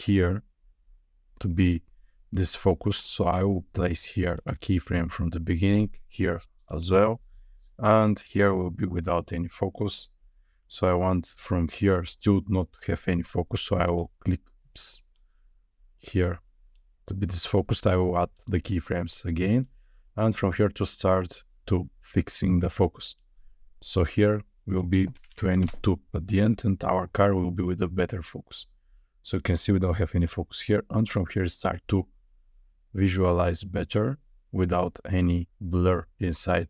here to be this focused. So I will place here a keyframe from the beginning, here as well, and here will be without any focus. So I want from here still not to have any focus, so I will click here to be this focused. I will add the keyframes again, and from here to start to fixing the focus. So here will be 22 at the end, and our car will be with a better focus. So you can see we don't have any focus here, and from here start to visualize better without any blur inside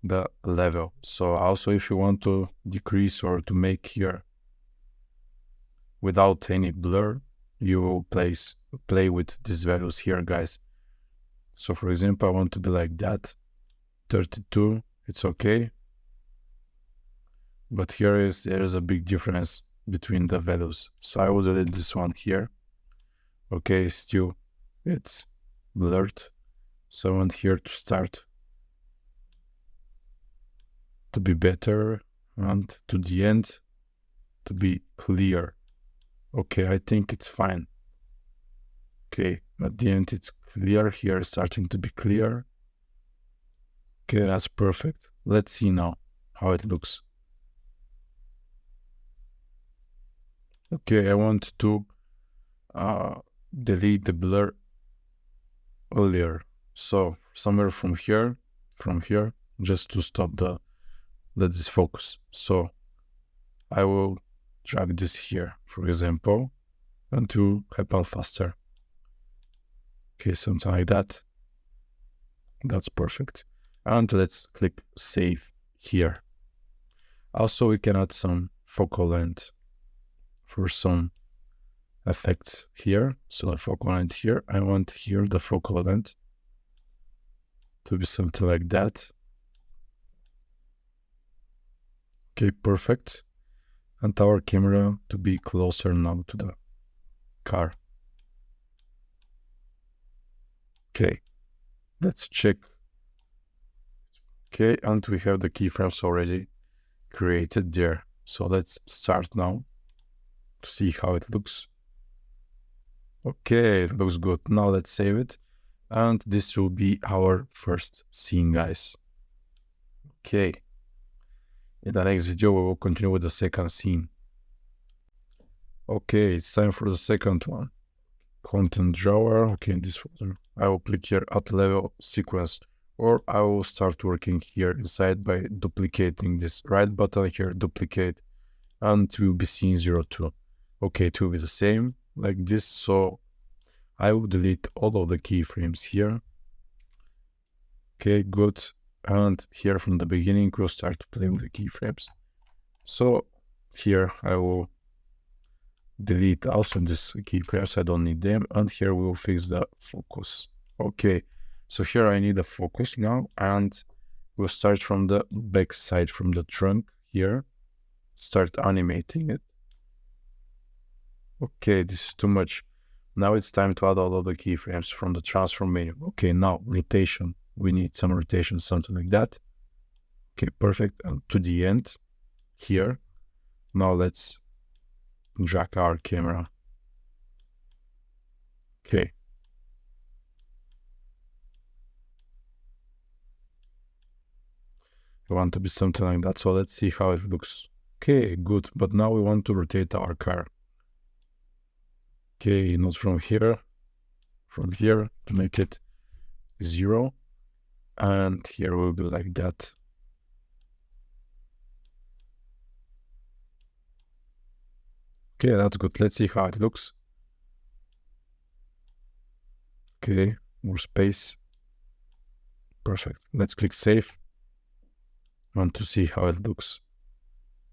the level. So also if you want to decrease or to make here without any blur, you will play with these values here, guys. So for example, I want to be like that, 32, it's okay. But there is a big difference between the values. So I will delete this one here. Okay, still it's blurred. So I want here to start to be better and to the end to be clear. Okay, I think it's fine. Okay, at the end it's clear. Here it's starting to be clear. Okay, that's perfect. Let's see now how it looks. Okay, I want to delete the blur earlier. So somewhere from here, just to stop the disfocus. So I will drag this here, for example, and to happen faster. Okay, something like that. That's perfect. And let's click save here. Also, we can add some focal length for some effects here. So the focal length here, I want here the focal length to be something like that. Okay, perfect. And our camera to be closer now to the car. Okay, let's check. Okay, and we have the keyframes already created there. So let's start now to see how it looks. Okay, it looks good. Now let's save it. And this will be our first scene, guys. Okay. In the next video, we will continue with the second scene. Okay, it's time for the second one. Content drawer. Okay, in this folder, I will click here at level sequence, or I will start working here inside by duplicating this right button here, duplicate, and it will be scene 02. Okay, it will be the same like this. So I will delete all of the keyframes here. Okay, good. And here from the beginning, we'll start to play with the keyframes. So here I will delete also this keyframes, I don't need them. And here we will fix the focus. Okay, so here I need a focus now, and we'll start from the back side, from the trunk here, start animating it. Okay, this is too much. Now it's time to add all of the keyframes from the transform menu. Okay, now rotation. We need some rotation, something like that. Okay, perfect. And to the end here. Now let's drag our camera. Okay. I want to be something like that. So let's see how it looks. Okay, good. But now we want to rotate our car. Okay, not from here to make it 0. And here will be like that. Okay, that's good. Let's see how it looks. Okay, more space. Perfect. Let's click save. Want to see how it looks.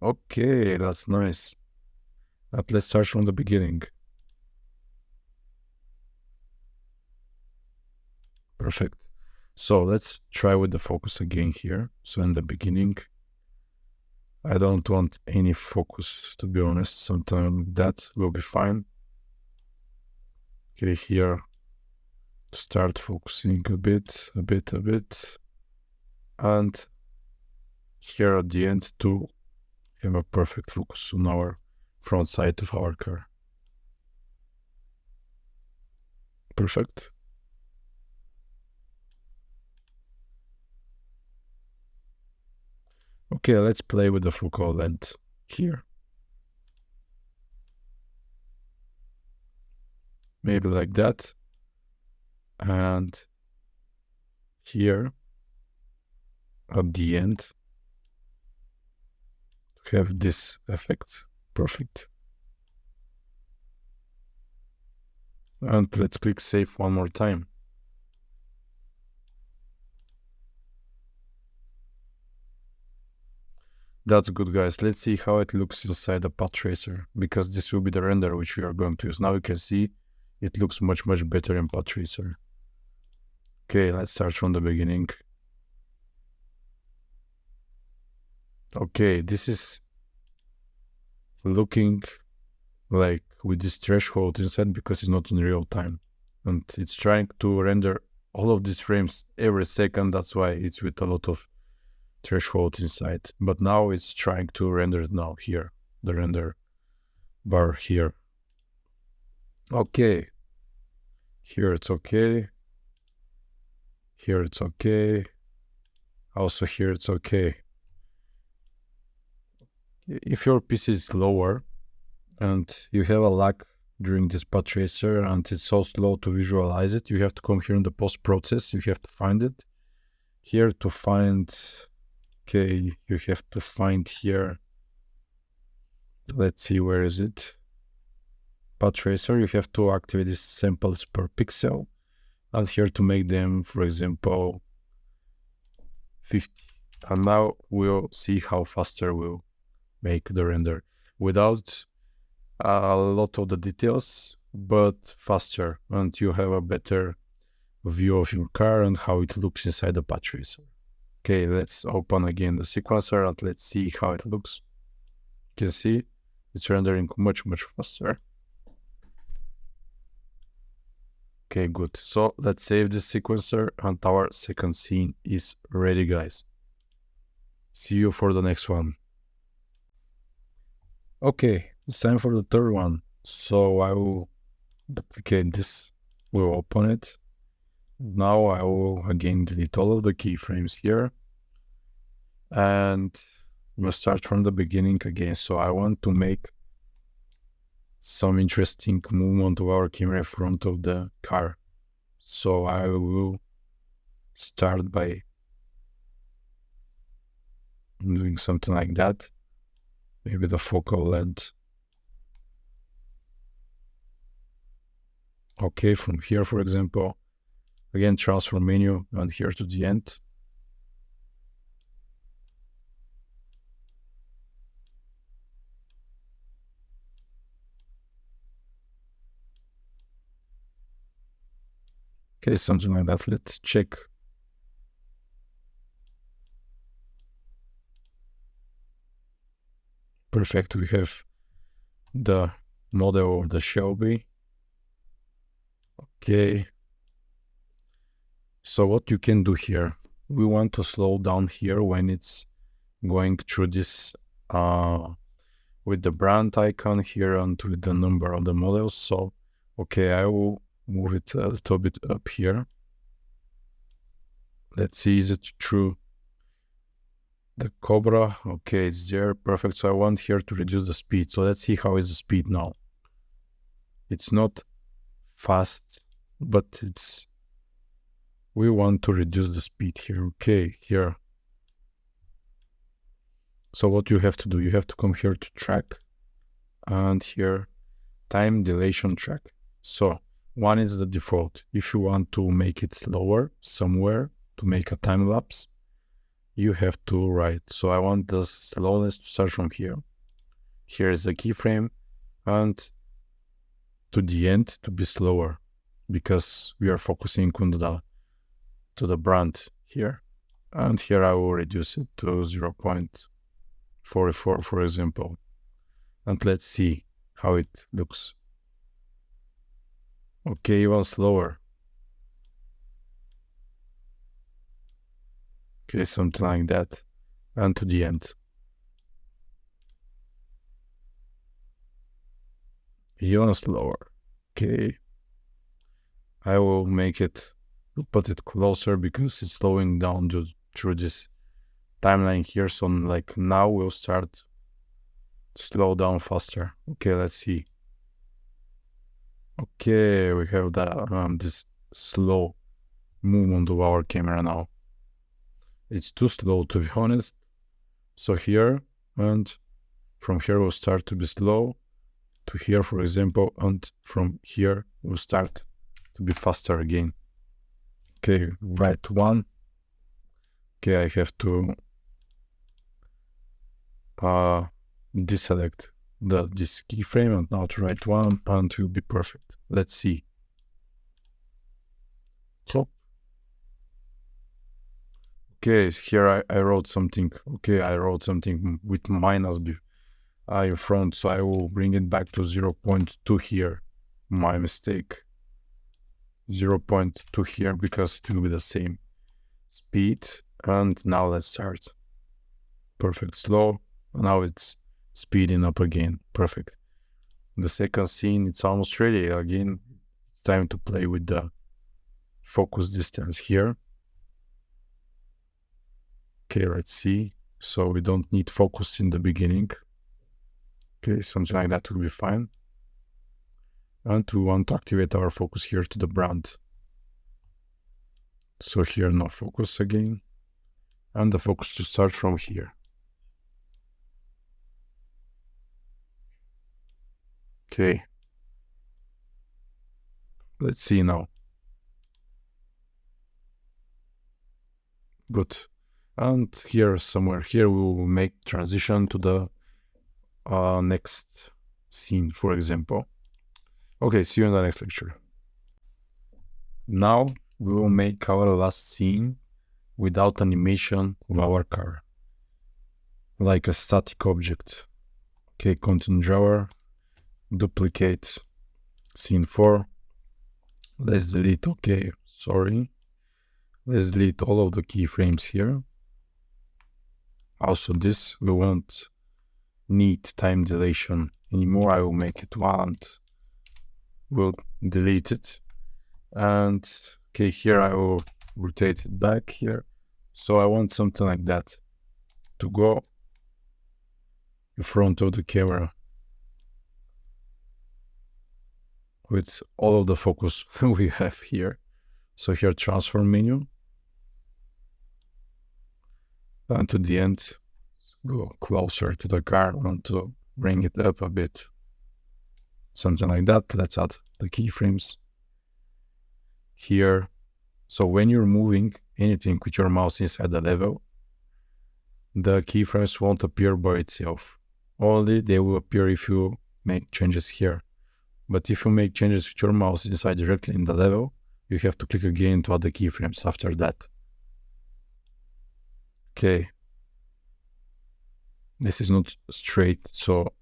Okay, that's nice. But let's start from the beginning. Perfect. So let's try with the focus again here. So in the beginning, I don't want any focus, to be honest. Something that will be fine. Okay, here, start focusing a bit. And here at the end to have a perfect focus on our front side of our car. Perfect. Okay, let's play with the focal length here. Maybe like that. And here at the end, have this effect. Perfect. And let's click save one more time. That's good, guys. Let's see how it looks inside the path tracer, because this will be the render which we are going to use. Now you can see it looks much better in path tracer. Okay, let's start from the beginning. Okay, this is looking like with this threshold inside because it's not in real time. And it's trying to render all of these frames every second. That's why it's with a lot of threshold inside. But now it's trying to render it now here, the render bar here. Okay. Here it's okay. Here it's okay. Also here it's okay. If your PC is lower and you have a lag during this path tracer and it's so slow to visualize it, you have to come here in the post process. You have to find it here to find. Okay, you have to find here. Let's see, where is it? Path tracer. You have to activate these samples per pixel, and here to make them, for example, 50. And now we'll see how faster we'll make the render without a lot of the details, but faster, and you have a better view of your car and how it looks inside the path tracer. Okay, let's open again the sequencer and let's see how it looks. You can see it's rendering much faster. Okay, good. So let's save this sequencer and our second scene is ready, guys. See you for the next one. Okay, it's time for the third one. So I will duplicate this, we'll open it. Now I will again delete all of the keyframes here. And we'll start from the beginning again. So I want to make some interesting movement of our camera in front of the car. So I will start by doing something like that. Maybe the focal length. Okay, from here, for example, again, transform menu and here to the end. Okay, something like that. Let's check. Perfect. We have the model of the Shelby. Okay. So what you can do here, we want to slow down here when it's going through this with the brand icon here and with the number of the models. So, okay, I will move it a little bit up here. Let's see, is it true? The Cobra, okay, it's there, perfect. So I want here to reduce the speed. So let's see how is the speed now. It's not fast, but we want to reduce the speed here. Okay, here. So what you have to do, you have to come here to track and here time dilation track. So one is the default. If you want to make it slower somewhere to make a time lapse, you have to write. So I want the slowness to start from here. Here is the keyframe and to the end to be slower because we are focusing on to the brand here. And here I will reduce it to 0.44, for example. And let's see how it looks. Okay, even slower. Okay, something like that. And to the end. Even slower. Okay. I will make it, put it closer because it's slowing down through this timeline here. So like now we'll start to slow down faster. Okay, let's see. Okay, we have the this slow movement of our camera now. It's too slow, to be honest. So here, and from here we'll start to be slow to here, for example, and from here we'll start to be faster again. Okay, right one. Okay, I have to deselect this keyframe and now to right one, and it will be perfect. Let's see. So, okay, here I wrote something. Okay, I wrote something with minus in front, so I will bring it back to 0.2 here. My mistake. 0.2 here because it will be the same speed. And now let's start. Perfect, slow. Now it's speeding up again. Perfect. The second scene, it's almost ready. Again, it's time to play with the focus distance here. Okay, let's see. So we don't need focus in the beginning. Okay, something like that will be fine. And we want to activate our focus here to the brand. So here, no focus again. And the focus to start from here. Okay. Let's see now. Good. And here, somewhere here, we will make transition to the next scene, for example. Okay, see you in the next lecture. Now we will make our last scene without animation of our car, like a static object. Okay, content drawer, duplicate scene 4. Let's delete, okay, sorry. Let's delete all of the keyframes here. Also this, we won't need time dilation anymore. I will make it 1. We'll delete it. And okay, here I will rotate it back here. So I want something like that to go in front of the camera with all of the focus we have here. So here, transform menu. And to the end, go closer to the car and to bring it up a bit. Something like that. Let's add the keyframes here. So when you're moving anything with your mouse inside the level, the keyframes won't appear by itself. Only they will appear if you make changes here. But if you make changes with your mouse inside directly in the level, you have to click again to add the keyframes after that. Okay. This is not straight, so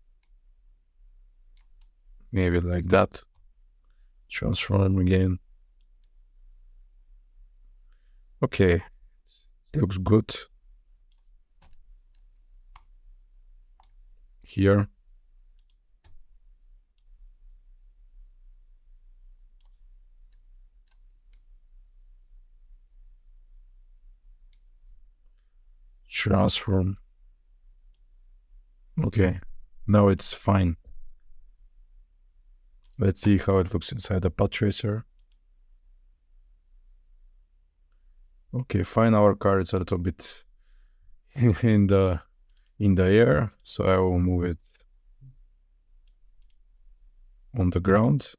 maybe like that. Transform again. Okay, it looks good. Here. Transform. Okay, now it's fine. Let's see how it looks inside the path tracer. Okay, fine. Our car is a little bit in the air, so I will move it on the ground.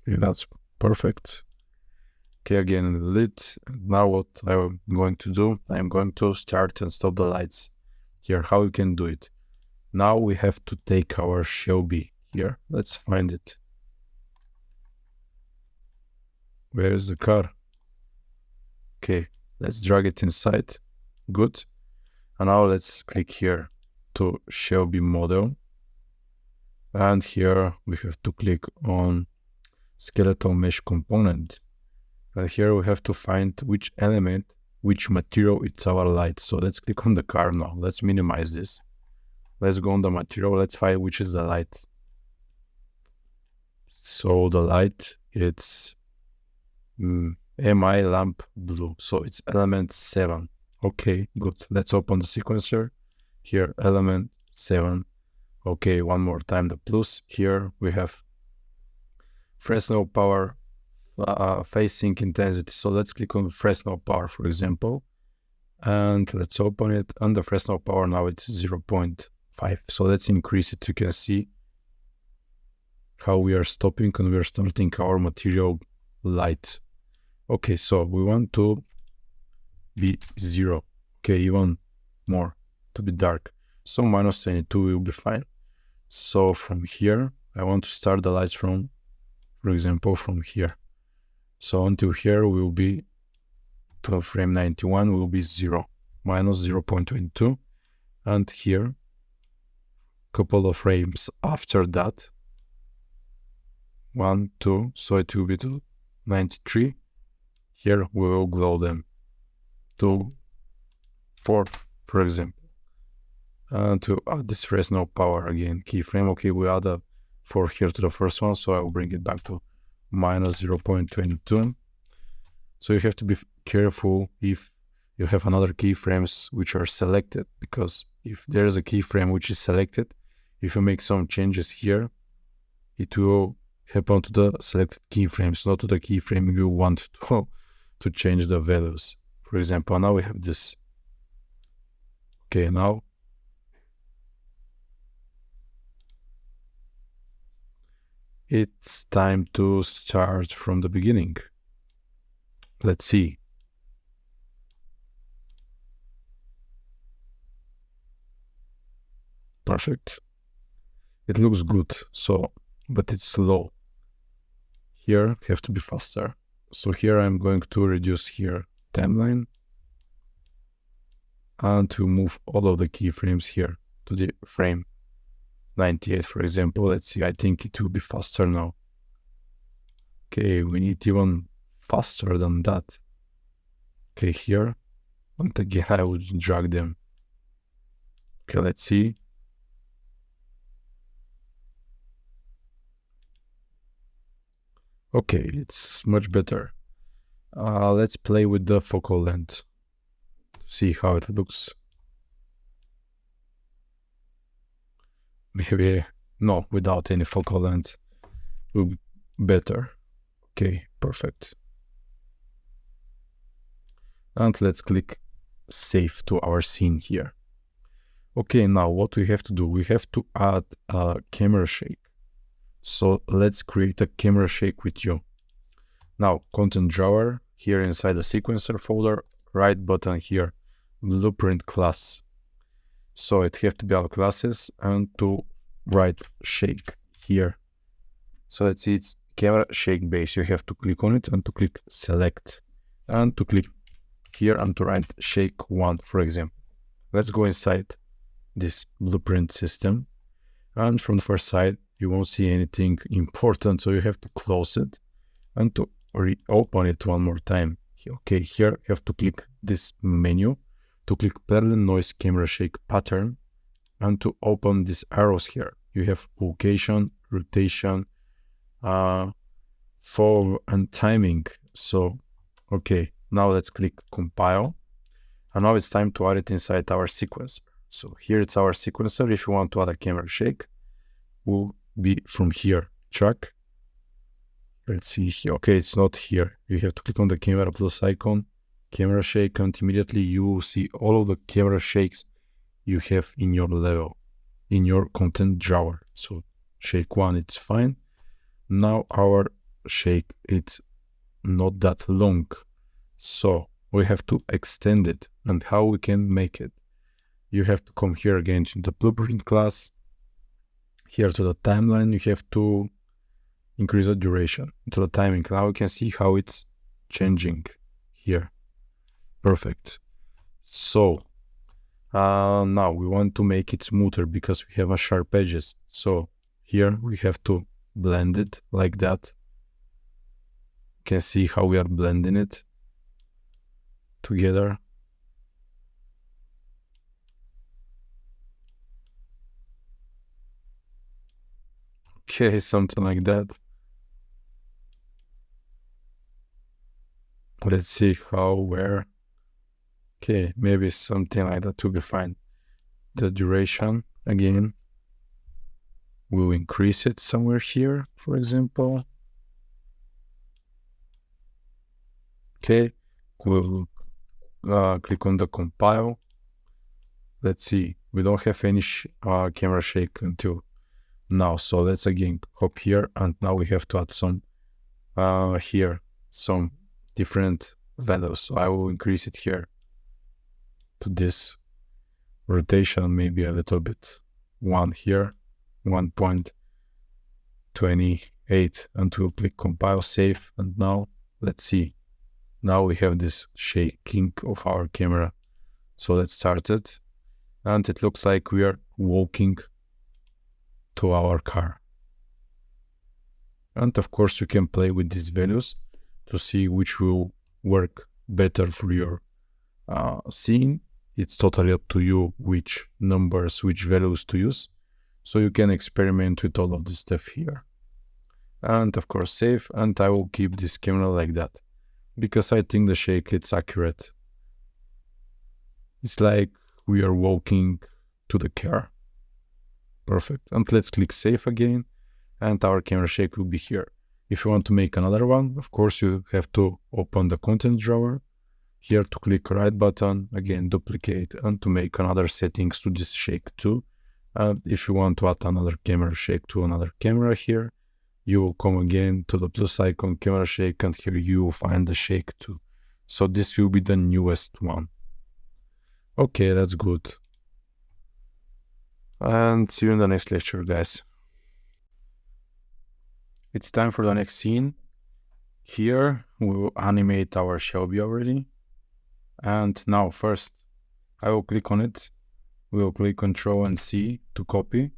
Okay, that's perfect. Okay, again, delete. Now what I'm going to do, I'm going to start and stop the lights here. How you can do it? Now we have to take our Shelby here. Let's find it. Where is the car? Okay, let's drag it inside. Good. And now let's click here to Shelby model. And here we have to click on skeletal mesh component. And here we have to find which element, which material it's our light. So let's click on the car now. Let's minimize this. Let's go on the material. Let's find which is the light. So the light, it's MI lamp blue. So it's element 7. Okay, good. Let's open the sequencer. Here, element 7. Okay, one more time the plus. Here we have Fresnel power facing intensity. So let's click on Fresnel power, for example. And let's open it. And the Fresnel power now it's 0.5. So let's increase it. You can see how we are stopping and we are starting our material light. Okay, so we want to be 0. Okay, even more to be dark. So minus 22 will be fine. So from here, I want to start the lights from, for example, from here. So until here will be, to frame 91 will be 0, minus 0.22. And here, couple of frames after that, 1, 2, so it will be to 93. Here we will glow them to 4, for example. And to add this Fresnel power again, keyframe. Okay, we add a 4 here to the first one, so I will bring it back to minus 0.22. So you have to be careful if you have another keyframes which are selected, because if there is a keyframe which is selected, if you make some changes here, it will happen to the selected keyframes, not to the keyframe you want to change the values. For example, now we have this. Okay, now it's time to start from the beginning. Let's see. Perfect. It looks good, so, but it's slow. Here, have to be faster. So here I'm going to reduce here timeline and to move all of the keyframes here to the frame 98, for example. Let's see, I think it will be faster now. Okay, we need even faster than that. Okay, here, and again I would drag them. Okay, let's see. Okay, it's much better. Let's play with the focal length to see how it looks. Maybe, no, without any focal length will be better. Okay, perfect. And let's click save to our scene here. Okay, now what we have to do, we have to add a camera shake. So let's create a camera shake with you. Now, content drawer, here inside the sequencer folder, right button here, blueprint class. So it have to be our classes and to write shake here. So let's see, it's camera shake base. You have to click on it and to click select and to click here and to write shake 1, for example. Let's go inside this blueprint system. And from the first side, you won't see anything important. So you have to close it and to reopen it one more time. Okay, here you have to click this menu to click Perlin noise camera shake pattern and to open these arrows here. You have location, rotation, forward and timing. So, okay, now let's click compile. And now it's time to add it inside our sequencer. So here it's our sequencer. If you want to add a camera shake, will be from here, track. Let's see here. Okay, it's not here. You have to click on the camera plus icon, camera shake, and immediately you will see all of the camera shakes you have in your level, in your content drawer. So shake 1, it's fine. Now our shake, it's not that long. So we have to extend it. And how we can make it? You have to come here again to the blueprint class. Here to the timeline, you have to increase the duration to the timing. Now you can see how it's changing here. Perfect. So now we want to make it smoother because we have a sharp edges. So here we have to blend it like that. You can see how we are blending it together. Okay, something like that. Let's see how, where. Okay, maybe something like that will be fine. The duration, again, we'll increase it somewhere here, for example. Okay, we'll click on the compile. Let's see, we don't have any camera shake until now. So let's again hop here, and now we have to add some here, some different values. So I will increase it here to this rotation, maybe a little bit. 1 here, 1.28, and we'll click compile, save, and now let's see. Now we have this shaking of our camera. So let's start it, and it looks like we are walking to our car. And of course you can play with these values to see which will work better for your scene. It's totally up to you which numbers, which values to use. So you can experiment with all of this stuff here. And of course save, and I will keep this camera like that, because I think the shake, it's accurate. It's like we are walking to the car. Perfect. And let's click save again, and our camera shake will be here. If you want to make another one, of course you have to open the content drawer. Here to click right button, again duplicate, and to make another settings to this shake too. And if you want to add another camera shake to another camera here, you will come again to the plus icon, camera shake, and here you will find the shake too. So this will be the newest one. Okay, that's good. And see you in the next lecture, guys. It's time for the next scene. Here we will animate our Shelby already. And now first I will click on it. We will click Ctrl and C to copy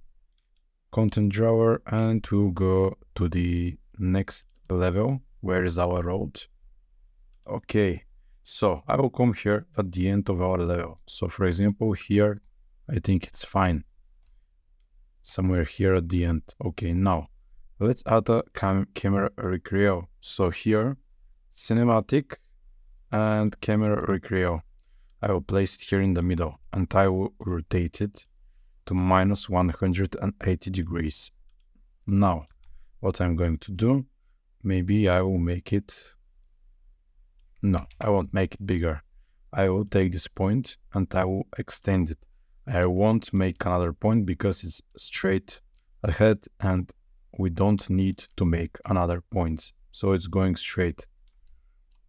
content drawer, and we'll go to the next level. Where is our road? Okay, so I will come here at the end of our level. So for example, here I think it's fine. Somewhere here at the end. Okay, now let's add a camera recreate. So here, cinematic and camera recreate. I will place it here in the middle, and I will rotate it to minus 180 degrees. Now, what I'm going to do, maybe I will make it, no, I won't make it bigger. I will take this point and I will extend it. I won't make another point because it's straight ahead and we don't need to make another point. So it's going straight.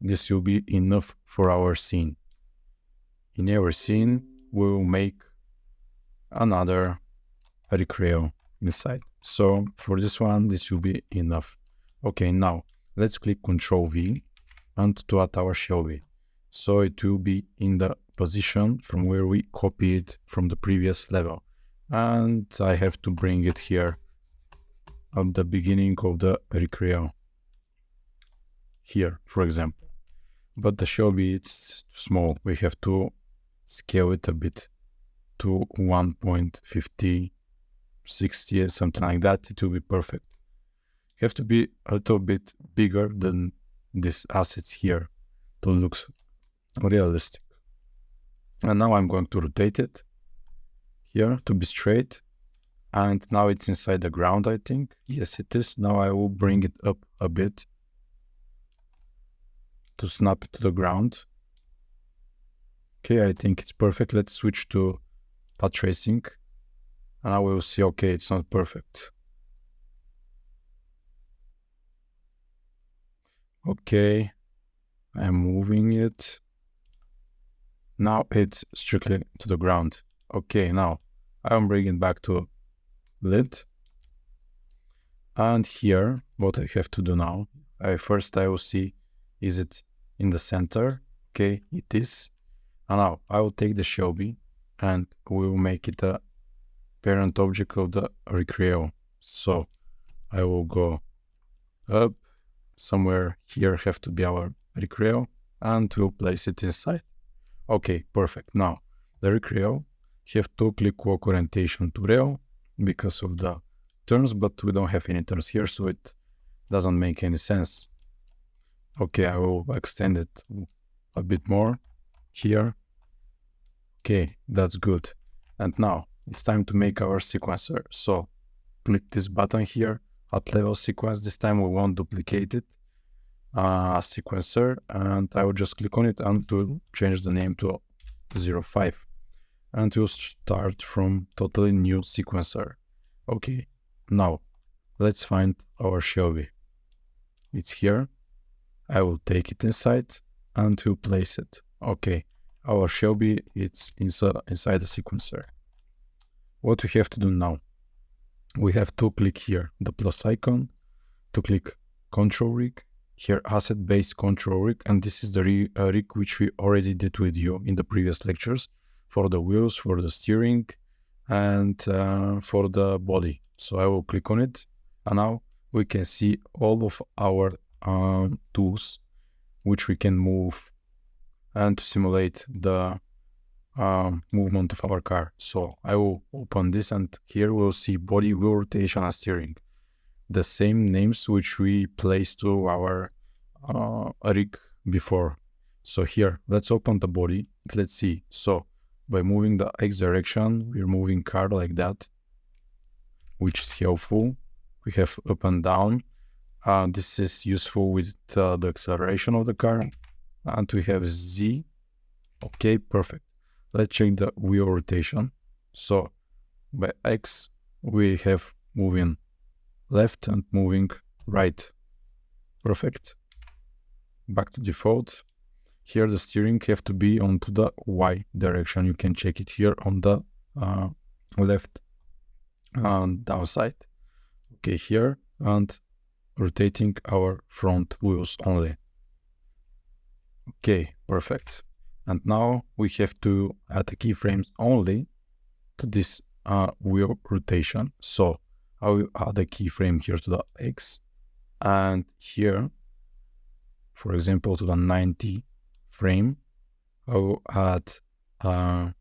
This will be enough for our scene. In every scene, we will make another recreate inside. So for this one, this will be enough. Okay, now let's click Ctrl V and to add our Shelby. So it will be in the position from where we copied from the previous level. And I have to bring it here at the beginning of the recreate. Here, for example. But the Shelby, it's too small. We have to scale it a bit to 1.50, 60 or something like that. It will be perfect. You have to be a little bit bigger than these assets here to look realistic. And now I'm going to rotate it here to be straight. And now it's inside the ground, I think. Yes, it is. Now I will bring it up a bit to snap it to the ground. Okay, I think it's perfect. Let's switch to path tracing. And I will see, okay, it's not perfect. Okay, I'm moving it. Now it's strictly to the ground. Okay, now I'm bringing it back to lid. And here, what I have to do now, first I will see, is it in the center? Okay, it is. And now I will take the Shelby and we will make it a parent object of the recreate. So I will go up, somewhere here have to be our recreate, and we'll place it inside. Okay, perfect. Now the recreate have to click walk orientation to rail because of the turns, but we don't have any turns here, so it doesn't make any sense. Okay, I will extend it a bit more here. Okay, that's good. And now it's time to make our sequencer. So click this button here, at level sequence. This time we won't duplicate it, sequencer, and I will just click on it and to change the name to 05. And we'll start from totally new sequencer. Okay, now let's find our Shelby. It's here. I will take it inside and we'll place it. Okay, our Shelby, it's inside the sequencer. What we have to do now, we have to click here the plus icon, to click control rig, here asset based control rig, and this is the rig which we already did with you in the previous lectures for the wheels, for the steering, and for the body. So I will click on it, and now we can see all of our tools which we can move and to simulate the movement of our car. So I will open this, and here we'll see body, wheel rotation, and steering. The same names which we placed to our rig before. So here, let's open the body. Let's see. So by moving the X direction, we're moving car like that, which is helpful. We have up and down. This is useful with the acceleration of the car. And we have Z. Okay, perfect. Let's check the wheel rotation. So by X, we have moving left and moving right. Perfect. Back to default. Here the steering have to be onto the Y direction. You can check it here on the left downside. Okay, here, and rotating our front wheels only. Okay, perfect. And now we have to add the keyframes only to this wheel rotation. So I will add a keyframe here to the X, and here, for example, to the 90 frame, I will add a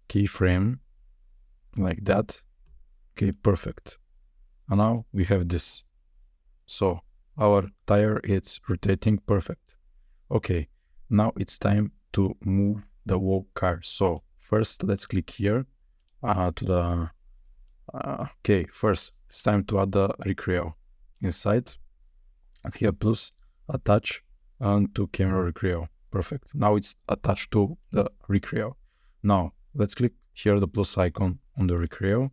keyframe like that. Okay, perfect. And now we have this. So our tire is rotating perfect. Okay, now it's time to move the whole car. So first let's click here to the okay, first it's time to add the recreate inside, and here plus attach and to camera recreate. Perfect. Now it's attached to the recreate. Now let's click here the plus icon on the recreate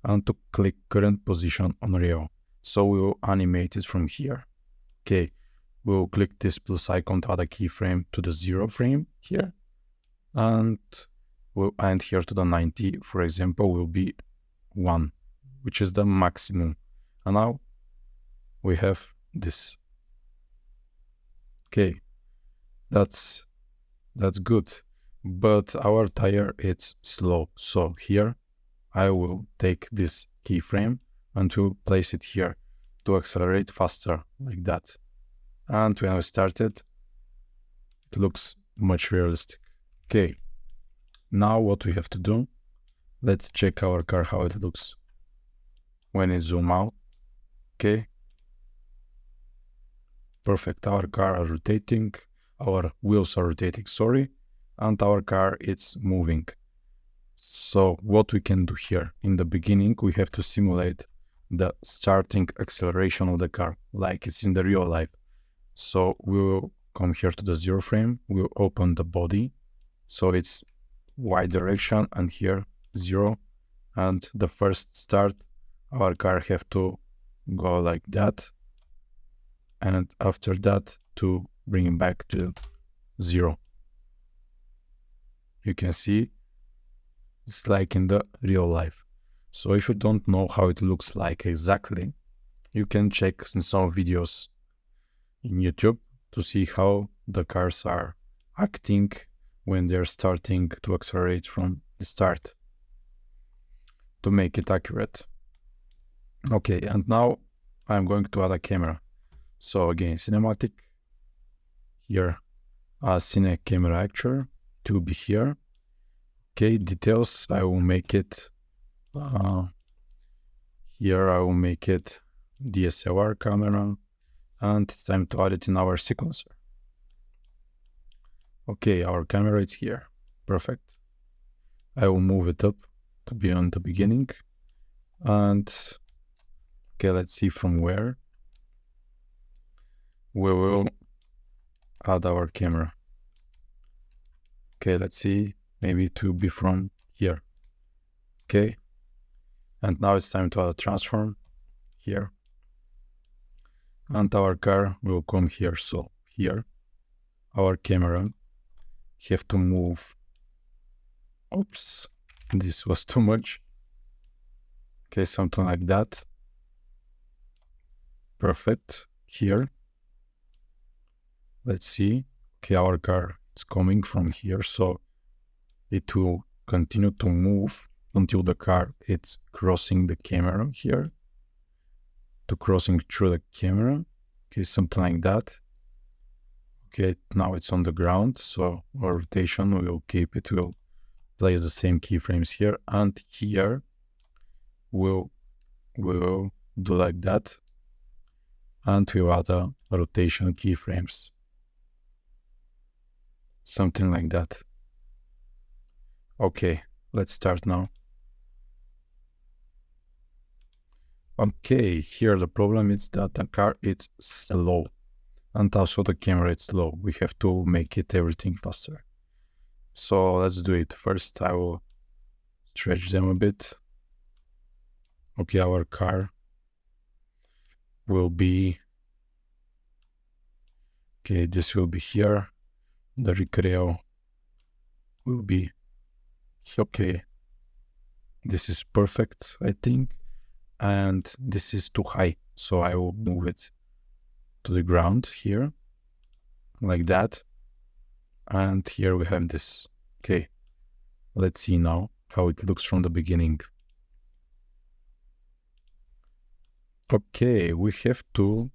and to click current position on Reo. So we will animate it from here. Okay, we'll click this plus icon to add a keyframe to the 0 frame here, and we'll end here to the 90, for example, will be 1, which is the maximum. And now we have this. Okay, that's good, but our tire is slow. So here I will take this keyframe and to place it here to accelerate faster like that. And when I started, it looks much realistic. Okay, now what we have to do, let's check our car how it looks when it zoom out. Okay, perfect. Our car are rotating, our wheels are rotating, sorry, and our car is moving. So what we can do here, in the beginning we have to simulate the starting acceleration of the car like it's in the real life. So we will come here to the 0 frame, we'll open the body, so it's Y direction, and here 0, and the first start our car have to go like that, and after that to bring it back to 0. You can see it's like in the real life. So if you don't know how it looks like exactly, you can check in some videos in YouTube to see how the cars are acting when they're starting to accelerate from the start to make it accurate. Okay, and now I'm going to add a camera. So again, cinematic, here, Cine Camera Actor, to be here. Okay, details, I will make it, here I will make it DSLR camera, and it's time to add it in our sequencer. Okay, our camera is here. Perfect. I will move it up to be on the beginning. And okay, let's see from where we will add our camera. Okay, let's see, maybe to be from here. Okay, and now it's time to add a transform here. And our car will come here. So here, our camera have to move. Oops, this was too much. Okay, something like that. Perfect. Here, let's see. Okay, our car is coming from here, so it will continue to move until the car is crossing the camera here, to crossing through the camera. Okay, something like that. Okay, now it's on the ground, so our rotation will keep it, will place the same keyframes here, and here we'll do like that, and we'll add a rotation keyframes, something like that. Okay, let's start now. Okay, here the problem is that the car is slow, and also the camera is slow. We have to make it everything faster. So let's do it. First, I will stretch them a bit. Okay, our car will be, okay, this will be here. The Recreo will be, okay, this is perfect, I think. And this is too high, so I will move it to the ground here, like that. And here we have this. Okay, let's see now how it looks from the beginning. Okay, we have to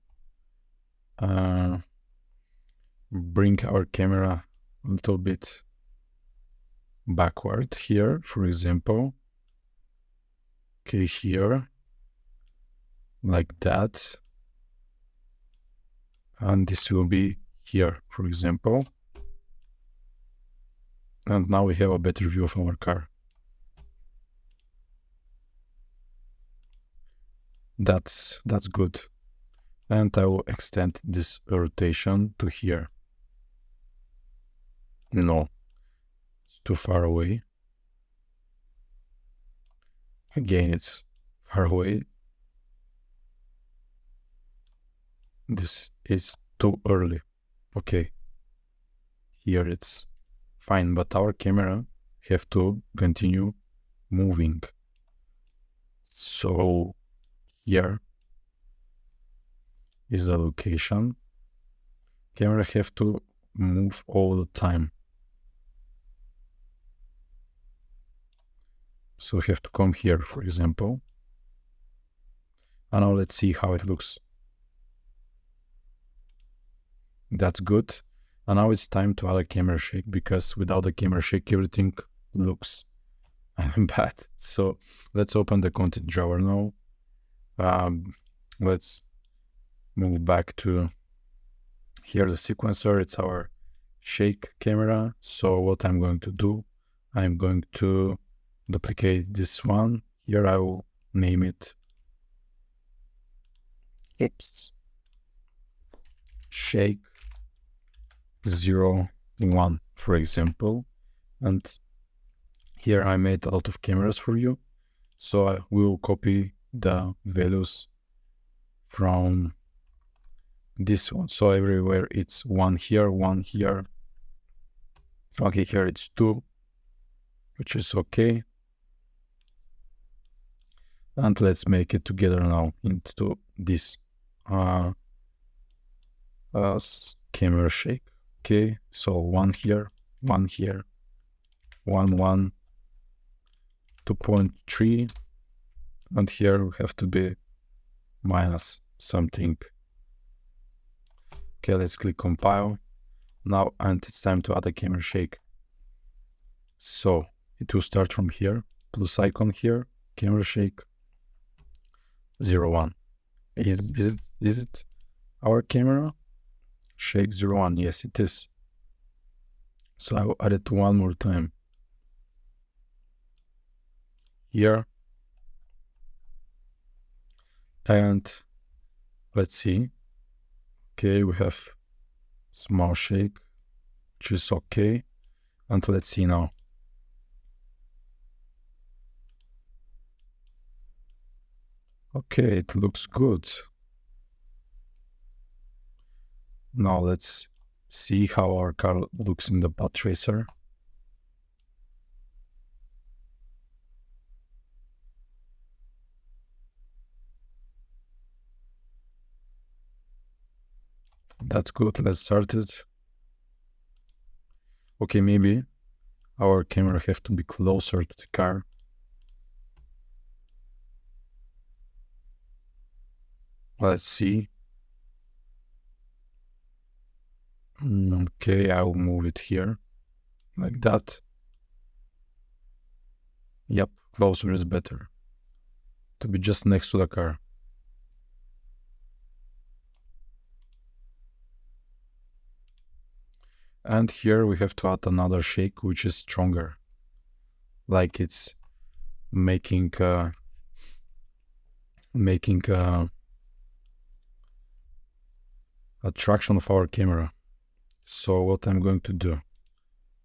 bring our camera a little bit backward here, for example. Okay, here, like that. And this will be here, for example. And now we have a better view of our car. That's good. And I will extend this rotation to here. No, it's too far away. Again, it's far away. This is too early. Okay, here it's fine, but our camera have to continue moving. So here is the location. Camera have to move all the time. So we have to come here, for example. And now let's see how it looks. That's good. And now it's time to add a camera shake, because without the camera shake, everything looks bad. So let's open the content drawer now. Let's move back to here, the sequencer. It's our shake camera. So what I'm going to do, I'm going to duplicate this one. Here I will name it shake 0, 1, for example. And here I made a lot of cameras for you. So I will copy the values from this one. So everywhere it's 1 here, 1 here. Okay, here it's 2, which is okay. And let's make it together now into this camera shake. Okay, so 1 here, 1 here, 1, 1, 2.3, and here we have to be minus something. Okay, let's click compile now, and it's time to add a camera shake. So it will start from here, plus icon here, camera shake 0, 1. Is it? our camera shake 01. Yes, it is. So I will add it one more time here. And let's see. Okay, we have small shake, which is okay. And let's see now. Okay, it looks good. Now let's see how our car looks in the path tracer. That's good. Let's start it. Okay, maybe our camera have to be closer to the car. Let's see. Okay, I will move it here like that. Yep, closer is better. To be just next to the car. And here we have to add another shake, which is stronger. Like it's making attraction of our camera. So what I'm going to do,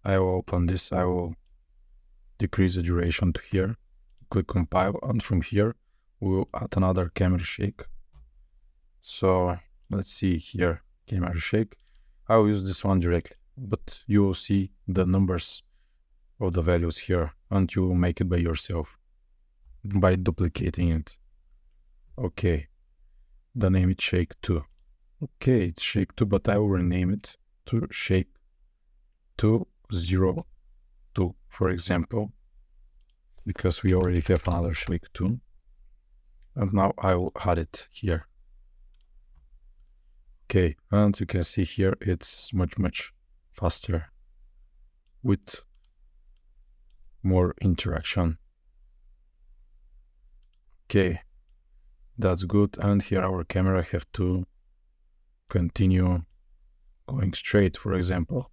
I will open this, I will decrease the duration to here, click compile, and from here we'll add another camera shake. So let's see here, camera shake. I will use this one directly, but you will see the numbers of the values here, and you will make it by yourself by duplicating it. Okay, the name is shake 2. Okay, it's shake 2, but I will rename it to shake 202, for example, because we already have another shake 2. And now I will add it here. Okay, and you can see here it's much faster with more interaction. Okay, that's good. And here our camera have to continue going straight, for example,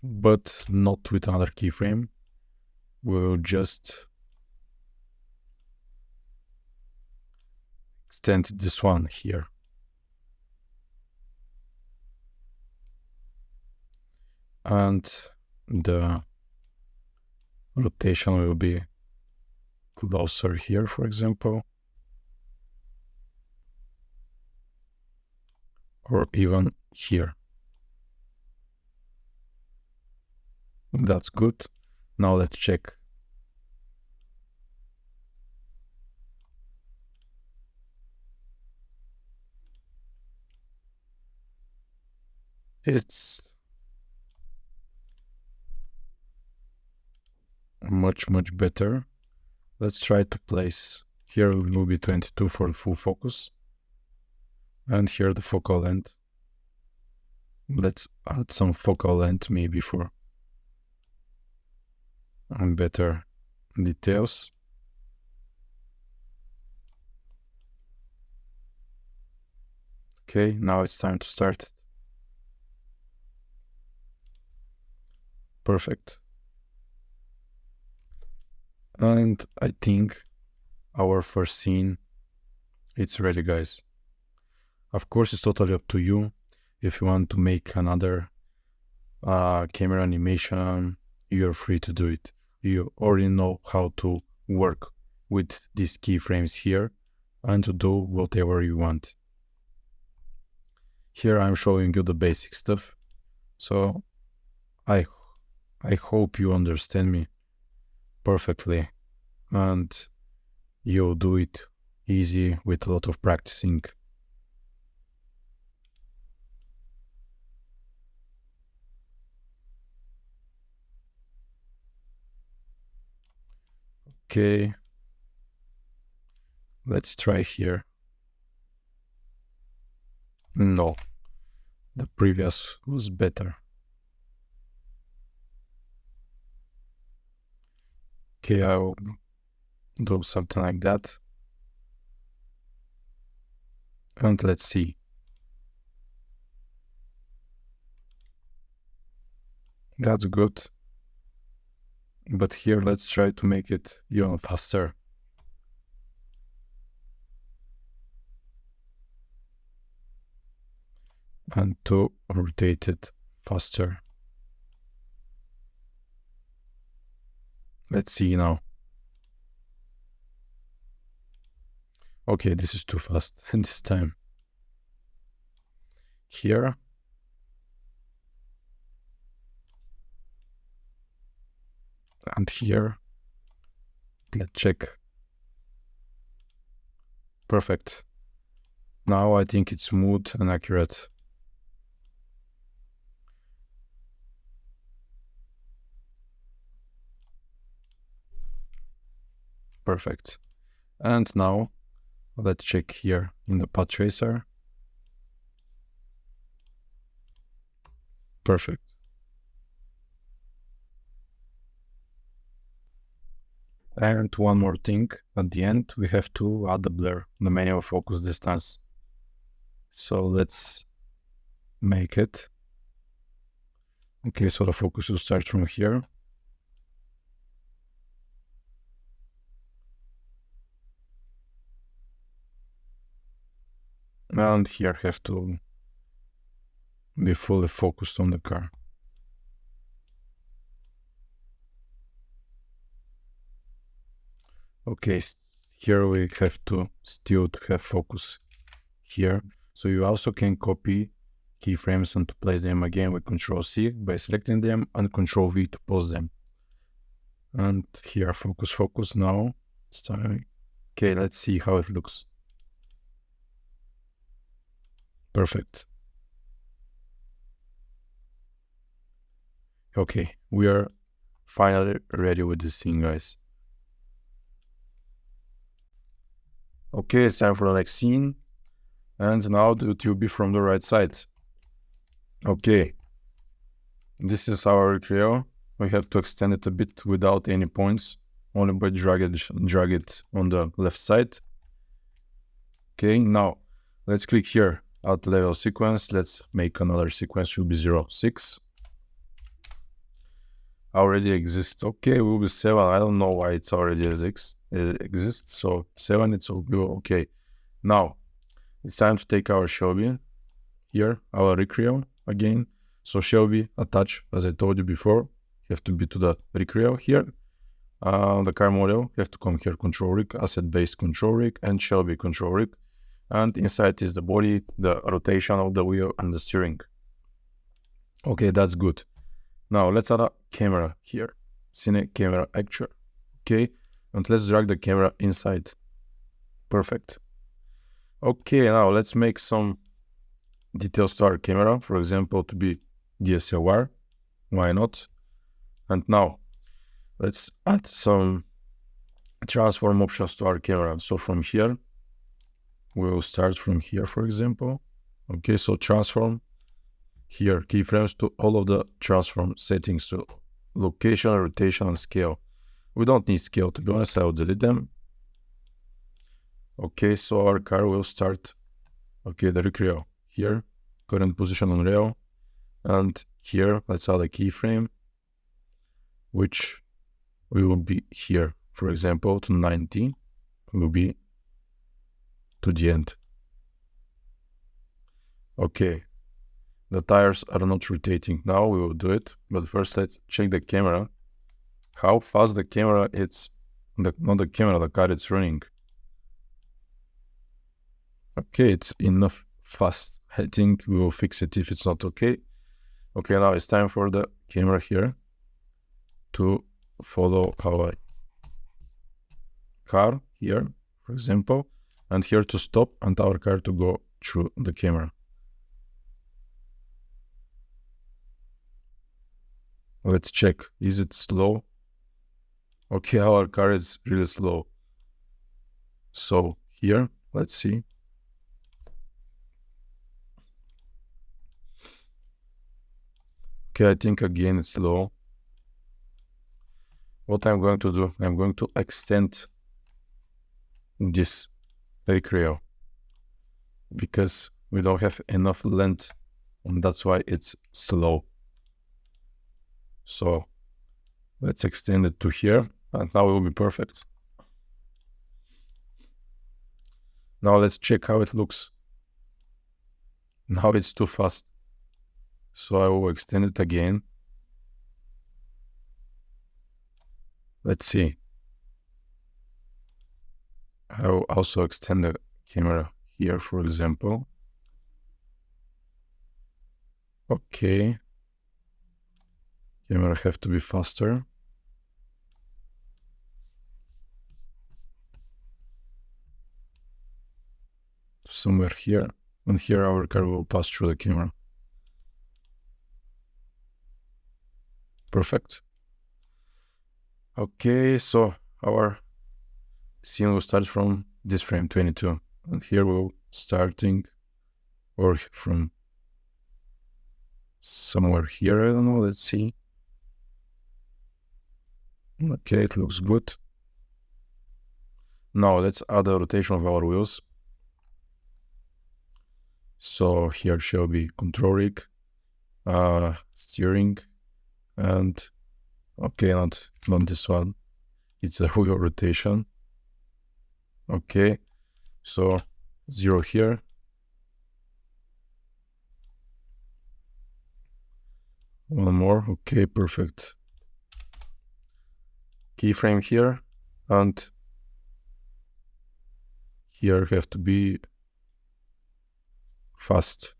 but not with another keyframe. We'll just extend this one here. And the rotation will be closer here, for example, or even here. That's good. Now let's check. It's much better. Let's try to place here will be 22 for full focus, and here the focal length. Let's add some focal length maybe for better details. Okay, now it's time to start it. Perfect. And I think our first scene, it's ready, guys. Of course, it's totally up to you. If you want to make another camera animation, you're free to do it. You already know how to work with these keyframes here and to do whatever you want. Here I'm showing you the basic stuff. So I hope you understand me perfectly and you'll do it easy with a lot of practicing. Okay, let's try here. No, the previous was better. Okay, I'll do something like that. And let's see. That's good. But here, let's try to make it even faster. And to rotate it faster. Let's see now. Okay, this is too fast this time. Here. And here. Let's check. Perfect. Now I think it's smooth and accurate. Perfect. And now let's check here in the path tracer. Perfect. And one more thing, at the end we have to add the blur, the manual focus distance. So let's make it. Okay, so the focus will start from here. And here have to be fully focused on the car. Okay, here we have to still have focus here. So you also can copy keyframes and to place them again with Ctrl+C by selecting them and Ctrl+V to pause them. And here focus now. Okay, let's see how it looks. Perfect. Okay, we are finally ready with this scene, guys. Okay, it's time for the next scene. And now it will be from the right side. Okay, this is our Recreo. We have to extend it a bit without any points, only by drag it on the left side. Okay, now let's click here, add level sequence. Let's make another sequence, will be 0, 6. Already exists. Okay, will be 7. I don't know why it's already exists. So 7, it's all good. Okay, now it's time to take our Shelby here, our Recreo again. So Shelby attach, as I told you before, you have to be to the Recreo here. The car model, you have to come here, control rig, asset based control rig, and Shelby control rig. And inside is the body, the rotation of the wheel, and the steering. Okay, that's good. Now let's add a camera here, Cine Camera Acture. Okay, and let's drag the camera inside. Perfect. Okay, now let's make some details to our camera, for example, to be DSLR. Why not? And now let's add some transform options to our camera. So from here, we'll start from here, for example. Okay, so transform here, keyframes to all of the transform settings to location, rotation, and scale. We don't need scale, to be honest, I will delete them. Okay, so our car will start. Okay, the Recreo here, current position on rail. And here, let's add a keyframe, which will be here, for example, to 90, will be to the end. Okay, the tires are not rotating now, we will do it, but first let's check the camera, how fast the camera is, not the camera, the car it's running. Okay, it's enough fast. I think we will fix it if it's not okay. Okay, now it's time for the camera here to follow our car here, for example, and here to stop and our car to go through the camera. Let's check, is it slow? Okay, our car is really slow. So here, let's see. Okay, I think again it's low. What I'm going to do, I'm going to extend this Recreo. because we don't have enough length, and that's why it's slow. So let's extend it to here, and now it will be perfect. Now let's check how it looks. Now it's too fast. So I will extend it again. Let's see. I will also extend the camera here, for example. Okay. Camera have to be faster. Somewhere here. And here our car will pass through the camera. Perfect. Okay, so our scene will start from this frame 22. And here we'll starting or from somewhere here, I don't know, let's see. Okay, it looks good. Now let's add a rotation of our wheels. So here shall be control rig, steering, and okay, not this one. It's a wheel rotation. Okay, so 0 here. One more. Okay, perfect. Keyframe here, and here have to be fast.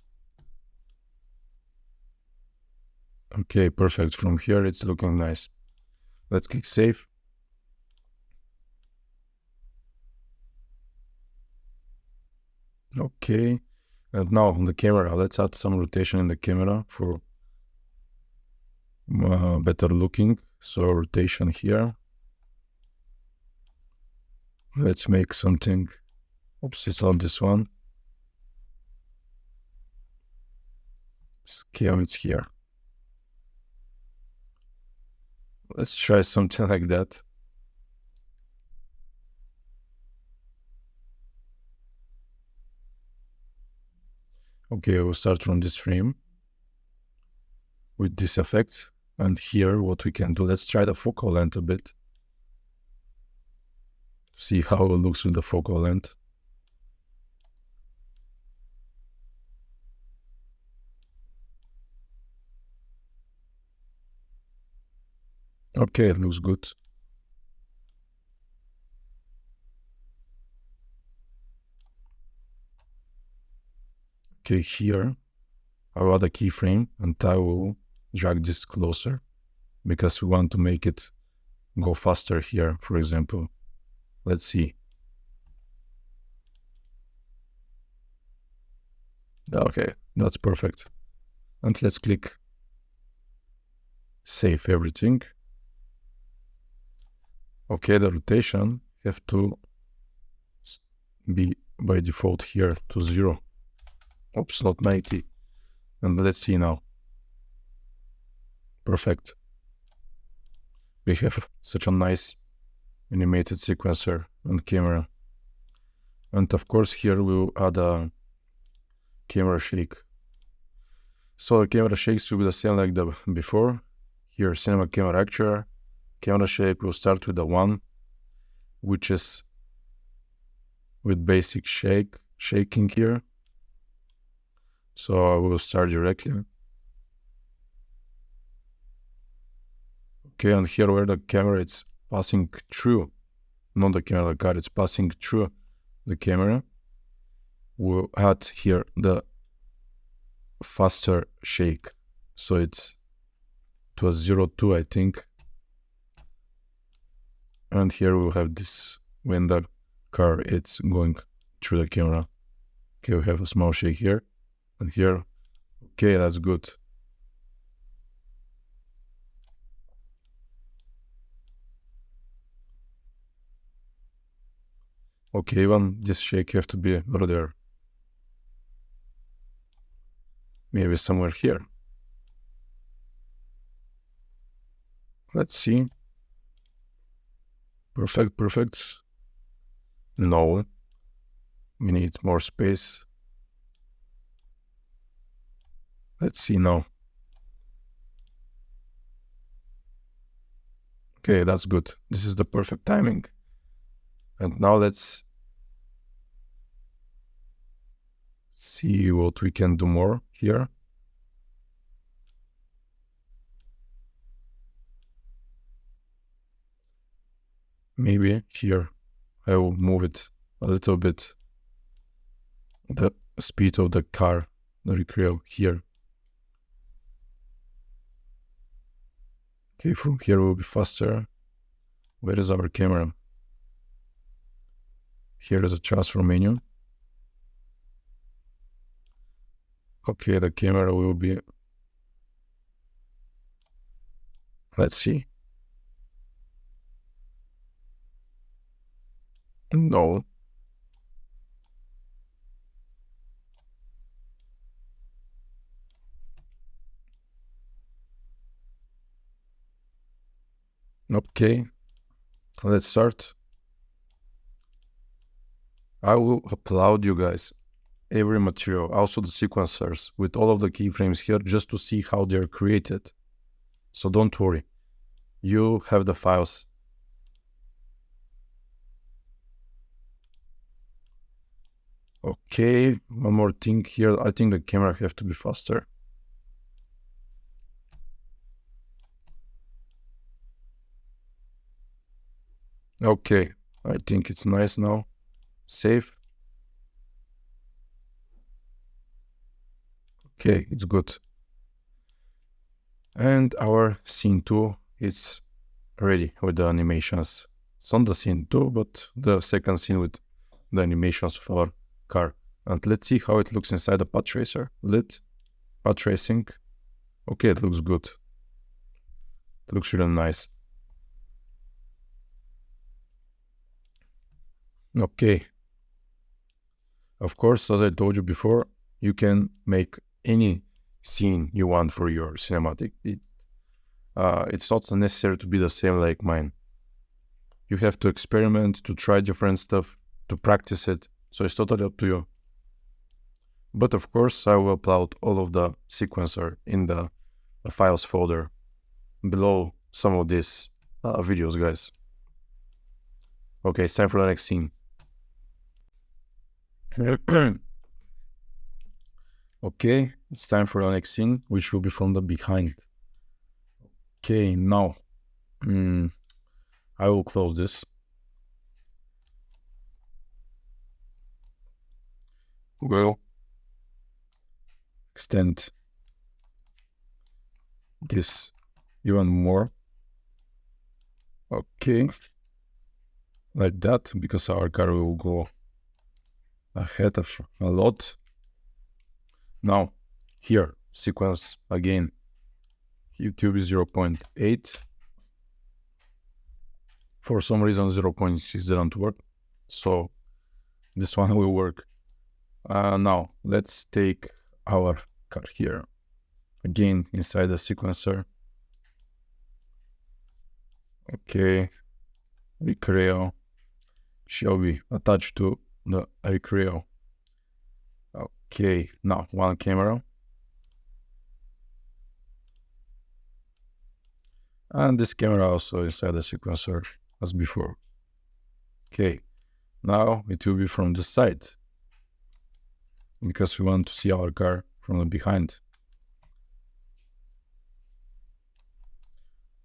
Okay, perfect. From here it's looking nice. Let's click save. Okay, and now on the camera, let's add some rotation in the camera for better looking. So rotation here. Let's make something. Oops, it's not this one. Scale, it's here. Let's try something like that. Okay, we'll start from this frame with this effect. And here, what we can do, let's try the focal length a bit. See how it looks with the focal length. Okay, it looks good. Okay, here I'll add a keyframe and I will drag this closer because we want to make it go faster here, for example. Let's see. Okay, that's perfect. And let's click save everything. Okay, the rotation have to be by default here to 0. Oops, not 90. And let's see now. Perfect. We have such a nice animated sequencer and camera. And of course here we'll add a camera shake. So the camera shakes will be the same like the before. Here cinema camera actuator. Camera shake will start with the 1, which is with basic shaking here. So I will start directly. Okay, and here where the camera is passing through, not the camera, the car, it's passing through the camera, we'll add here the faster shake. So it was 0.2, I think. And here we'll have this when the car it's going through the camera. Okay, we have a small shake here and here. Okay, that's good. Okay, even this shake have to be earlier. Maybe somewhere here. Let's see. Perfect. No. We need more space. Let's see now. Okay, that's good. This is the perfect timing. And now let's see what we can do more here. Maybe here I will move it a little bit. The speed of the car, the Recreo here. Okay, from here will be faster. Where is our camera? Here is a transfer menu. Okay, the camera will be, let's see. No. Okay, let's start. I will upload you guys every material, also the sequencers with all of the keyframes here, just to see how they're created. So don't worry, you have the files. Okay, one more thing here. I think the camera have to be faster. Okay, I think it's nice now. Save. Okay, it's good. And our scene 2 is ready with the animations. It's not the scene 2, but the second scene with the animations of our car. And let's see how it looks inside the path tracer. Lit, path tracing. Okay, it looks good. It looks really nice. Okay. Of course, as I told you before, you can make any scene you want for your cinematic. It's not necessary to be the same like mine. You have to experiment, to try different stuff, to practice it. So it's totally up to you. But of course, I will upload all of the sequencer in the files folder below some of these videos, guys. Okay, it's time for the next scene. Okay, it's time for the next scene, which will be from the behind. Okay, now I will close this. We'll extend this even more. Okay, like that, because our car will go ahead of a lot. Now, here, sequence again. YouTube is 0.8. For some reason, 0.6 didn't work, so this one will work. Now, let's take our car here. Again, inside the sequencer. Okay, Recreo shall be attached to the Recreo. Okay, now one camera. And this camera also inside the sequencer as before. Okay, now it will be from the side, because we want to see our car from the behind.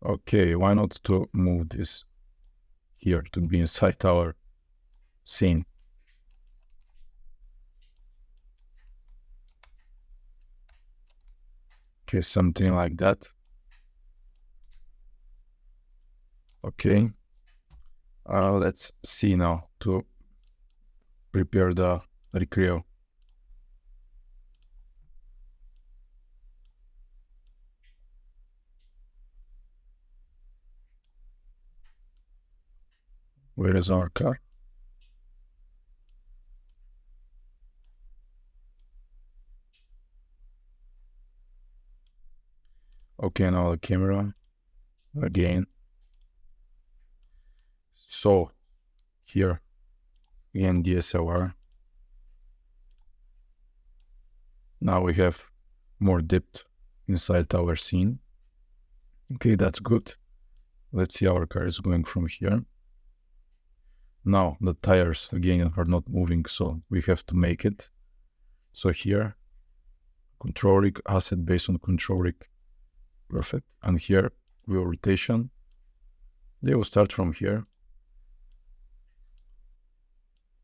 Okay, why not to move this here to be inside our scene? Okay, something like that. Okay, let's see now to prepare the Recreo. Where is our car? Okay, now the camera again. So here again DSLR. Now we have more depth inside our scene. Okay, that's good. Let's see our car is going from here. Now the tires again are not moving, so we have to make it. So here, control rig, asset based on control rig. Perfect. And here, wheel rotation. They will start from here.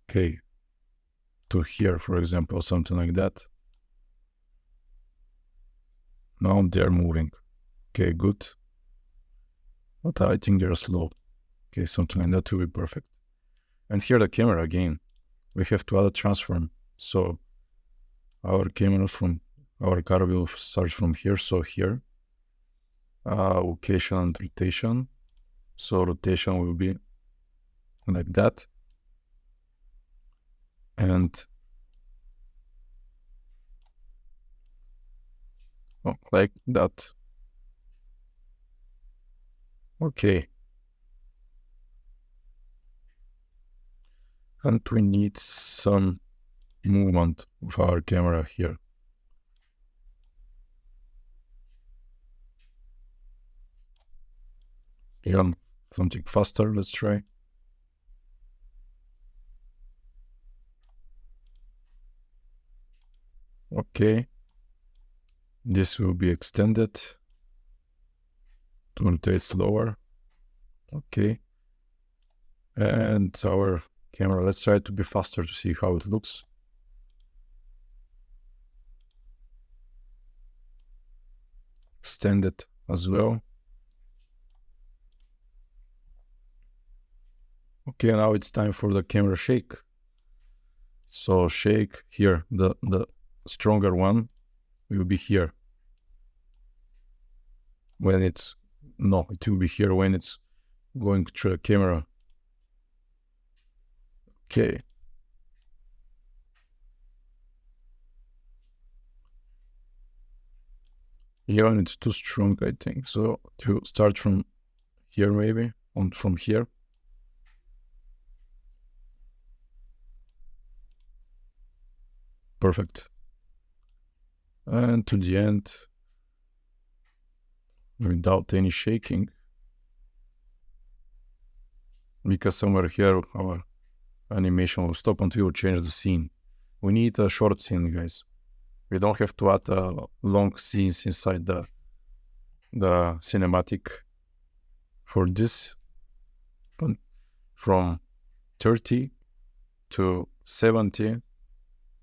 Okay. To here, for example, something like that. Now they're moving. Okay, good. But I think they're slow. Okay, something like that will be perfect. And here the camera again. We have to add a transform. So our camera from our car will start from here. So here, location and rotation. So rotation will be like that. And like that. Okay. And we need some movement of our camera here. Again, something faster, let's try. Okay. This will be extended to rotate slower. Okay. And our camera, let's try to be faster to see how it looks. Extend it as well. Okay, now it's time for the camera shake. So shake here, the stronger one will be here. When it's, no, it will be here when it's going through the camera. Okay. Here it's too strong, I think. So to start from here maybe, from here. Perfect. And to the end, without any shaking. Because somewhere here our animation will stop until we change the scene. We need a short scene, guys. We don't have to add long scenes inside the cinematic. For this, from 30 to 70,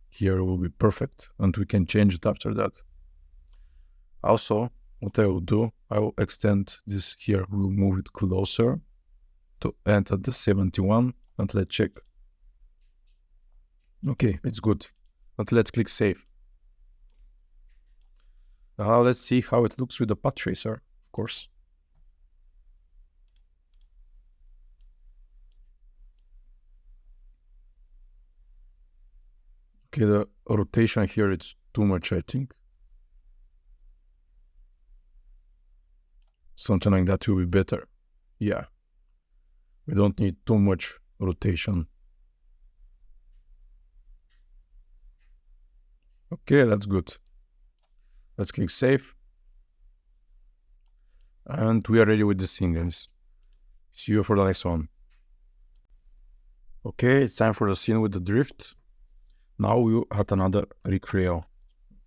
here will be perfect, and we can change it after that. Also, what I will do, I will extend this here, we'll move it closer to enter the 71, and let's check. Okay, it's good. But let's click save. Now let's see how it looks with the path tracer, of course. Okay, the rotation here, it's too much, I think. Something like that will be better. Yeah. We don't need too much rotation. Okay, that's good. Let's click save. And we are ready with the scene, guys. See you for the next one. Okay, it's time for the scene with the drift. Now we will add another recreate.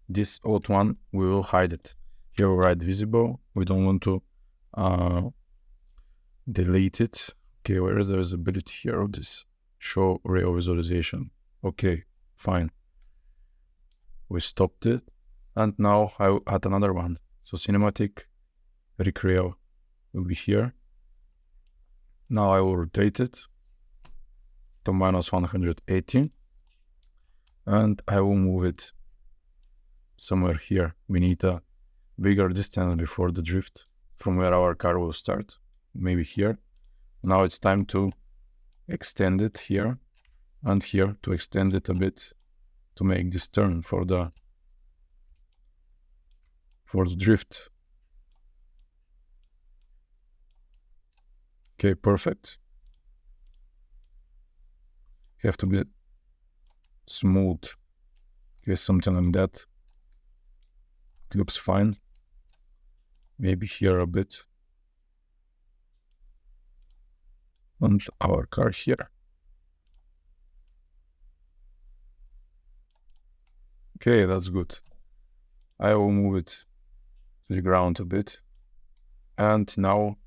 This old one, we will hide it. Here we write visible. We don't want to delete it. Okay, where is the visibility here of this? Show rail visualization. Okay, fine. We stopped it. And now I will add another one. So cinematic recreate will be here. Now I will rotate it to -180. And I will move it somewhere here. We need a bigger distance before the drift from where our car will start. Maybe here. Now it's time to extend it here and here, to extend it a bit to make this turn for the drift. Okay, perfect. You have to be smooth. Okay, something like that. It looks fine. Maybe here a bit. And our car here. Okay, that's good. I will move it to the ground a bit. And now,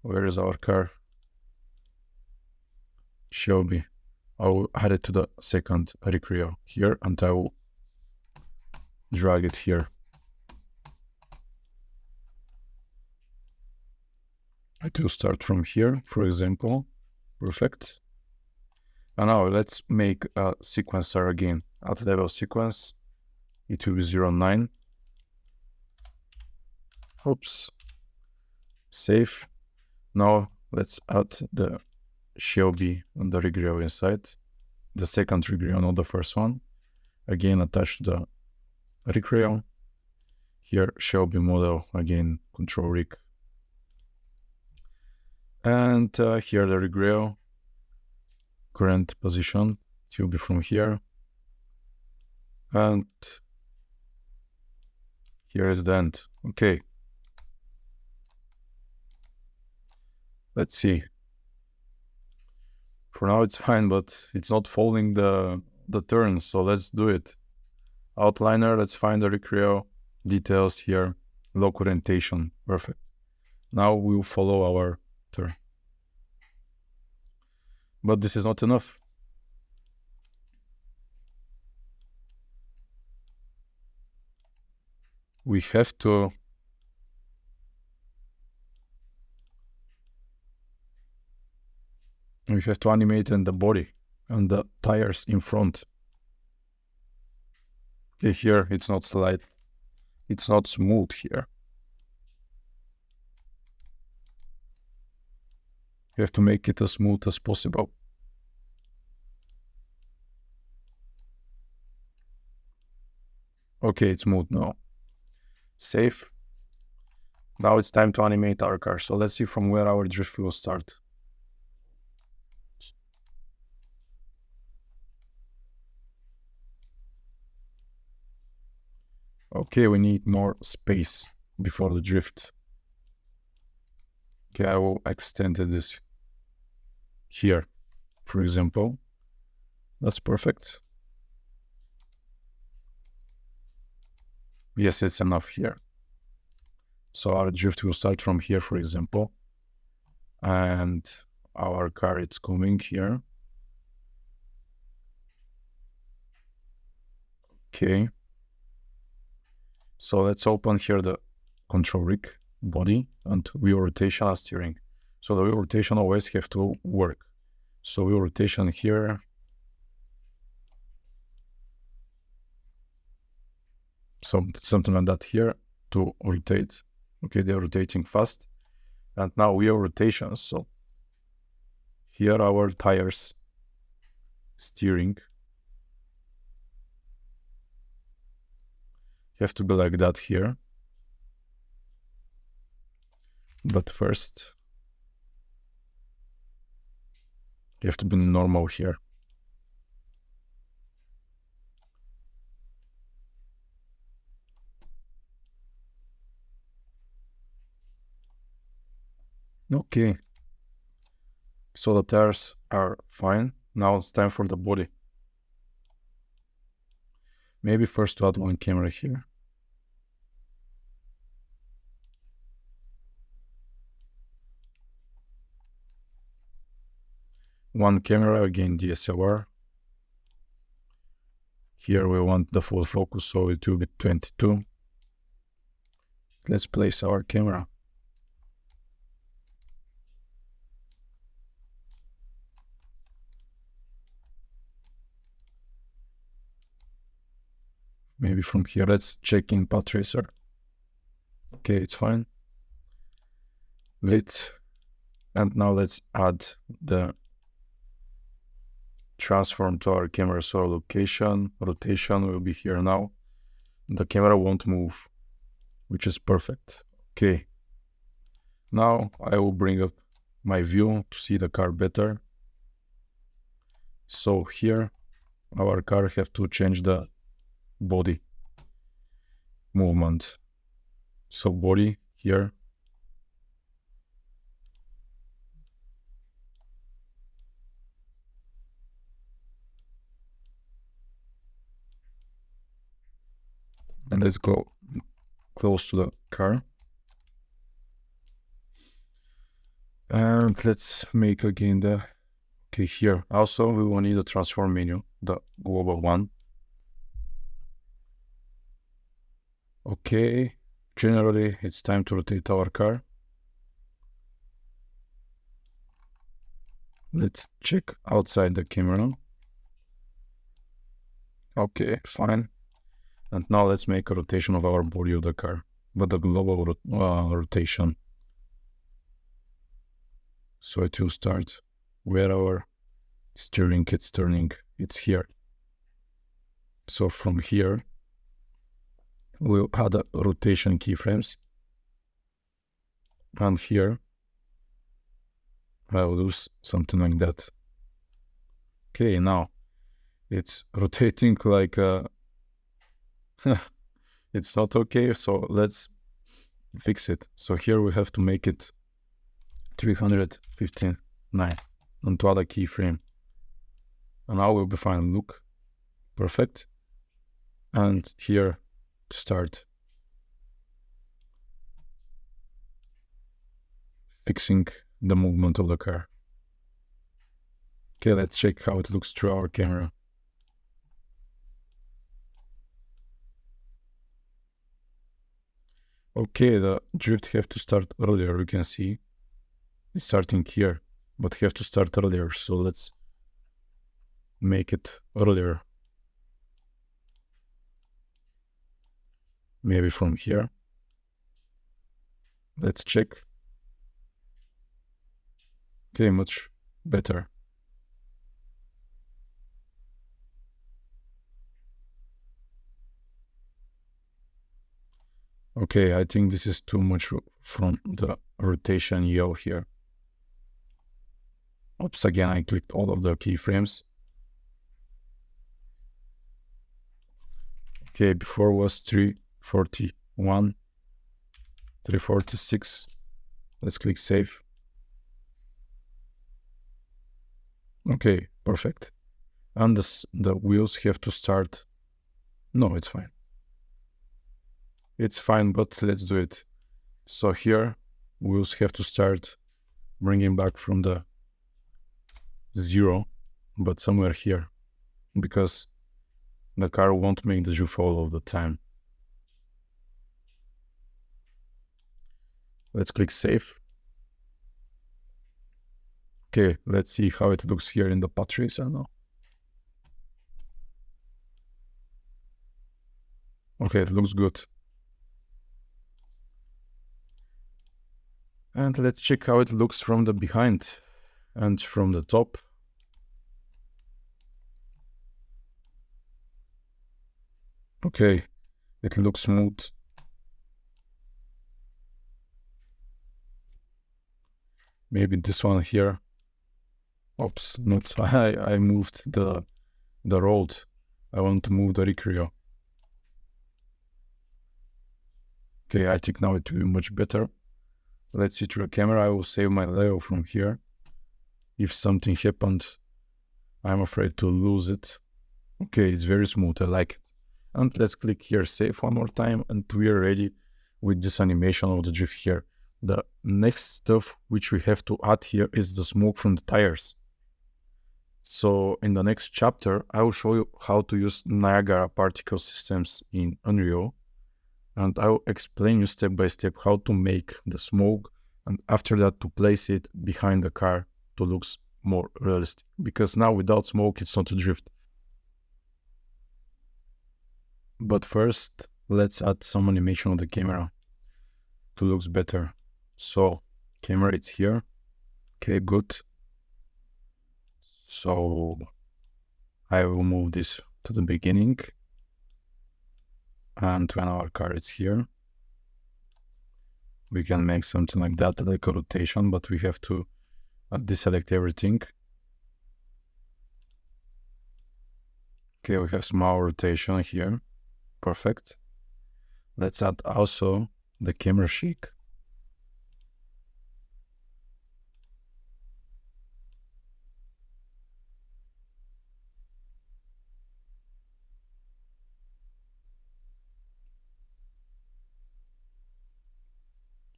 where is our car? Shelby. I will add it to the second recreo here, and I will drag it here. I will start from here, for example. Perfect. And now let's make a sequencer again. At level sequence, it will be 0.9. Oops. Save. Now let's add the Shelby and the regreo inside. The second regreo, not the first one. Again, attach the regreo. Here, Shelby model, again, control rig. And here the regreo, current position, it will be from here. And here is the end. Okay. Let's see. For now it's fine, but it's not following the turn, so let's do it. Outliner, let's find the regreo, details here, lock orientation, perfect. Now we'll follow our turn. But this is not enough. We have to animate in the body and the tires in front. Okay, here it's not slide. It's not smooth here. You have to make it as smooth as possible. Okay, it's smooth now. Save. Now it's time to animate our car. So let's see from where our drift will start. Okay, we need more space before the drift. Okay, I will extend this here, for example. That's perfect. Yes, it's enough here. So our drift will start from here, for example. And our car, it's coming here. Okay. So let's open here the control rig, body, and wheel rotation and steering. So the wheel rotation always have to work. So wheel rotation here. Something like that here to rotate. Okay, they're rotating fast. And now wheel rotation. So here our tires, steering. You have to be like that here. But first, you have to be normal here. Okay. So the tires are fine. Now it's time for the body. Maybe first to add one camera here. One camera, again DSLR. Here we want the full focus, so it will be 22. Let's place our camera. Maybe from here, let's check in path tracer. Okay, it's fine. Lit. And now let's add the transform to our camera. So location, rotation will be here now. The camera won't move, which is perfect. Okay. Now I will bring up my view to see the car better. So here, our car have to change the body. movement. So body here. And let's go close to the car. And let's make again the, okay, here. Also, we will need a transform menu, the global one. Okay, generally it's time to rotate our car. Let's check outside the camera. Okay, fine. And now let's make a rotation of our body of the car, but the global rotation. So it will start where our steering gets turning. It's here. So from here, we'll add the rotation keyframes. And here, I'll do something like that. Okay, now it's rotating like it's not okay, so let's fix it. So here we have to make it 359 onto other keyframe. And now we'll be fine. Look, perfect. And here to start fixing the movement of the car. Okay, let's check how it looks through our camera. Okay, the drift have to start earlier, you can see. It's starting here, but have to start earlier, so let's make it earlier. Maybe from here. Let's check. Okay, much better. Okay, I think this is too much from the rotation yaw here. Oops, again, I clicked all of the keyframes. Okay, before was 341, 346. Let's click save. Okay, perfect. And the wheels have to start. No, it's fine. It's fine, but let's do it. So here, wheels have to start bringing back from the 0, but somewhere here, because the car won't make the drift all of the time. Let's click save. Okay, let's see how it looks here in the path tracer now. Okay, it looks good. And let's check how it looks from the behind and from the top. Okay, it looks smooth. Maybe this one here. Oops, not, I moved the road. I want to move the Recrio. Okay, I think now it will be much better. Let's see through the camera. I will save my layout from here. If something happened, I'm afraid to lose it. Okay, it's very smooth, I like it. And let's click here, save one more time, and we are ready with this animation of the drift here. The next stuff which we have to add here is the smoke from the tires. So in the next chapter, I will show you how to use Niagara particle systems in Unreal. And I will explain you step by step how to make the smoke, and after that to place it behind the car to look more realistic. Because now without smoke, it's not a drift. But first, let's add some animation on the camera to look better. So, camera, it's here. Okay, good. So, I will move this to the beginning. And when our car is here, we can make something like that, like a rotation, but we have to deselect everything. Okay, we have small rotation here. Perfect. Let's add also the camera shake.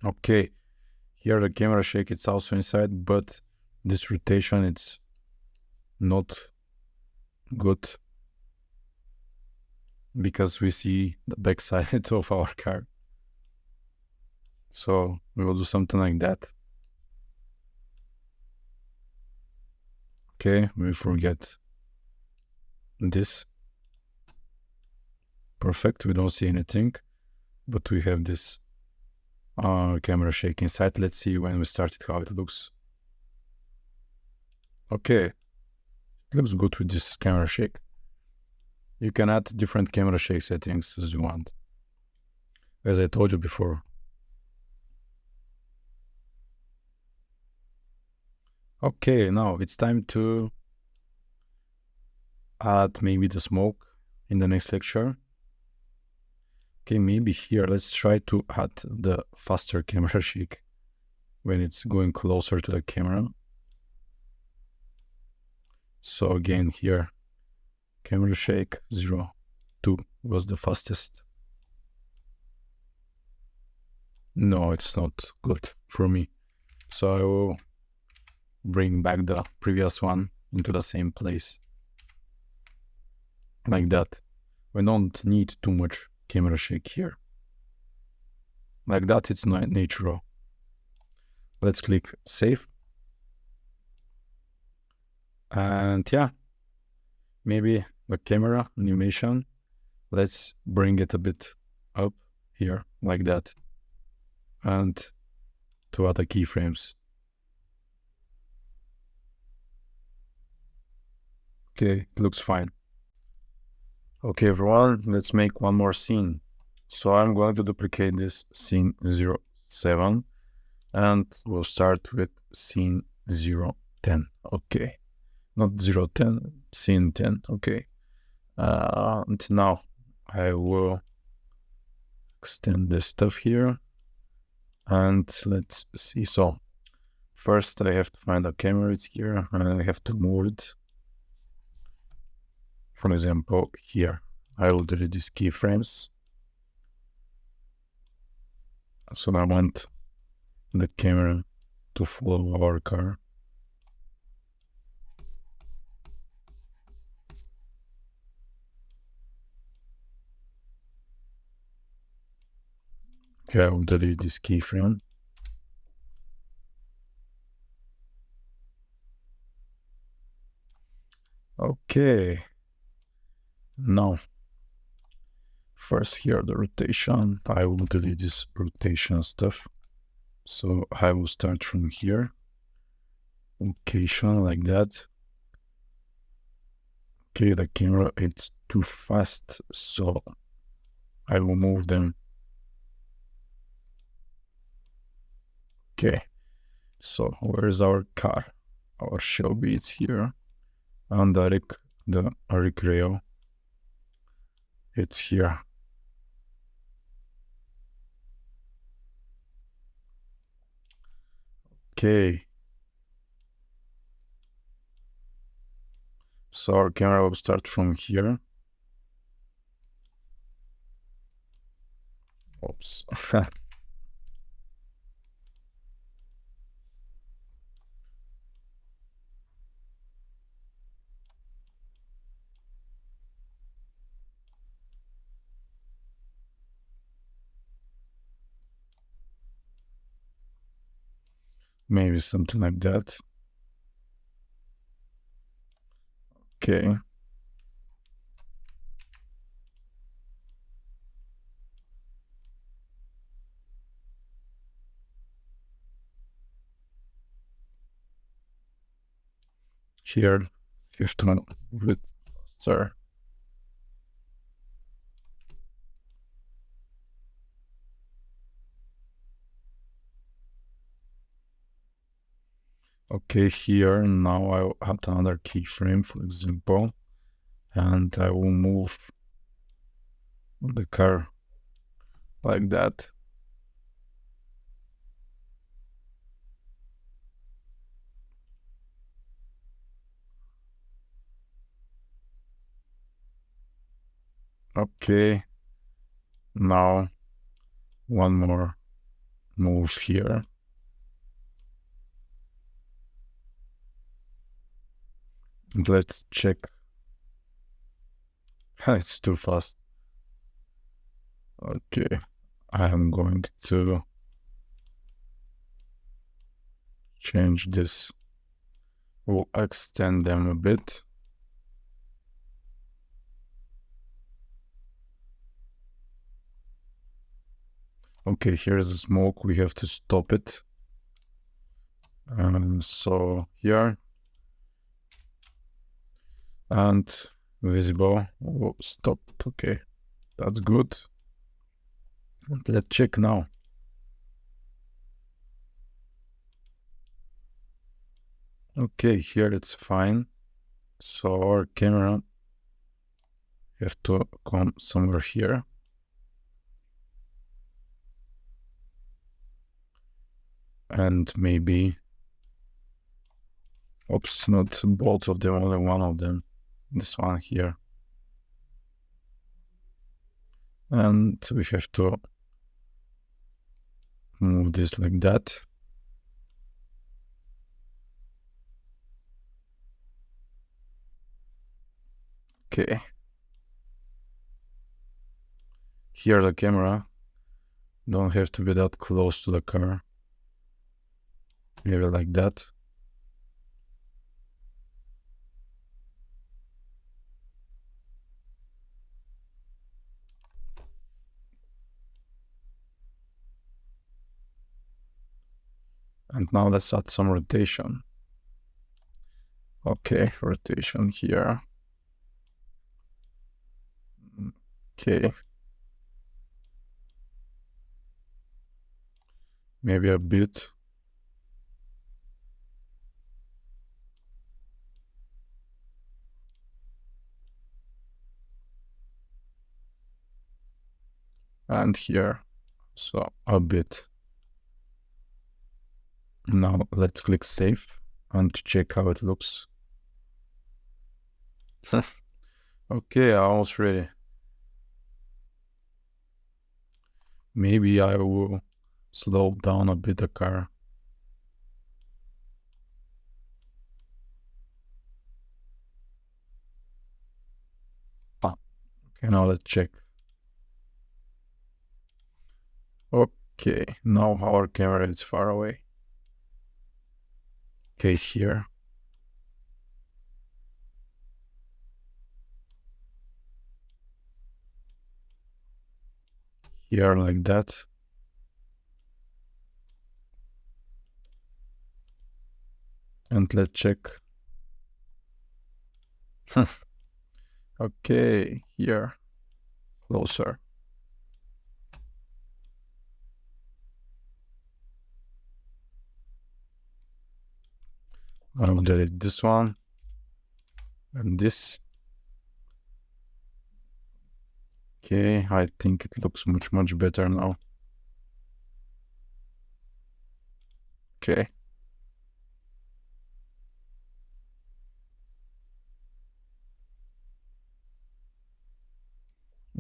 Okay, here the camera shake, it's also inside, but this rotation, it's not good because we see the backside of our car. So we will do something like that. Okay, we forget this. Perfect, we don't see anything, but we have this camera shake inside. Let's see when we start it how it looks. Okay, it looks good with this camera shake. You can add different camera shake settings as you want, as I told you before. Okay, now it's time to add maybe the smoke in the next lecture. Okay, maybe here, let's try to add the faster camera shake when it's going closer to the camera. So again here, camera shake 0.2 was the fastest. No, it's not good for me. So I will bring back the previous one into the same place. Like that. We don't need too much camera shake here. Like that, it's not natural. Let's click save. And yeah, maybe the camera animation, let's bring it a bit up here, like that. And to add the keyframes. Okay, it looks fine. Okay, everyone, let's make one more scene. So I'm going to duplicate this scene 07 and we'll start with scene 010. Okay, not 010, scene 10. Okay, and now I will extend this stuff here and let's see. So first I have to find the camera, it's here, and I have to move it. For example, here, I will delete these keyframes. So I want the camera to follow our car. Okay, I will delete this keyframe. Okay. Now, first here, the rotation. I will delete this rotation stuff. So I will start from here. Location, like that. Okay, the camera, it's too fast, so I will move them. Okay, so where is our car? Our Shelby is here. And the Recreo, it's here. Okay. So our camera will start from here. Oops. Maybe something like that. Okay. Here, 15 with faster. Okay, here now I will add another keyframe, for example, and I will move the car like that. Okay, now one more move here. And let's check. It's too fast. Okay, I am going to change this. We'll extend them a bit. Okay, here's the smoke. We have to stop it. So here, and visible. Oh, stop. Okay, that's good. Let's check now. Okay, here it's fine. So our camera have to come somewhere here. And maybe, oops, not both of them, only one of them. This one here. And we have to move this like that. Okay. Here the camera don't have to be that close to the car. Maybe like that. And now let's add some rotation. Okay, rotation here. Okay. Maybe a bit. And here, so a bit. Now let's click save and check how it looks. Okay, almost ready. Maybe I will slow down a bit the car. Okay, now let's check. Okay, now our camera is far away. Okay, here. Here like that. And let's check. Okay, here. Closer. I'll delete this one. And this. Okay, I think it looks much better now. Okay.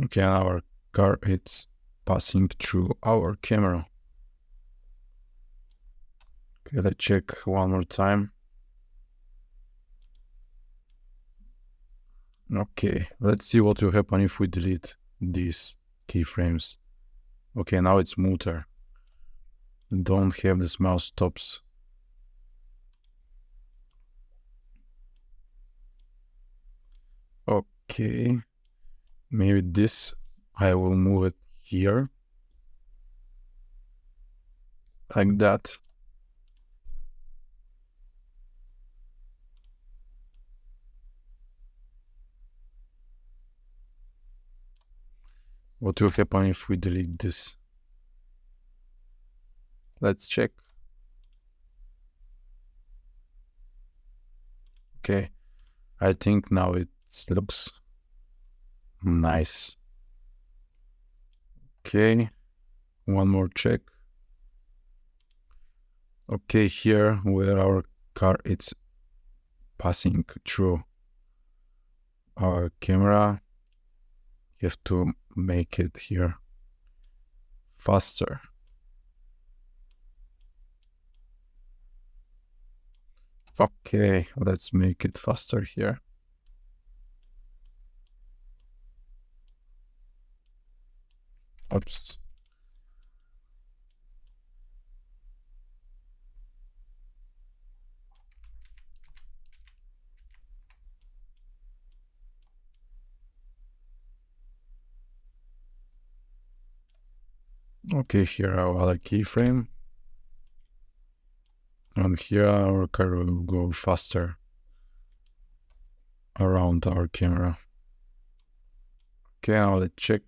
Okay, our car is passing through our camera. Okay, let's check one more time. Okay, let's see what will happen if we delete these keyframes. Okay, now it's smoother. Don't have the mouse stops. Okay, maybe this, I will move it here. Like that. What will happen if we delete this? Let's check. Okay, I think now it looks nice. Okay, one more check. Okay, here where our car is passing through our camera, you have to make it here faster. Okay, let's make it faster here. Oops. Okay, here our keyframe. And here our car will go faster around our camera. Okay, now let's check.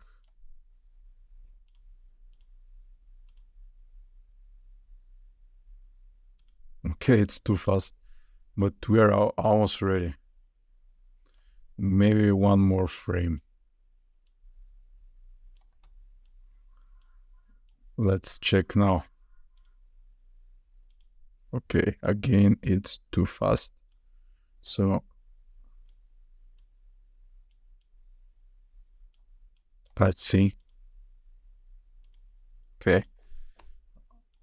Okay, it's too fast, but we are almost ready. Maybe one more frame. Let's check now. Okay, again, it's too fast. So let's see. Okay,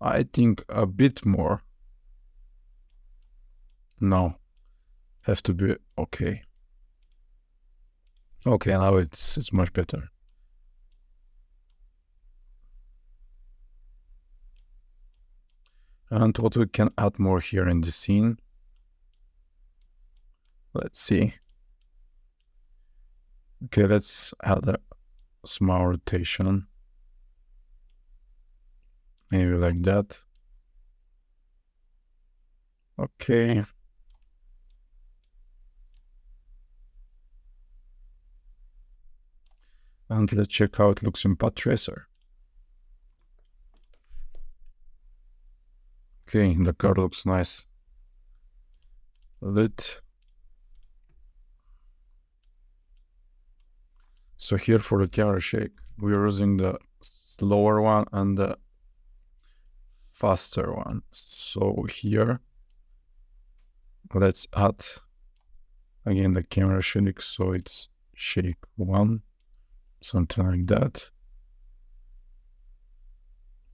I think a bit more. No, have to be okay. Okay, now it's much better. And what we can add more here in the scene. Let's see. Okay, let's add a small rotation. Maybe like that. Okay. And let's check how it looks in Path Tracer. Okay, the car looks nice. So here for the camera shake, we're using the slower one and the faster one. So here, let's add again the camera shake, so it's shake 1, something like that.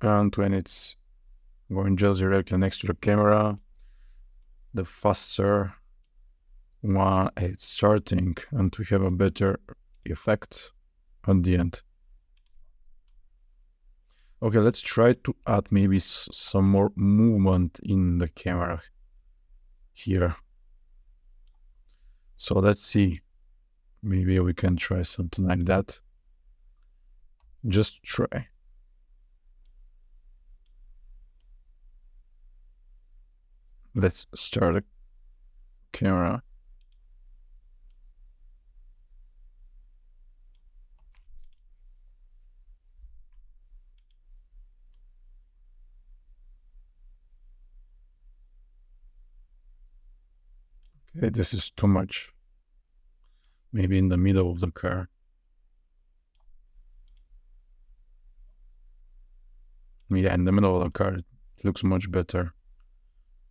And when it's going just directly next to the camera, the faster one is starting, and we have a better effect at the end. Okay, let's try to add maybe some more movement in the camera here. So let's see. Maybe we can try something like that. Just try. Let's start the camera. Okay, this is too much. Maybe in the middle of the car. Yeah, in the middle of the car, it looks much better.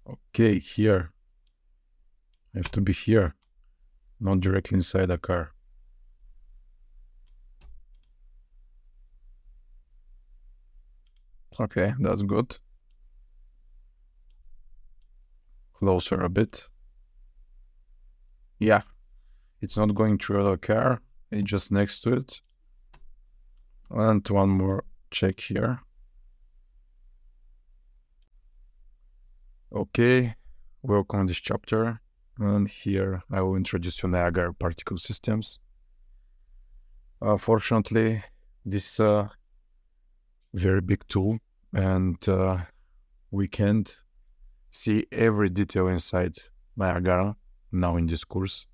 Okay, here. I have to be here, not directly inside the car. Okay, that's good. Closer a bit. Yeah, it's not going through the car, it's just next to it. And one more check here. Okay, welcome to this chapter. And here I will introduce you Niagara particle systems. Fortunately, this is a very big tool, and we can't see every detail inside Niagara now in this course.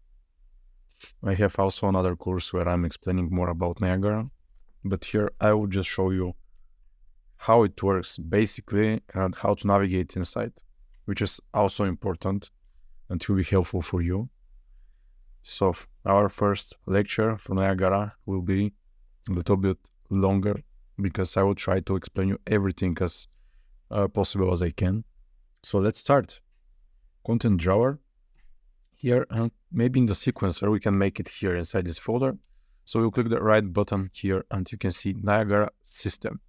I have also another course where I'm explaining more about Niagara, but here I will just show you how it works basically and how to navigate inside, which is also important and will be helpful for you. So our first lecture for Niagara will be a little bit longer because I will try to explain you everything as possible as I can. So let's start. Content drawer here, and maybe in the sequencer we can make it here inside this folder. So we'll click the right button here and you can see Niagara system.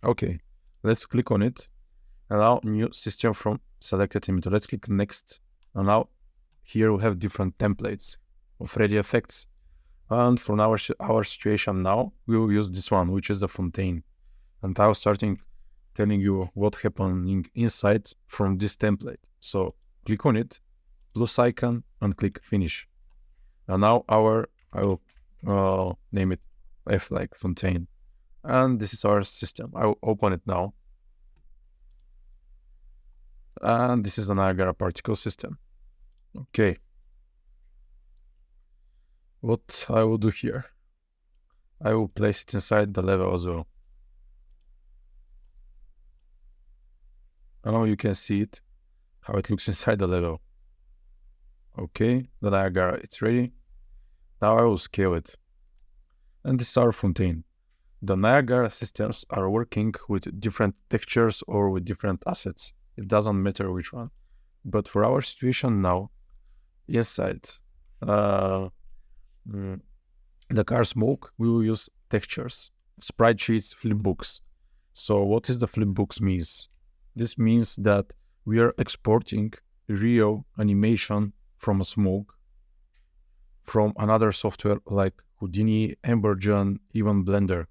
Okay, let's click on it. Allow new system from selected emitter. Let's click next. And now here we have different templates of ready effects. And for our situation now, we will use this one, which is the fontaine. And I was starting telling you what happening inside from this template. So click on it, plus icon, and click finish. And now I will name it F like fontaine. And this is our system. I will open it now. And this is the Niagara particle system. Okay. What I will do here, I will place it inside the level as well. And now you can see it, how it looks inside the level. Okay, the Niagara, it's ready. Now I will scale it. And this is our fontaine. The Niagara systems are working with different textures or with different assets. It doesn't matter which one. But for our situation now, inside the car smoke, we will use textures, sprite sheets, flipbooks. So what is the flipbooks means? This means that we are exporting real animation from a smoke from another software like Houdini, Embergen, even Blender.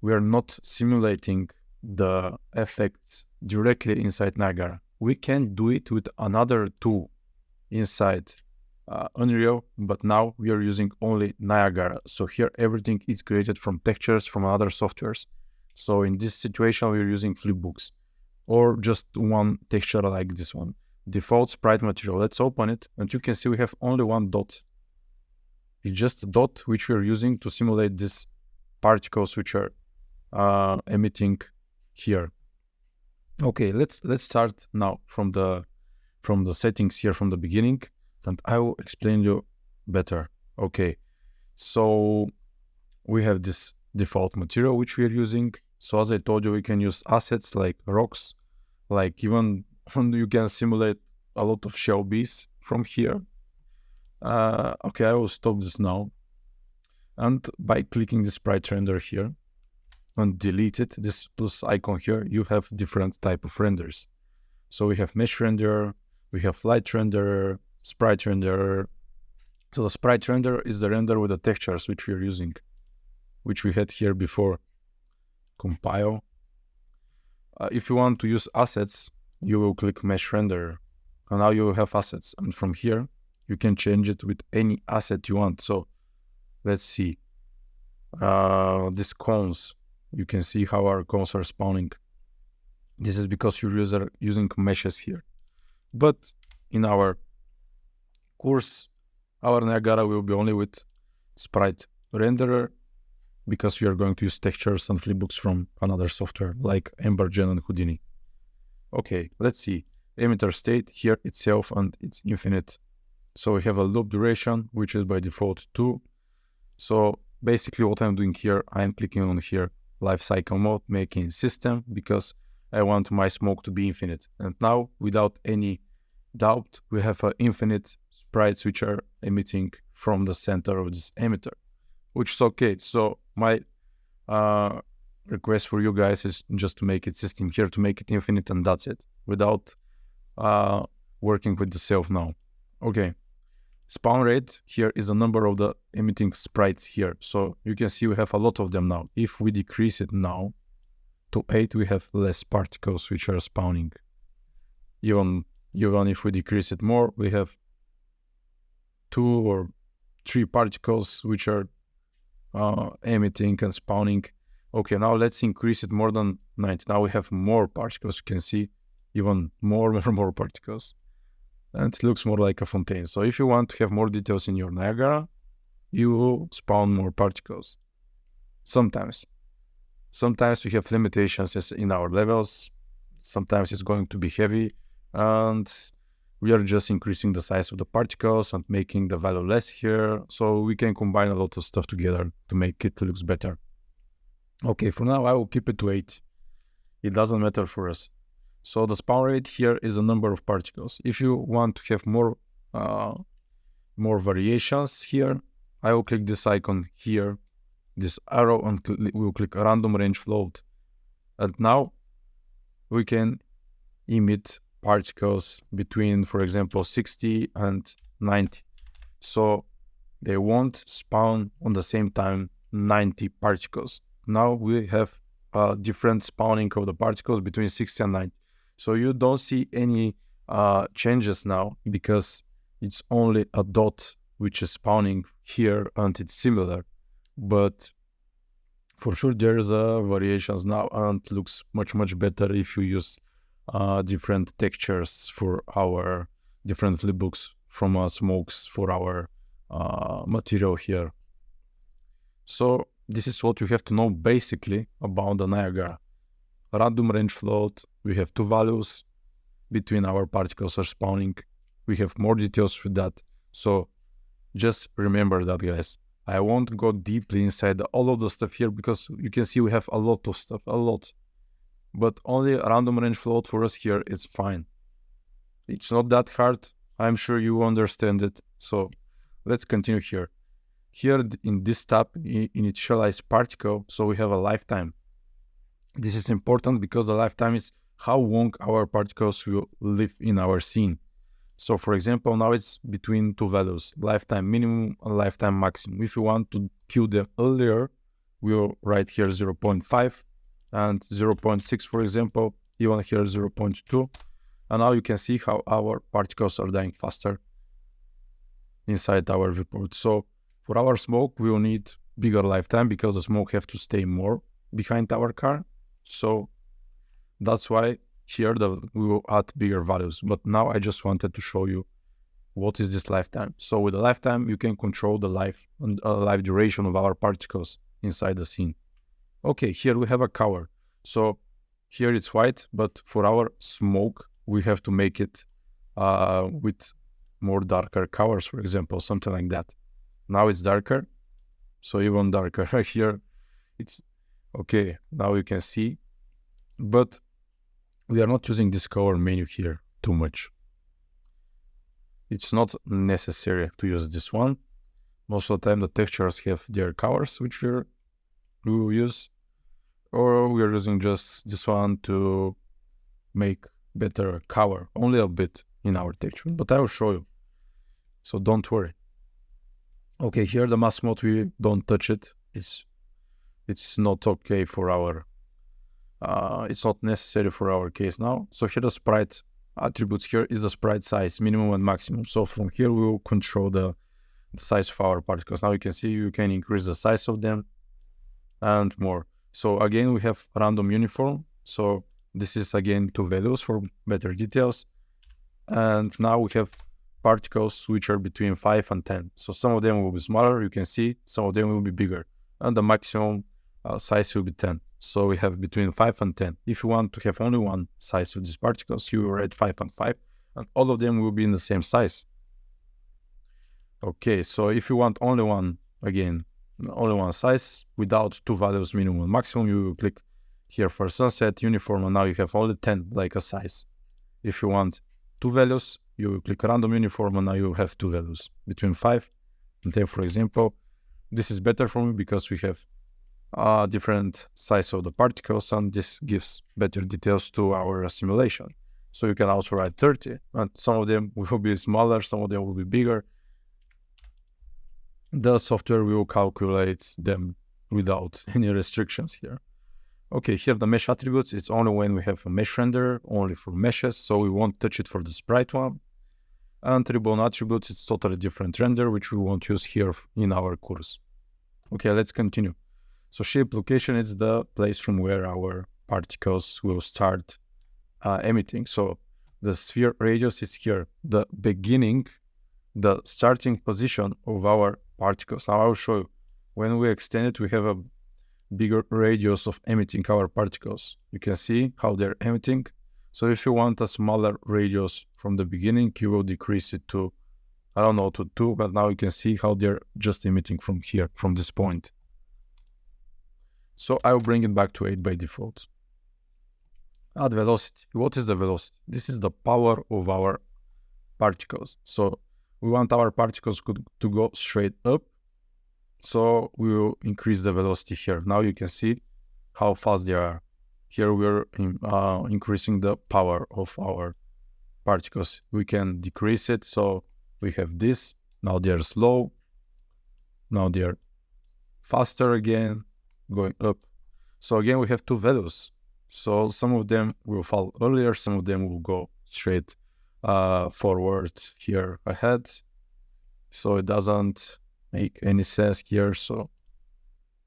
We are not simulating the effects directly inside Niagara. We can do it with another tool inside Unreal, but now we are using only Niagara. So here everything is created from textures from other softwares. So in this situation, we're using flipbooks or just one texture like this one. Default sprite material. Let's open it and you can see we have only one dot. It's just a dot which we're using to simulate these particles which are emitting here. Okay, let's start now from the settings here from the beginning, and I will explain you better. Okay, so we have this default material which we are using. So as I told you, we can use assets like rocks, like even you can simulate a lot of shell bees from here. Okay, I will stop this now. And by clicking the sprite render here and delete it, this plus icon here, you have different type of renders. So we have mesh render, we have light render, sprite render. So the sprite render is the render with the textures which we are using, which we had here before. Compile. If you want to use assets, you will click mesh render, and now you will have assets. And from here, you can change it with any asset you want. So let's see. These cones, you can see how our cones are spawning. This is because you're using meshes here. But in our course, our Niagara will be only with sprite renderer, because we are going to use textures and flipbooks from another software like Embergen and Houdini. Okay, let's see. Emitter state here itself, and it's infinite. So we have a loop duration, which is by default 2. So basically what I'm doing here, I'm clicking on here, life cycle mode, making system, because I want my smoke to be infinite. And now, without any doubt, we have infinite sprites which are emitting from the center of this emitter, which is okay. So my request for you guys is just to make it system here, to make it infinite, and that's it, without working with the self now. Okay, spawn rate here is the number of the emitting sprites here. So you can see we have a lot of them now. If we decrease it now to 8, we have less particles which are spawning. Even if we decrease it more, we have 2 or 3 particles which are emitting and spawning. Okay, now let's increase it more than 90. Now we have more particles. You can see even more particles. And it looks more like a fontaine. So if you want to have more details in your Niagara, you will spawn more particles. Sometimes we have limitations in our levels. Sometimes it's going to be heavy, and we are just increasing the size of the particles and making the value less here. So we can combine a lot of stuff together to make it look better. Okay, for now I will keep it to 8. It doesn't matter for us. So the spawn rate here is a number of particles. If you want to have more variations here, I will click this icon here, this arrow, and we will click random range float. And now we can emit particles between, for example, 60 and 90. So they won't spawn on the same time 90 particles. Now we have different spawning of the particles between 60 and 90. So you don't see any changes now because it's only a dot which is spawning here and it's similar. But for sure there is variations now and looks much better if you use different textures for our different flipbooks from smokes for our material here. So this is what you have to know basically about the Niagara. Random range float, we have 2 values between our particles are spawning. We have more details with that. So just remember that, guys. I won't go deeply inside all of the stuff here because you can see we have a lot of stuff, a lot. But only a random range float for us here, it's fine. It's not that hard. I'm sure you understand it. So let's continue here. Here in this tab, initialize particle, so we have a lifetime. This is important because the lifetime is how long our particles will live in our scene. So for example, now it's between 2 values, lifetime minimum and lifetime maximum. If you want to kill them earlier, we'll write here 0.5 and 0.6, for example, even here 0.2. And now you can see how our particles are dying faster inside our viewport. So for our smoke, we will need bigger lifetime because the smoke have to stay more behind our car. So that's why here we will add bigger values. But now I just wanted to show you what is this lifetime. So with the lifetime, you can control the life and life duration of our particles inside the scene. Okay, here we have a cover. So here it's white, but for our smoke, we have to make it with more darker colors, for example, something like that. Now it's darker, so even darker. Right here, it's okay. Now you can see, but we are not using this color menu here too much. It's not necessary to use this one. Most of the time, the textures have their colors, which we will use, or we are using just this one to make better color, only a bit in our texture, but I will show you. So don't worry. Okay, here the mask mode, we don't touch it. It's not okay for our, it's not necessary for our case now. So here the sprite attributes here is the sprite size, minimum and maximum. So from here we will control the size of our particles. Now you can see you can increase the size of them and more. So again, we have random uniform. So this is again 2 values for better details. And now we have particles which are between 5 and 10. So some of them will be smaller, you can see, some of them will be bigger. And the maximum size will be 10. So we have between 5 and 10. If you want to have only one size of these particles, you will write 5 and 5, and all of them will be in the same size. Okay, so if you want only one, again, only one size without 2 values, minimum and maximum, you will click here for sunset, uniform, and now you have only 10 like a size. If you want 2 values, you will click random uniform, and now you have 2 values between 5 and 10, for example. This is better for me because we have different size of the particles, and this gives better details to our simulation. So you can also write 30, and some of them will be smaller, some of them will be bigger. The software will calculate them without any restrictions here. Okay, here the mesh attributes, it's only when we have a mesh renderer, only for meshes, so we won't touch it for the sprite one. And ribbon attributes, it's totally different render, which we won't use here in our course. Okay, let's continue. So shape location is the place from where our particles will start emitting. So the sphere radius is here, the beginning, the starting position of our particles. Now I'll show you. When we extend it, we have a bigger radius of emitting our particles. You can see how they're emitting. So if you want a smaller radius from the beginning, you will decrease it to, I don't know, to 2, but now you can see how they're just emitting from here, from this point. So I will bring it back to 8 by default. Add velocity. What is the velocity? This is the power of our particles. So we want our particles to go straight up. So we will increase the velocity here. Now you can see how fast they are. Here we're increasing the power of our particles. We can decrease it. So we have this. Now they're slow. Now they're faster again, going up. So again, we have two values. So some of them will fall earlier. Some of them will go straight forward here ahead. So it doesn't make any sense here. So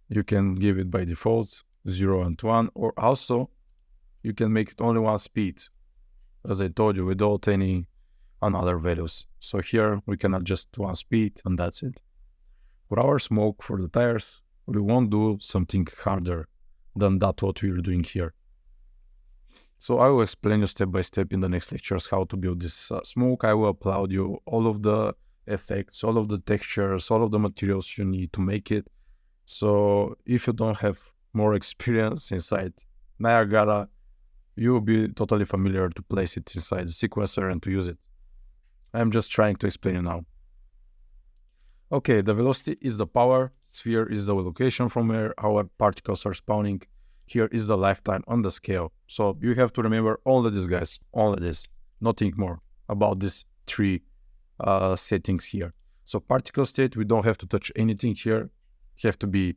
you can give it by default 0 and 1, or also you can make it only one speed, as I told you, without any another values. So here we can adjust one speed and that's it. For our smoke, for the tires, we won't do something harder than that what we're doing here. So I will explain you step by step in the next lectures how to build this smoke. I will upload you all of the effects, all of the textures, all of the materials you need to make it. So if you don't have more experience inside Niagara, you will be totally familiar to place it inside the sequencer and to use it. I'm just trying to explain you now. Okay, the velocity is the power, sphere is the location from where our particles are spawning. Here is the lifetime on the scale. So you have to remember only this, guys, only this, nothing more about these three settings here. So particle state, we don't have to touch anything here. You have to be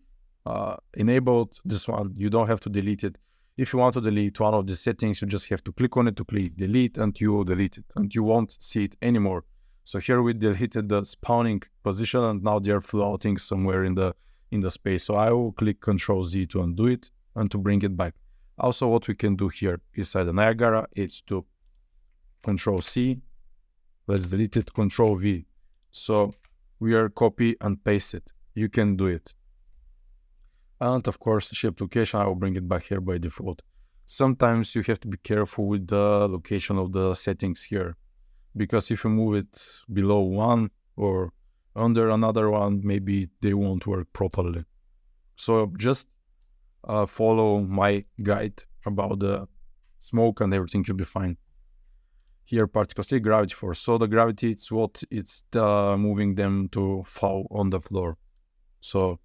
enabled. This one, you don't have to delete it. If you want to delete one of the settings, you just have to click on it to click delete and you will delete it and you won't see it anymore. So here we deleted the spawning position and now they're floating somewhere in the space. So I will click Ctrl Z to undo it and to bring it back. Also, what we can do here inside the Niagara is to Ctrl C, let's delete it, Ctrl V. So we are copy and paste it. You can do it. And of course, the shape location, I will bring it back here by default. Sometimes you have to be careful with the location of the settings here, because if you move it below one or under another one, maybe they won't work properly. So just follow my guide about the smoke and everything should be fine. Here, particle state, gravity force. So the gravity, it's moving them to fall on the floor. So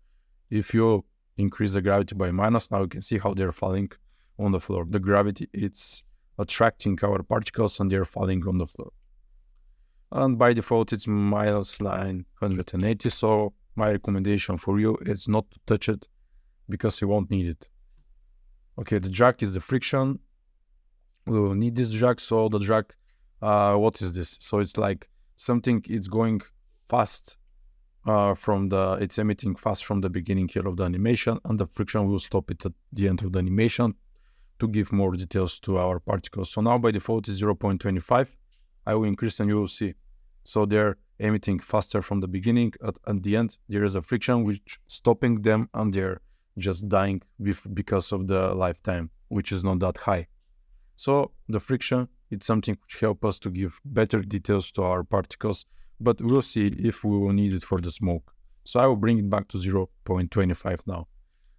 if you increase the gravity by minus, now you can see how they're falling on the floor. The gravity, it's attracting our particles and they're falling on the floor. And by default, it's minus line 180. So my recommendation for you is not to touch it because you won't need it. Okay, the drag is the friction. We will need this drag. So the drag, what is this? So it's like something, it's going fast it's emitting fast from the beginning here of the animation, and the friction will stop it at the end of the animation to give more details to our particles. So now by default is 0.25. I will increase and you will see. So they're emitting faster from the beginning. At the end, there is a friction which stopping them and they're just dying because of the lifetime, which is not that high. So the friction, it's something which helps us to give better details to our particles, but we'll see if we will need it for the smoke. So I will bring it back to 0.25 now.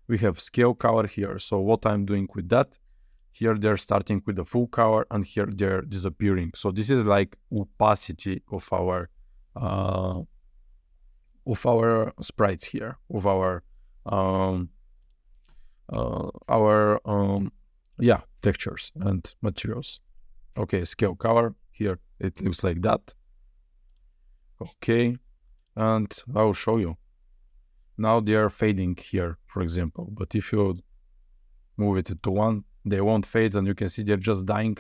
We have scale color here. So what I'm doing with that, here they're starting with the full color and here they're disappearing. So this is like opacity of our sprites here, of our textures and materials. Okay, scale color, here it looks like that. Okay, and I will show you. Now they are fading here, for example, but if you move it to 1, they won't fade and you can see they're just dying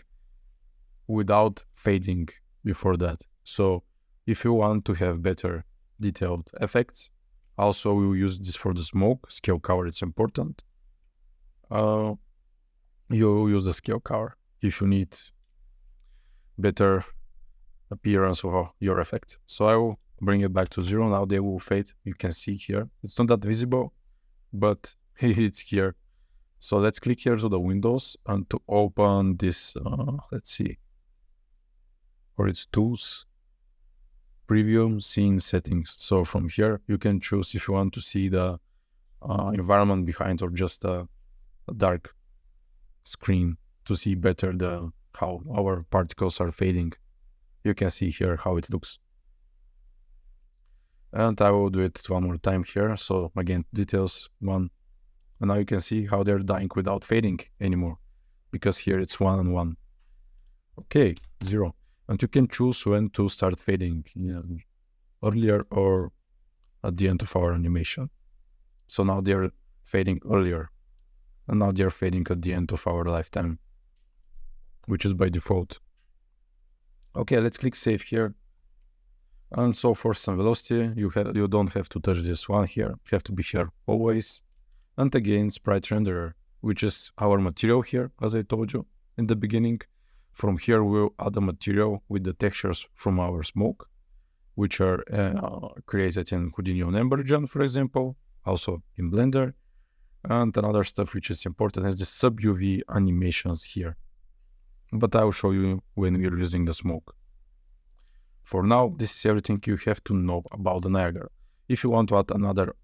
without fading before that. So if you want to have better detailed effects, also we will use this for the smoke. Scale color, it's important. You use the scale color if you need better appearance of your effect. So I will bring it back to 0. Now they will fade. You can see here. It's not that visible, but it's here. So let's click here to the windows and to open this, let's see, or it's tools, preview, scene settings. So from here, you can choose if you want to see the environment behind, or just a dark screen to see better how our particles are fading. You can see here how it looks. And I will do it one more time here. So again, details 1. And now you can see how they're dying without fading anymore, because here it's 1 and 1. Okay, 0. And you can choose when to start fading, earlier or at the end of our animation. So now they're fading earlier, and now they're fading at the end of our lifetime, which is by default. Okay, let's click save here. And so for some velocity, you don't have to touch this one here. You have to be here always. And again, sprite renderer, which is our material here, as I told you in the beginning. From here, we'll add a material with the textures from our smoke, which are created in Houdini on Embergen, for example, also in Blender. And another stuff which is important is the sub-UV animations here. But I will show you when we're using the smoke. For now, this is everything you have to know about the Niagara. If you want to add another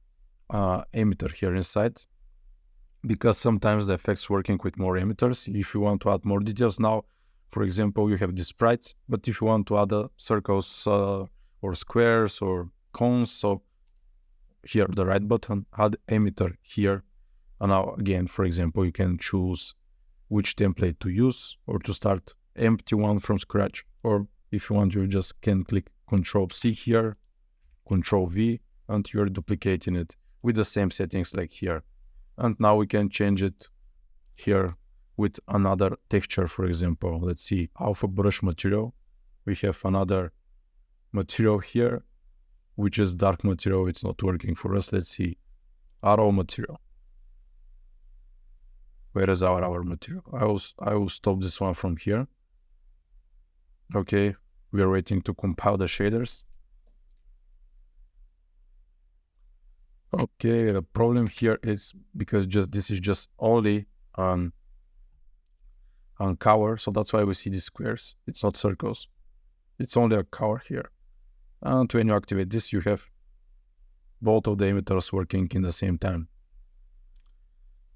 emitter here inside, because sometimes the effect's working with more emitters. If you want to add more details now, for example, you have the sprites, but if you want to add circles or squares or cones, so here the right button, add emitter here. And now again, for example, you can choose which template to use or to start empty one from scratch. Or if you want, you just can click Ctrl+C here, Ctrl+V, and you're duplicating it with the same settings like here. And now we can change it here with another texture, for example. Let's see, alpha brush material. We have another material here, which is dark material. It's not working for us. Let's see, arrow material. Where is our material? I will stop this one from here. Okay, we are waiting to compile the shaders. Okay, the problem here is because this is just only on cover, so that's why we see these squares. It's not circles. It's only a cover here. And when you activate this, you have both of the emitters working in the same time.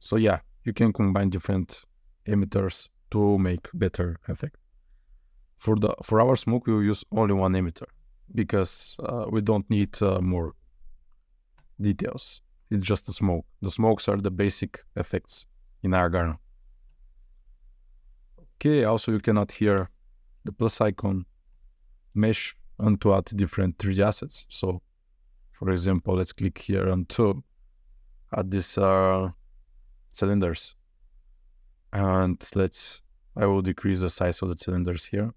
So yeah, you can combine different emitters to make better effect. For our smoke, we will use only one emitter because we don't need more details. It's just the smoke. The smokes are the basic effects in Niagara. Okay, also you can add here the plus icon, mesh, and to add different 3D assets. So, for example, let's click here and to add these cylinders. And I will decrease the size of the cylinders here.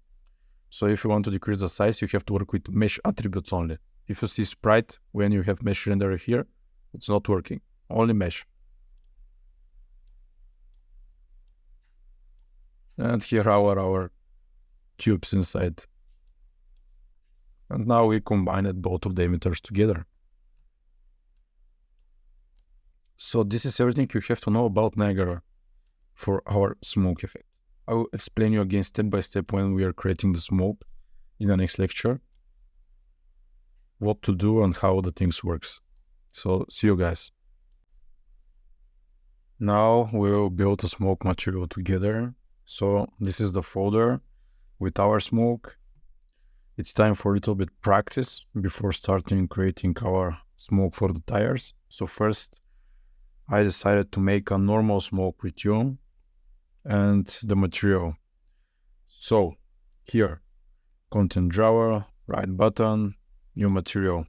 So if you want to decrease the size, you have to work with mesh attributes only. If you see sprite, when you have mesh renderer here, it's not working, only mesh. And here are our tubes inside. And now we combined both of the emitters together. So this is everything you have to know about Niagara for our smoke effect. I will explain you again step by step when we are creating the smoke in the next lecture, what to do and how the things works. So see you guys. Now we'll build a smoke material together. So this is the folder with our smoke. It's time for a little bit practice before starting creating our smoke for the tires. So first, I decided to make a normal smoke with you and the material. So here, content drawer, right button, new material.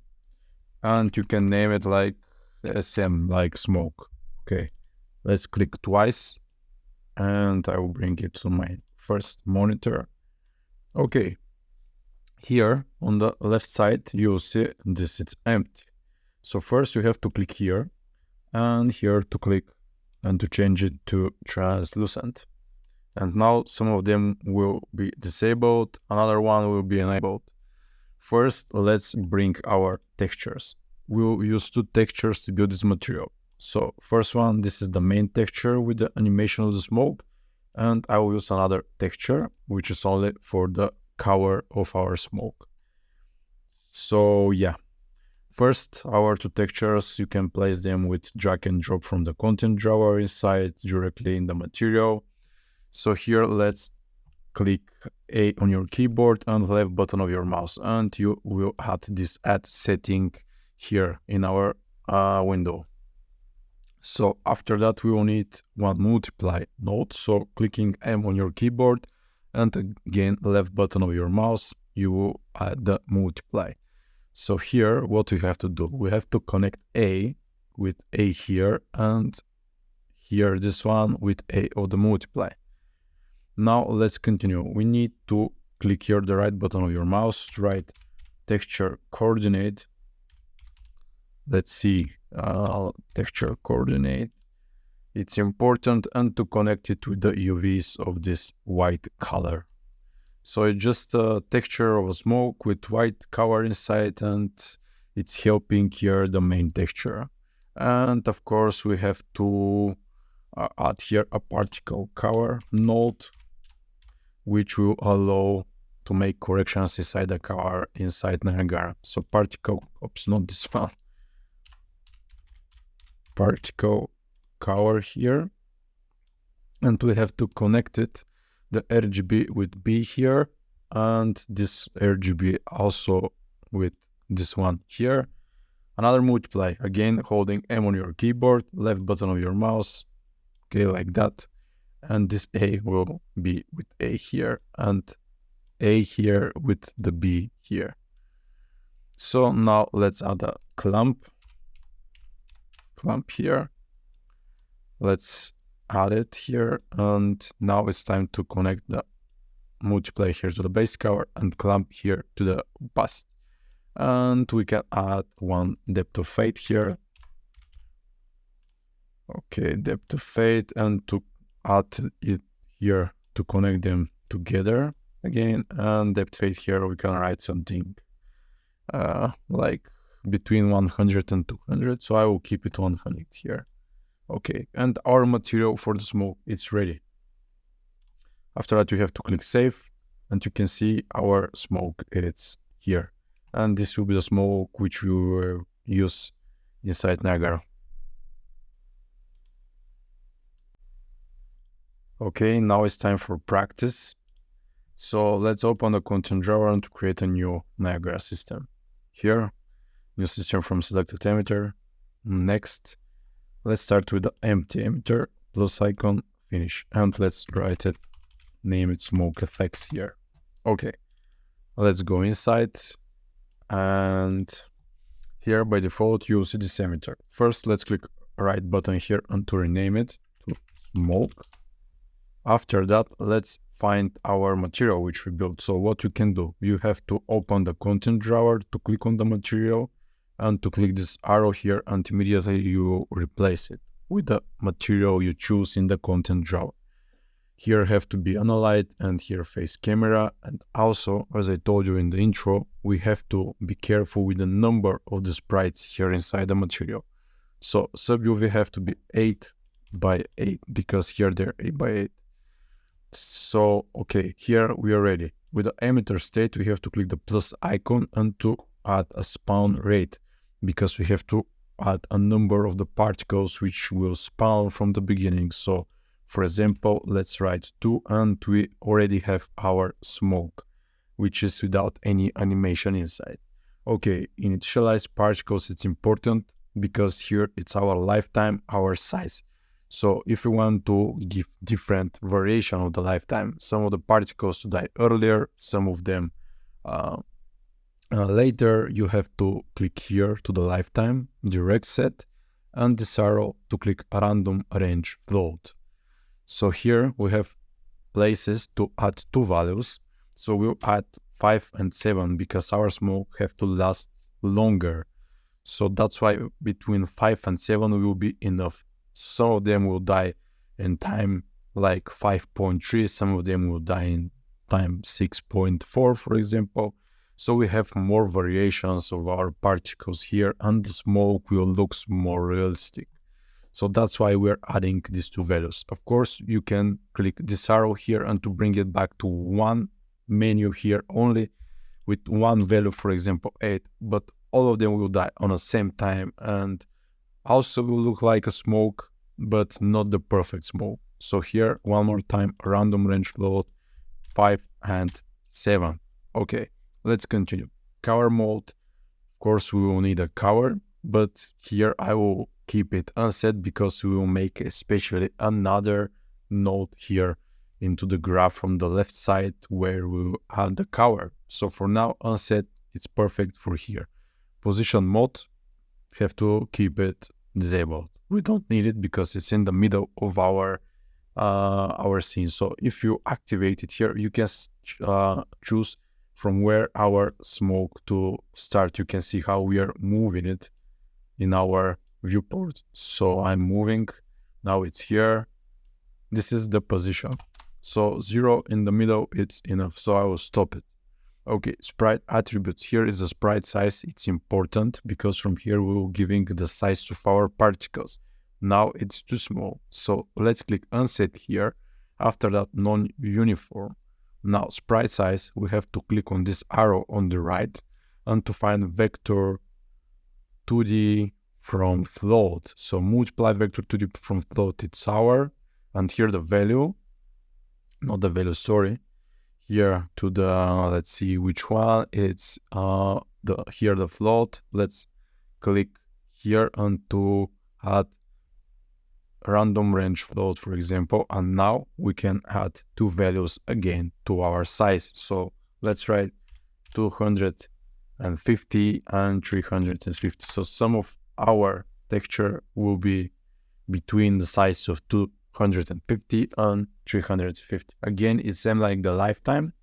And you can name it like SM, like smoke. Okay, let's click twice and I will bring it to my first monitor. Okay, here on the left side, you'll see this, it's empty. So first you have to click here and here to click and to change it to translucent. And now some of them will be disabled, another one will be enabled. First, let's bring our textures. We'll use two textures to build this material. So first one, this is the main texture with the animation of the smoke. And I will use another texture, which is only for the cover of our smoke. So yeah, First, our two textures, you can place them with drag and drop from the content drawer inside directly in the material. So here, let's click A on your keyboard and left button of your mouse, and you will add this add setting here in our window. So after that, we will need one multiply node. So clicking M on your keyboard and again left button of your mouse, you will add the multiply. So here, what we have to do, we have to connect A with A here, and here this one with A of the multiply. Now let's continue. We need to click here the right button of your mouse, write texture coordinate. Let's see, texture coordinate. It's important, and to connect it with the UVs of this white color. So it's just a texture of a smoke with white color inside, and it's helping here the main texture. And of course, we have to add here a particle color node, which will allow to make corrections inside the color inside Niagara. So particle, oops, not this one. Particle color here. And we have to connect it, the RGB with B here, and this RGB also with this one here. Another multiply, again holding M on your keyboard, left button of your mouse, okay, like that. And this A will be with A here, and A here with the B here. So now let's add a clamp here. Let's add it here, and now it's time to connect the multiply here to the base color and clamp here to the bust. And we can add one depth of fade here. Okay, depth of fade, and to add it here to connect them together again. And depth fade here, we can write something like between 100 and 200. So I will keep it 100 here. Okay, and our material for the smoke, it's ready. After that, you have to click save, and you can see our smoke, it's here. And this will be the smoke which we will use inside Niagara. Okay, now it's time for practice. So let's open the content drawer and to create a new Niagara system. Here, new system from selected emitter. Next, let's start with the empty emitter, plus icon, finish. And let's write it, name it smoke effects here. Okay, let's go inside. And here by default, you'll see this emitter. First, let's click right button here and to rename it to smoke. After that, let's find our material which we built. So what you can do, you have to open the content drawer to click on the material and to click this arrow here, and immediately you replace it with the material you choose in the content drawer. Here have to be Analyte and here face camera. And also, as I told you in the intro, we have to be careful with the number of the sprites here inside the material. So sub UV have to be 8 by 8 because here they're 8 by 8. So, okay, here we are ready. With the emitter state, we have to click the plus icon and to add a spawn rate because we have to add a number of the particles which will spawn from the beginning. So, for example, let's write 2 and we already have our smoke, which is without any animation inside. Okay, initialize particles, it's important because here it's our lifetime, our size. So if you want to give different variation of the lifetime, some of the particles to die earlier, some of them later, you have to click here to the lifetime, direct set, and this arrow to click random range float. So here we have places to add 2 values. So we'll add 5 and 7 because our smoke have to last longer. So that's why between 5 and 7 will be enough. Some of them will die in time like 5.3, some of them will die in time 6.4, for example. So we have more variations of our particles here, and the smoke will look more realistic. So that's why we're adding these 2 values. Of course, you can click this arrow here and to bring it back to one menu here only with one value, for example 8. But all of them will die on the same time, and also will look like a smoke, but not the perfect smoke. So here, one more time, random range float, 5 and 7. Okay, let's continue. Cover mode, of course, we will need a cover, but here I will keep it unset because we will make especially another node here into the graph from the left side where we will have the cover. So for now, unset, it's perfect for here. Position mode, have to keep it disabled. We don't need it because it's in the middle of our scene. So if you activate it here, you can choose from where our smoke to start. You can see how we are moving it in our viewport. So I'm moving, now it's here. This is the position. So 0 in the middle, it's enough. So I will stop it. Okay, sprite attributes. Here is the sprite size. It's important because from here we will giving the size of our particles. Now it's too small. So let's click unset here. After that, non-uniform. Now sprite size, we have to click on this arrow on the right and to find vector 2D from float. So multiply vector 2D from float, it's our, and here the value, not the value, sorry. Here to the, let's see which one, it's here the float. Let's click here and to add random range float, for example, and now we can add two values again to our size. So let's write 250 and 350. So some of our texture will be between the size of 250 and 350. Again, it's same like the lifetime.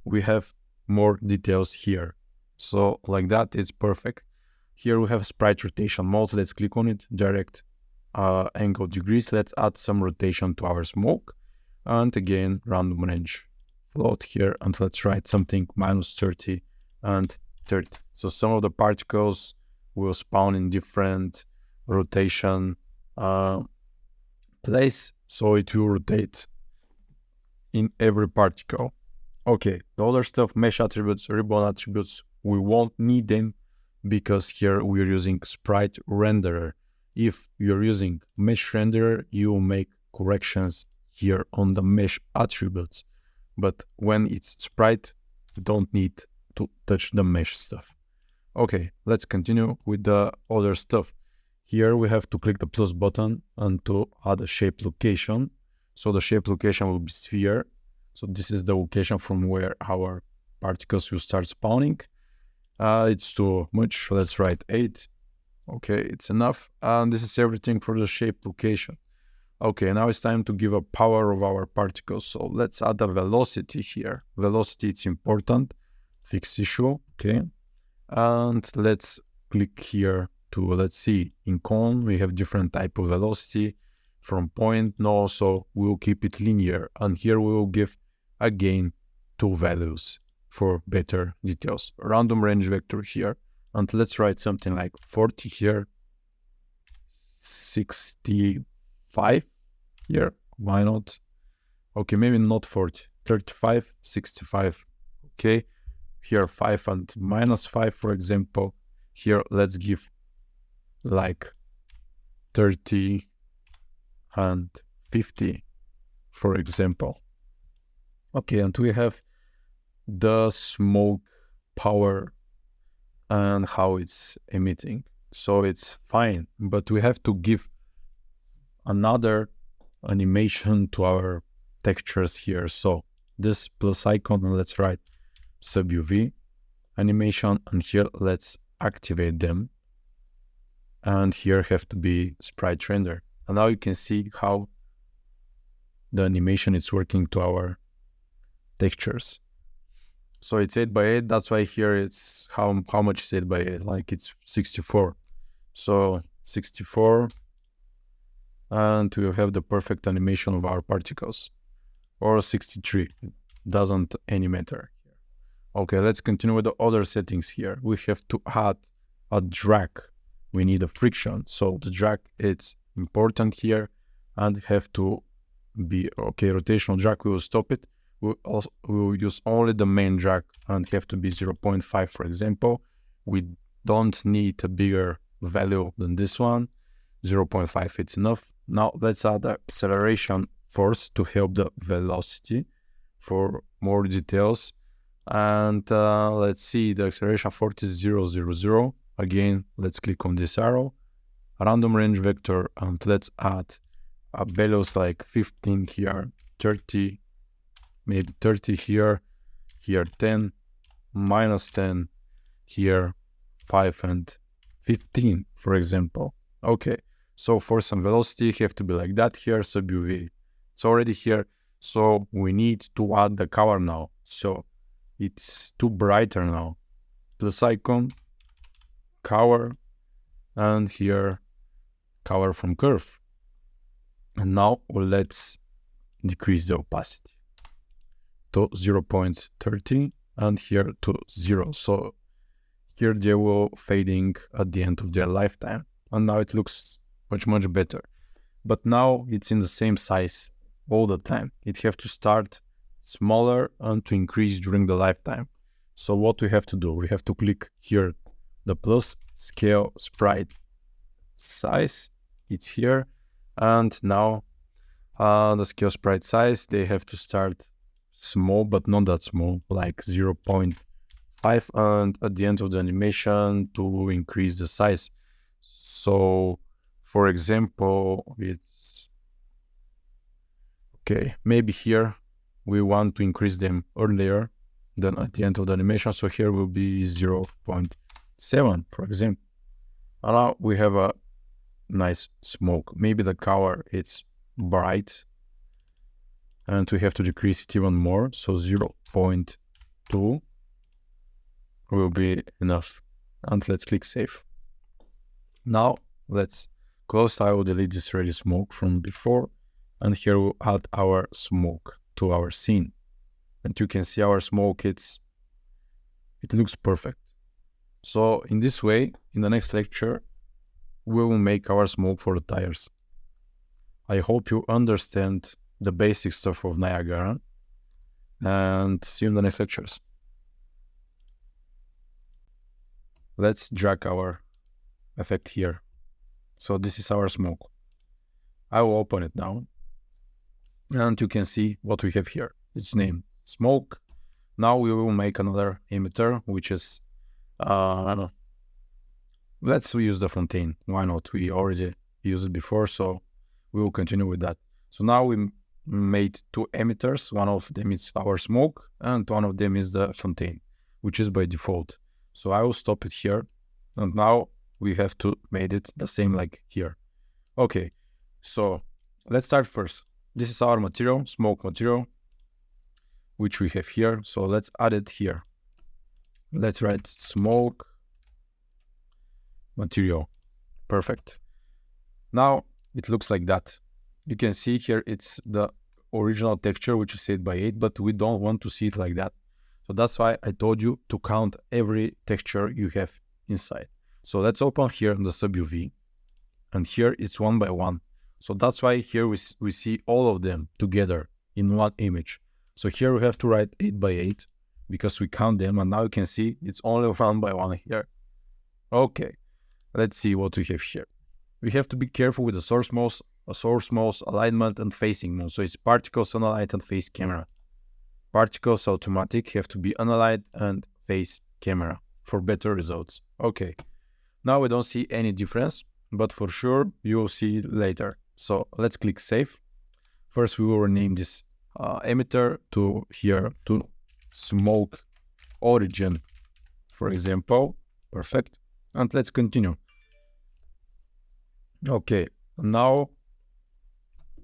We have more details here. So like that, it's perfect. Here we have sprite rotation mode. Let's click on it, direct angle degrees. Let's add some rotation to our smoke. And again, random range float here. And let's write something -30 and 30. So some of the particles will spawn in different rotation place, so it will rotate in every particle. Okay, the other stuff, mesh attributes, ribbon attributes, we won't need them because here we're using sprite renderer. If you're using mesh renderer, you will make corrections here on the mesh attributes. But when it's sprite, you don't need to touch the mesh stuff. Okay, let's continue with the other stuff. Here we have to click the plus button and to add a shape location. So the shape location will be sphere. So this is the location from where our particles will start spawning. It's too much. Let's write 8. Okay, it's enough. And this is everything for the shape location. Okay, now it's time to give a power of our particles. So let's add a velocity here. Velocity, it's important. Fixed issue. Okay. And let's click here to, let's see, in cone, we have different type of velocity from point. No, so we'll keep it linear. And here we will give again 2 values for better details. Random range vector here. And let's write something like 40 here, 65 here. Why not? Okay, maybe not 40, 35, 65. Okay. Here 5 and -5, for example. Here let's give like 30 and 50, for example. Okay, and we have the smoke power and how it's emitting. So it's fine, but we have to give another animation to our textures here. So this plus icon, and let's write sub UV animation, and here let's activate them, and here have to be sprite render. And now you can see how the animation is working to our textures. So it's 8x8, that's why here it's how much is 8x8, like it's 64. So 64, and we have the perfect animation of our particles, or 63, doesn't any matter. Okay, let's continue with the other settings here. We have to add a drag. We need a friction. So the drag, it's important here, and have to be, okay, rotational drag, we will stop it. We will use only the main drag and have to be 0.5, for example. We don't need a bigger value than this one. 0.5 it's enough. Now let's add acceleration force to help the velocity for more details. And let's see, the acceleration force is 0, 0, 0. Again, let's click on this arrow, random range vector, and let's add values like 15 here, 30, maybe 30 here, here 10, minus 10, here 5 and 15, for example. Okay, so force and velocity have to be like that here, sub UV. It's already here, so we need to add the color now. So it's too brighter now. Plus icon, color, and here color from curve. And now let's decrease the opacity to 0.30 and here to 0. So here they will fading at the end of their lifetime. And now it looks much better. But now it's in the same size all the time. It have to start smaller and to increase during the lifetime. So what we have to do, we have to click here the plus, scale sprite size, it's here. And now the scale sprite size, they have to start small, but not that small, like 0.5, and at the end of the animation to increase the size. So for example, it's okay, maybe here we want to increase them earlier than at the end of the animation, so here will be 0.7, for example. And now we have a nice smoke. Maybe the color it's bright and we have to decrease it even more, so 0.2 will be enough. And let's click save. Now let's close. I will delete this ready smoke from before, and here we'll add our smoke to our scene. And you can see our smoke, it looks perfect. So in this way, in the next lecture, we will make our smoke for the tires. I hope you understand the basic stuff of Niagara, and see you in the next lectures. Let's drag our effect here. So this is our smoke. I will open it now, and you can see what we have here. It's named smoke. Now we will make another emitter, which is let's use the fontaine. Why not? We already used it before, so we will continue with that. So now we made two emitters. One of them is our smoke, and one of them is the fontaine, which is by default. So I will stop it here, and now we have to make it the same like here. Okay, so let's start first. This is our material, smoke material, which we have here. So let's add it here. Let's write smoke material. Perfect. Now it looks like that. You can see here it's the original texture, which is 8x8, but we don't want to see it like that. So that's why I told you to count every texture you have inside. So let's open here the sub UV, and here it's 1 by 1. So that's why here we see all of them together in one image. So here we have to write 8x8 because we count them, and now you can see it's only 1 by 1 here. Okay, let's see what we have here. We have to be careful with the source mouse, alignment, and facing mode. So it's particles, unaligned, and face camera. Particles automatic have to be unaligned and face camera for better results. Okay, now we don't see any difference, but for sure you will see it later. So let's click save. First we will rename this emitter to here to smoke origin, for example. Perfect. And let's continue. Okay, now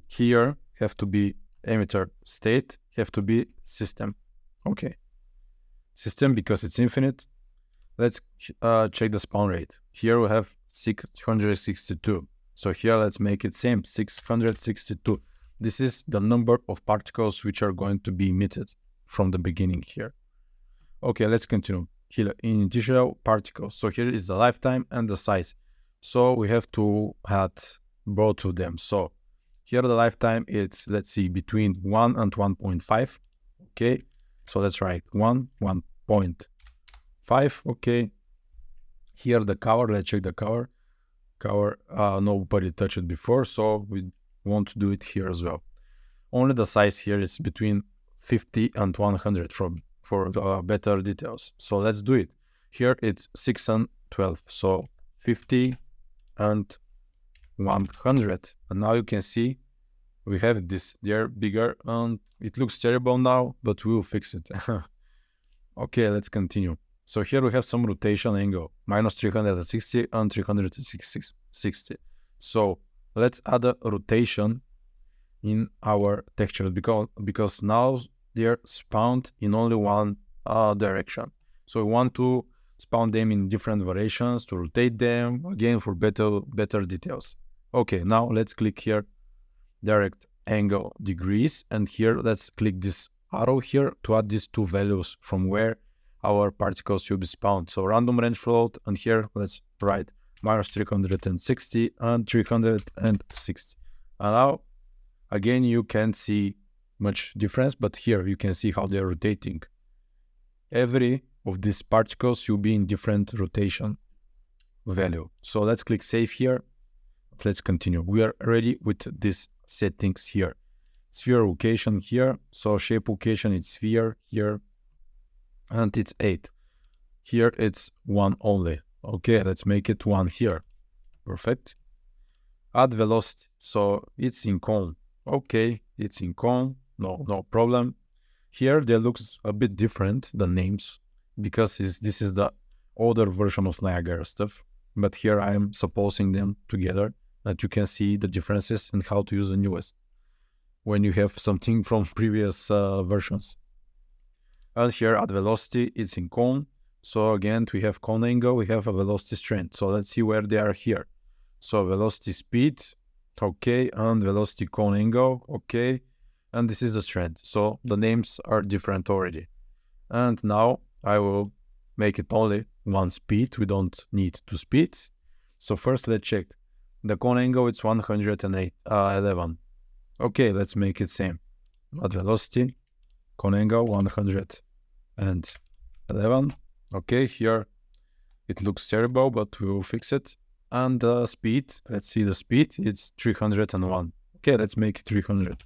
here have to be emitter state, have to be system. Okay, system because it's infinite. Let's check the spawn rate. Here we have 662. So here let's make it same, 662. This is the number of particles which are going to be emitted from the beginning here. Okay, let's continue. Here initial particles. So here is the lifetime and the size. So we have to add both of them. So here the lifetime is, let's see, between 1 and 1.5. Okay, so let's write 1, 1.5. Okay, Here the cover, let's check the cover. Cover, nobody touched it before, so we want to do it here as well. Only the size here is between 50 and 100 for better details. So let's do it. Here it's 6 and 12, so 50 and 100. And now you can see we have this, they're bigger and it looks terrible now, but we will fix it. Okay, let's continue. So here we have some rotation angle, minus 360 and 360. So let's add a rotation in our textures because now they're spawned in only one direction. So we want to spawn them in different variations to rotate them again for better details. Okay, now let's click here, direct angle degrees, and here let's click this arrow here to add these two values from where our particles will be spawned. So random range float, and here let's write minus 360 and 360. And now again you can't see much difference, but here you can see how they're rotating. Every of these particles will be in different rotation value. So let's click save here. Let's continue. We are ready with these settings here. Sphere location here. So shape location, it's sphere here. And it's 8. Here it's 1 only. Okay, let's make it 1 here. Perfect. Add velocity. So it's in cone. Okay, it's in cone. No problem. Here they looks a bit different, the names, because this is the older version of Niagara stuff. But here I am supposing them together, that you can see the differences and how to use the newest when you have something from previous versions. And here at velocity, it's in cone. So again, we have cone angle, we have a velocity strength. So let's see where they are here. So velocity speed, okay, and velocity cone angle, okay, and this is the strength. So the names are different already. And now I will make it only one speed. We don't need two speeds. So first let's check. The cone angle, it's 111. Okay, let's make it same. At velocity, cone angle, 111. Okay, here it looks terrible, but we will fix it. And the speed, let's see the speed, it's 301. Okay, let's make it 300.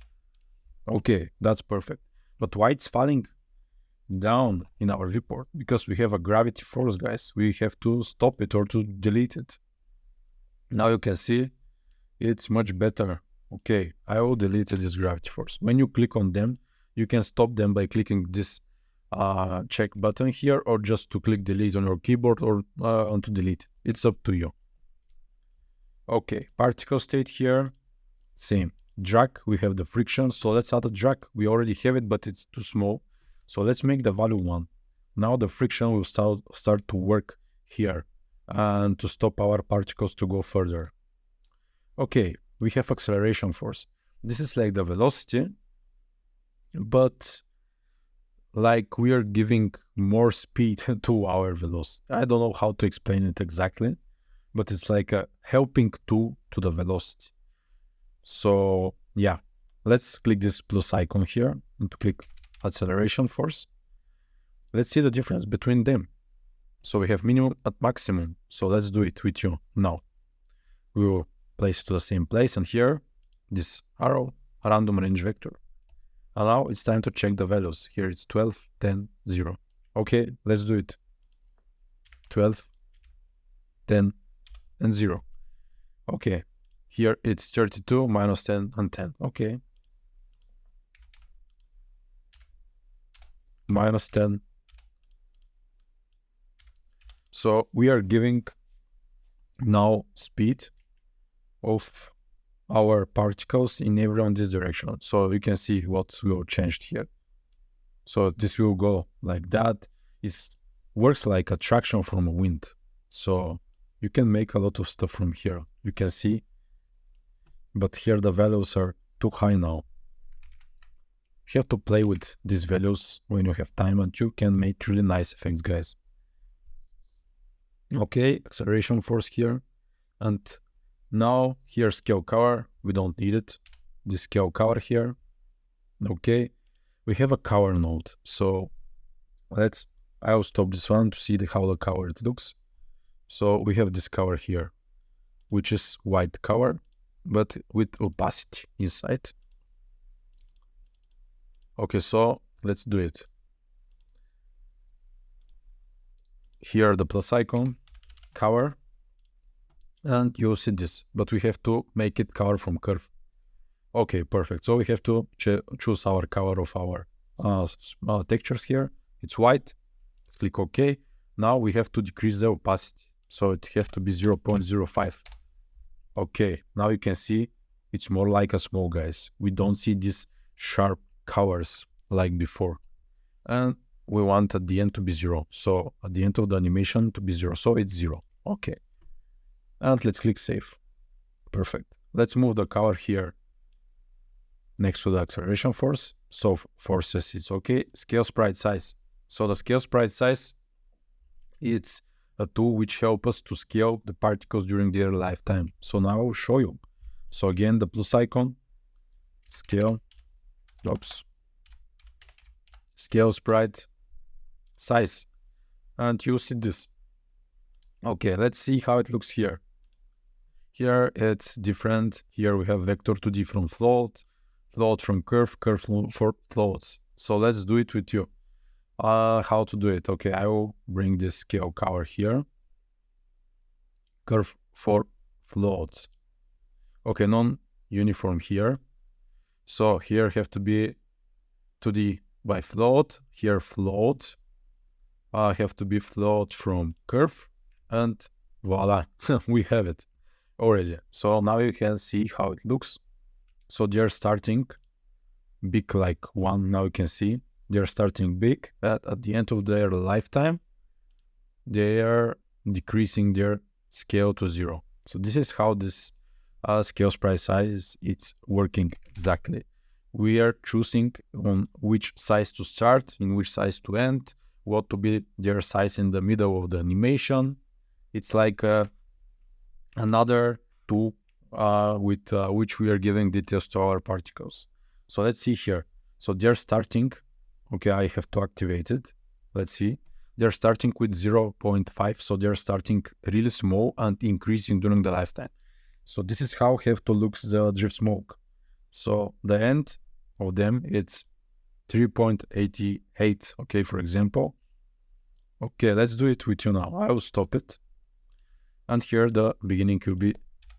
Okay, that's perfect. But why it's falling down in our viewport? Because we have a gravity force, guys. We have to stop it or to delete it. Now you can see it's much better. Okay, I will delete this gravity force. When you click on them, you can stop them by clicking this check button here, or just to click delete on your keyboard, or on to delete. It's up to you. Okay, particle state here, same. Drag, we have the friction, so let's add a drag. We already have it, but it's too small. So let's make the value 1. Now the friction will start to work here and to stop our particles to go further. Okay, we have acceleration force. This is like the velocity, but like we are giving more speed to our velocity. I don't know how to explain it exactly, but it's like a helping tool to the velocity. So yeah, let's click this plus icon here and to click acceleration force. Let's see the difference between them. So we have minimum and maximum. So let's do it with you now. We will place it to the same place, and here this arrow, random range vector. And now it's time to check the values. Here it's 12, 10, 0. Okay, let's do it. 12, 10, and 0. Okay, here it's 32, minus 10, and 10. Okay. Minus 10. So we are giving now speed of our particles in every on this direction. So you can see what will change here. So this will go like that. It works like a traction from a wind. So you can make a lot of stuff from here. You can see, but here the values are too high now. You have to play with these values when you have time, and you can make really nice effects, guys. Okay, acceleration force here. And now here scale color, we don't need it. This scale color here. Okay, we have a color node. So I'll stop this one to see how the color it looks. So we have this cover here, which is white cover, but with opacity inside. Okay, so let's do it. Here the plus icon, cover, and you see this, but we have to make it cover from curve. Okay, perfect. So we have to choose our cover of our textures here. It's white. Let's click OK. Now we have to decrease the opacity. So it has to be 0.05. Okay, now you can see it's more like a small guys. We don't see these sharp covers like before. And we want at the end to be 0. So at the end of the animation to be 0. So it's 0. Okay. And let's click save. Perfect. Let's move the cover here next to the acceleration force. So forces, it's okay. Scale sprite size. So the scale sprite size, it's a tool which helps us to scale the particles during their lifetime. So now I'll show you. So again, the plus icon, scale, scale sprite size, and you see this. Okay, let's see how it looks here. Here it's different. Here we have vector 2D from float, float from curve, curve for floats. So let's do it with you. How to do it? Okay, I will bring this scale cover here. Curve for floats. Okay, non-uniform here. So here have to be 2D by float. Here float. Have to be float from curve. And voila, we have it already. So now you can see how it looks. So they're starting big like one. Now you can see they're starting big. At the end of their lifetime, they are decreasing their scale to 0. So this is how this scale sprite size it's working exactly. We are choosing on which size to start, in which size to end, what to be their size in the middle of the animation. It's like another tool with which we are giving details to our particles. So let's see here. So they're starting. Okay, I have to activate it. Let's see. They're starting with 0.5. So they're starting really small and increasing during the lifetime. So this is how have to look the drift smoke. So the end of them, it's 3.88. Okay, for example. Okay, let's do it with you now. I will stop it. And here the beginning will be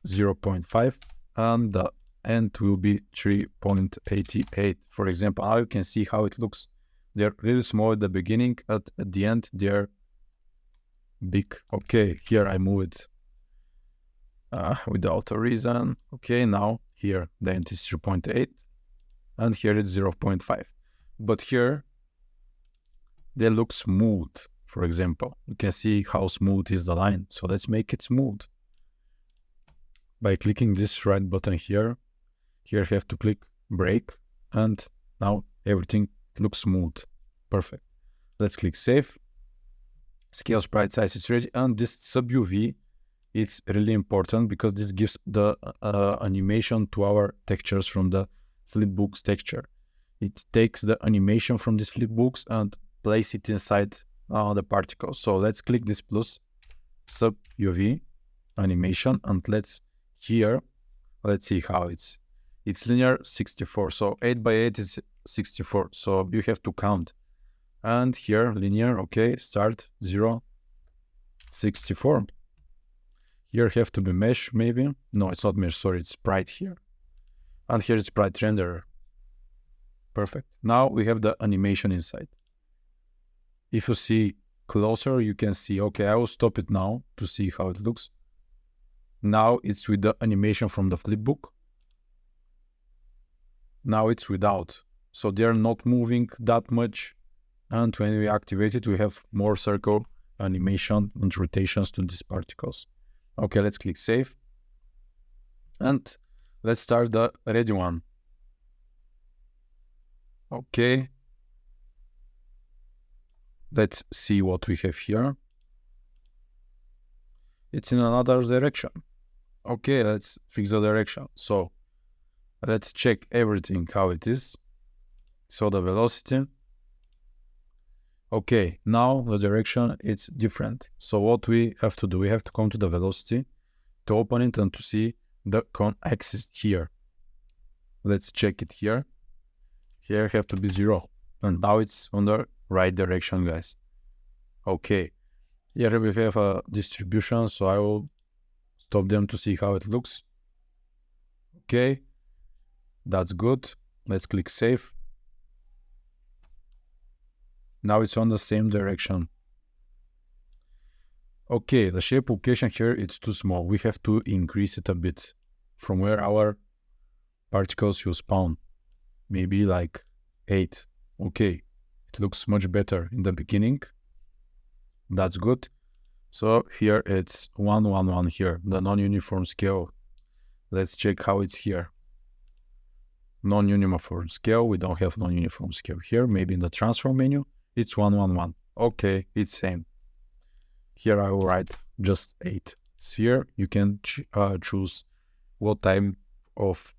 0.5 and the end will be 3.88. For example, now you can see how it looks. They're really small at the beginning, at the end they're big. Okay, here I move it without a reason. Okay, now here the end is 3.8 and here it's 0.5. But here they look smooth. For example, you can see how smooth is the line. So let's make it smooth. By clicking this right button here, you have to click break and now everything looks smooth. Perfect. Let's click save. Scale sprite size is ready, and this sub UV, it's really important because this gives the animation to our textures from the flipbooks texture. It takes the animation from these flipbooks and place it inside the particles. So let's click this plus sub UV animation and let's see how it's linear 64. So 8 by 8 is 64. So you have to count. And here linear, okay, start 0, 64. Here have to be mesh maybe. No, it's not mesh, sorry, it's sprite here. And here it's sprite renderer. Perfect. Now we have the animation inside. If you see closer, you can see, okay, I will stop it now to see how it looks. Now it's with the animation from the flipbook. Now it's without. So they're not moving that much. And when we activate it, we have more circle animation and rotations to these particles. Okay, let's click save. And let's start the ready one. Okay. Let's see what we have here. It's in another direction. Okay, let's fix the direction. So let's check everything how it is. So the velocity. Okay, now the direction is different. So what we have to do, we have to come to the velocity to open it and to see the cone axis here. Let's check it here. Here have to be 0. And now it's on the right direction, guys. Okay, here we have a distribution, so I will stop them to see how it looks. Okay, that's good. Let's click save. Now it's on the same direction. Okay, the shape location here, it's too small. We have to increase it a bit from where our particles will spawn. Maybe like 8. Okay, it looks much better in the beginning. That's good. So here it's 1, 1, 1 here, the non-uniform scale. Let's check how it's here. Non-uniform scale, we don't have non-uniform scale here. Maybe in the transform menu, it's 1, 1, 1. Okay, it's same. Here I will write just 8. Here you can choose what type of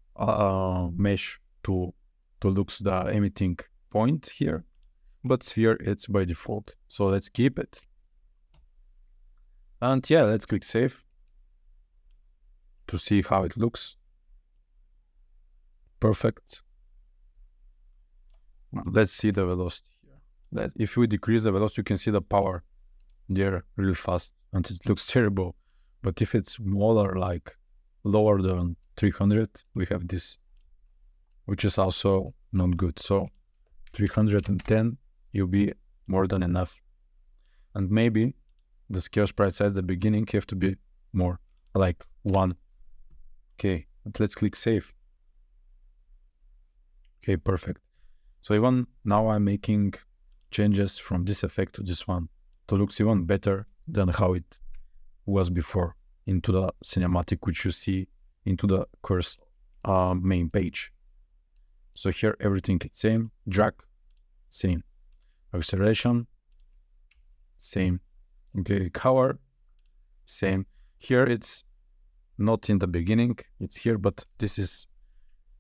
mesh to looks the emitting point here. But sphere, it's by default. So let's keep it. And yeah, let's click save to see how it looks. Perfect. Let's see the velocity here. That if we decrease the velocity, you can see the power there really fast and it looks terrible. But if it's smaller, like lower than 300, we have this, which is also not good. So 310 will be more than enough. And maybe the scale sprite size at the beginning have to be more, like 1. Okay, but let's click save. Okay, perfect. So even now I'm making changes from this effect to this one to look even better than how it was before into the cinematic, which you see into the course main page. So here everything is same, drag, same, acceleration, same, okay, color, same. Here it's not in the beginning, it's here, but this is,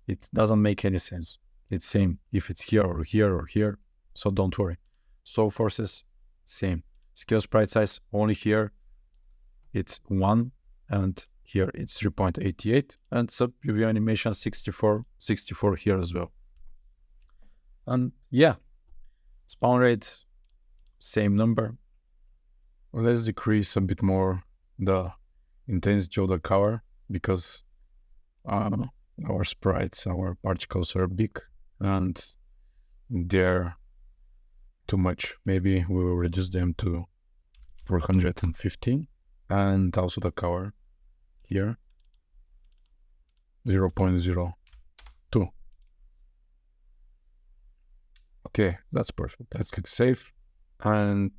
it doesn't make any sense. It's same if it's here or here or here, so don't worry. So forces, same. Scale sprite size, only here it's 1 and here it's 3.88 and sub UV animation 64 here as well. And yeah, spawn rate, same number. Let's decrease a bit more the intensity of the color because our sprites, our particles are big and they're too much. Maybe we will reduce them to 415 and also the color here 0.02. Okay, that's perfect. Let's click save. And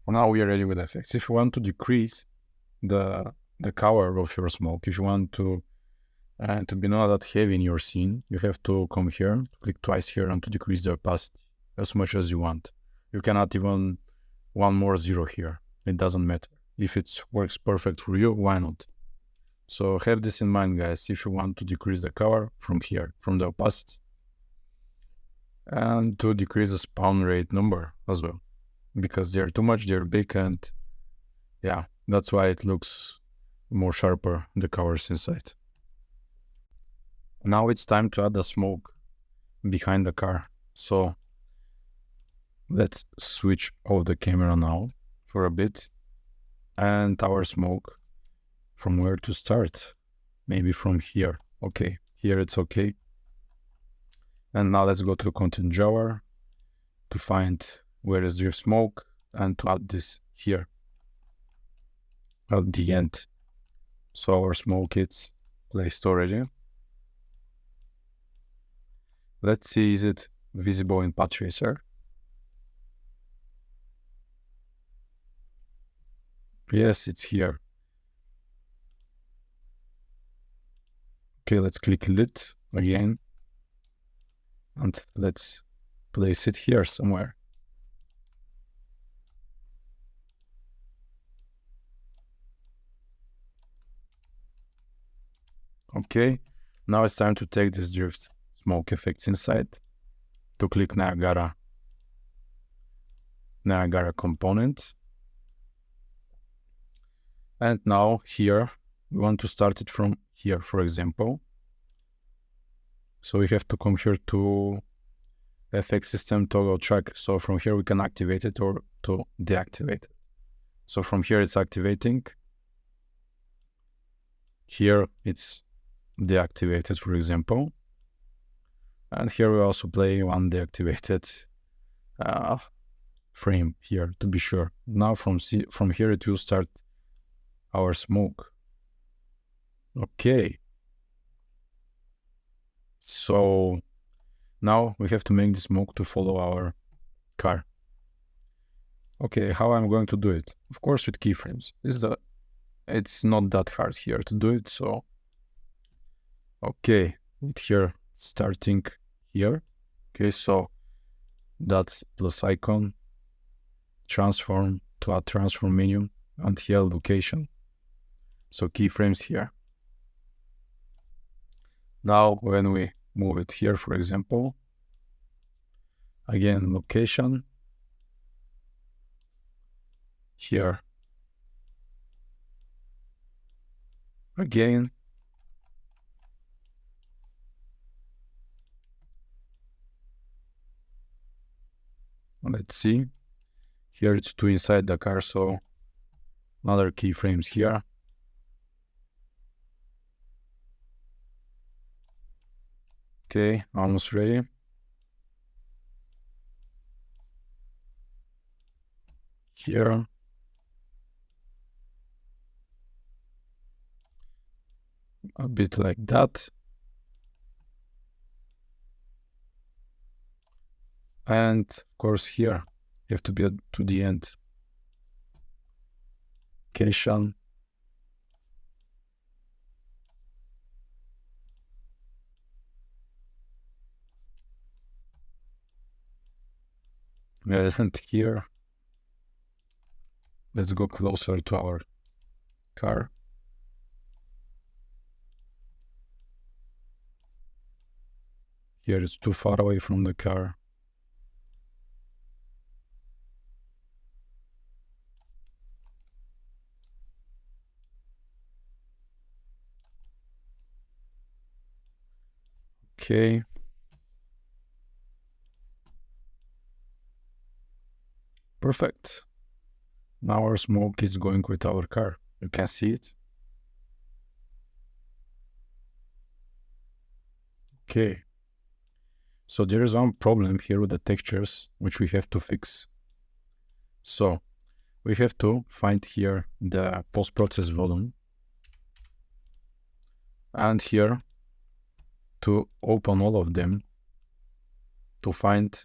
now we are ready with effects. If you want to decrease the color of your smoke, if you want to be not that heavy in your scene, you have to come here, click twice here and to decrease the opacity as much as you want. You cannot even one more 0 here. It doesn't matter. If it works perfect for you, why not? So have this in mind, guys, if you want to decrease the color from here, from the opacity, and to decrease the spawn rate number as well, because they're too much, they're big, and yeah, that's why it looks more sharper, the colors inside. Now it's time to add the smoke behind the car. So let's switch off the camera now for a bit. And our smoke, from where to start? Maybe from here. Okay, here it's okay. And now let's go to the content drawer to find where is your smoke and to add this here at the end. So our smoke is placed already. Let's see, is it visible in Path Tracer? Yes, it's here. Okay, let's click lit again. And let's place it here somewhere. Okay, now it's time to take this drift smoke effects inside. To click Niagara. Niagara component. And now here, we want to start it from here, for example. So we have to come here to FX system toggle track. So from here we can activate it or to deactivate it. So from here it's activating. Here it's deactivated, for example. And here we also play one deactivated frame here to be sure. Now from here it will start our smoke. Okay. So now we have to make the smoke to follow our car. Okay, how I'm going to do it? Of course with keyframes. It's not that hard here to do it, so okay, with here starting here. Okay, so that's plus icon, transform to add transform menu, and here location. So keyframes here. Now when we move it here, for example, again location, here again, let's see, here it's two inside the car, so another keyframes here. Okay, almost ready. Here. A bit like that. And of course here, you have to be to the end. Location. And here, let's go closer to our car. Here it's too far away from the car. Okay. Perfect. Now our smoke is going with our car. You can see it. Okay. So there is one problem here with the textures, which we have to fix. So we have to find here the post-process volume. And here to open all of them to find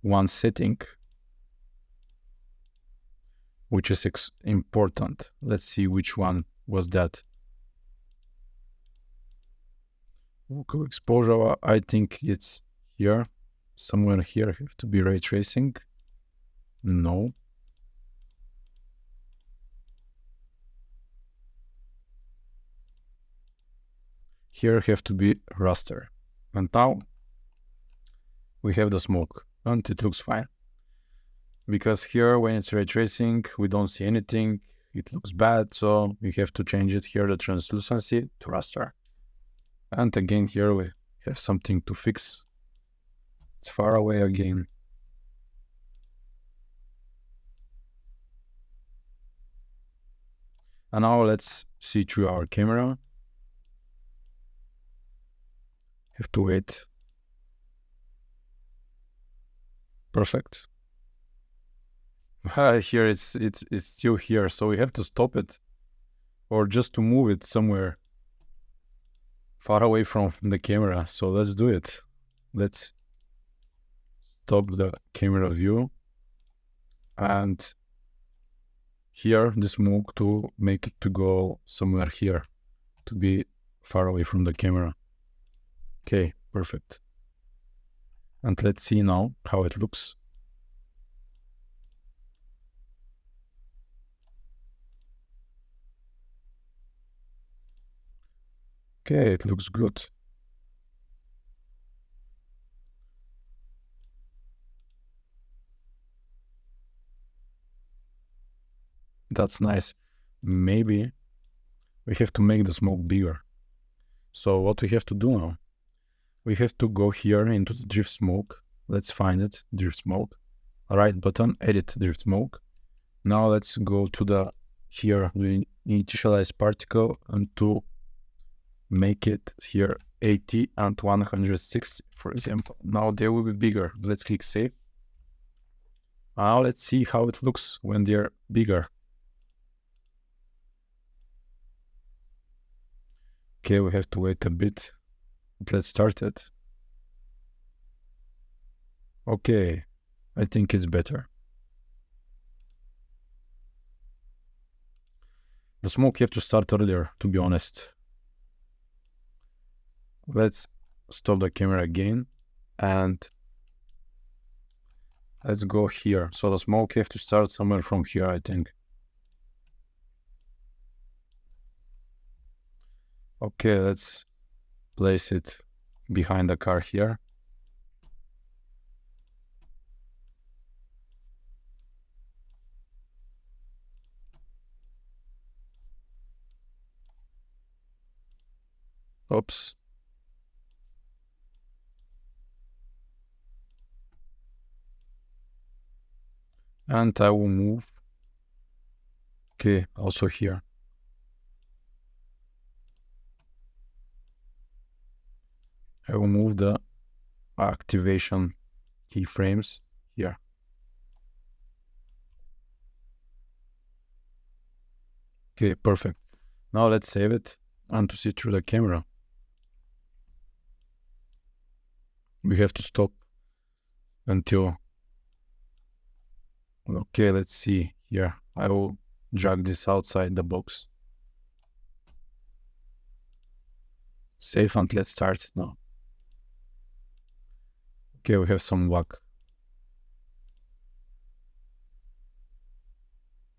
one setting which is important. Let's see which one was that. Okay, exposure, I think it's here. Somewhere here have to be ray tracing. No. Here have to be raster. And now we have the smoke and it looks fine. Because here when it's ray tracing, we don't see anything. It looks bad, so we have to change it here, the translucency to raster. And again, here we have something to fix. It's far away again. And now let's see through our camera. Have to wait. Perfect. Here it's still here, so we have to stop it or just to move it somewhere far away from the camera. So let's do it. Let's stop the camera view and here the smoke to make it to go somewhere here to be far away from the camera. Okay, perfect. And let's see now how it looks. Okay, it looks good. that's nice. Maybe we have to make the smoke bigger. So what we have to do now? We have to go here into the drift smoke. Let's find it, drift smoke. Right button, edit drift smoke. Now let's go to the here, we initialize particle and to make it here 80 and 160, for example. Now they will be bigger. Let's click save. Now let's see how it looks when they're bigger. Okay, we have to wait a bit. Let's start it. Okay, I think it's better. The smoke you have to start earlier, to be honest. Let's stop the camera again and let's go here. So the smoke you have to start somewhere from here, I think. Okay, let's place it behind the car here. Oops. And I will move. Okay, also here. I will move the activation keyframes here. Okay, perfect. Now let's save it and to see through the camera. We have to stop until... Okay, let's see here. I will drag this outside the box. Save and let's start it now. Okay, we have some luck.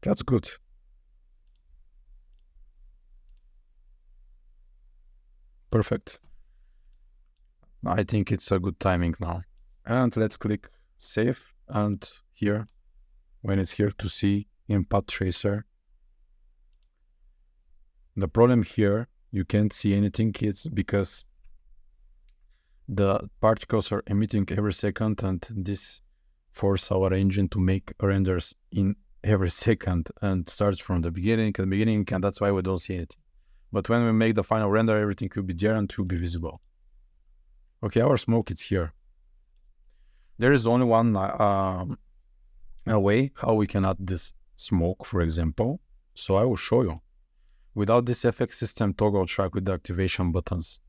That's good. Perfect. I think it's a good timing now. And let's click save, and here, when it's here to see in path tracer. The problem here, you can't see anything, it's because the particles are emitting every second, and this forces our engine to make renders in every second and starts from the beginning, and that's why we don't see it. But when we make the final render, everything will be there and will be visible. Okay, our smoke is here. There is only one a way how we can add this smoke, for example. So I will show you. Without this FX system toggle track with the activation buttons.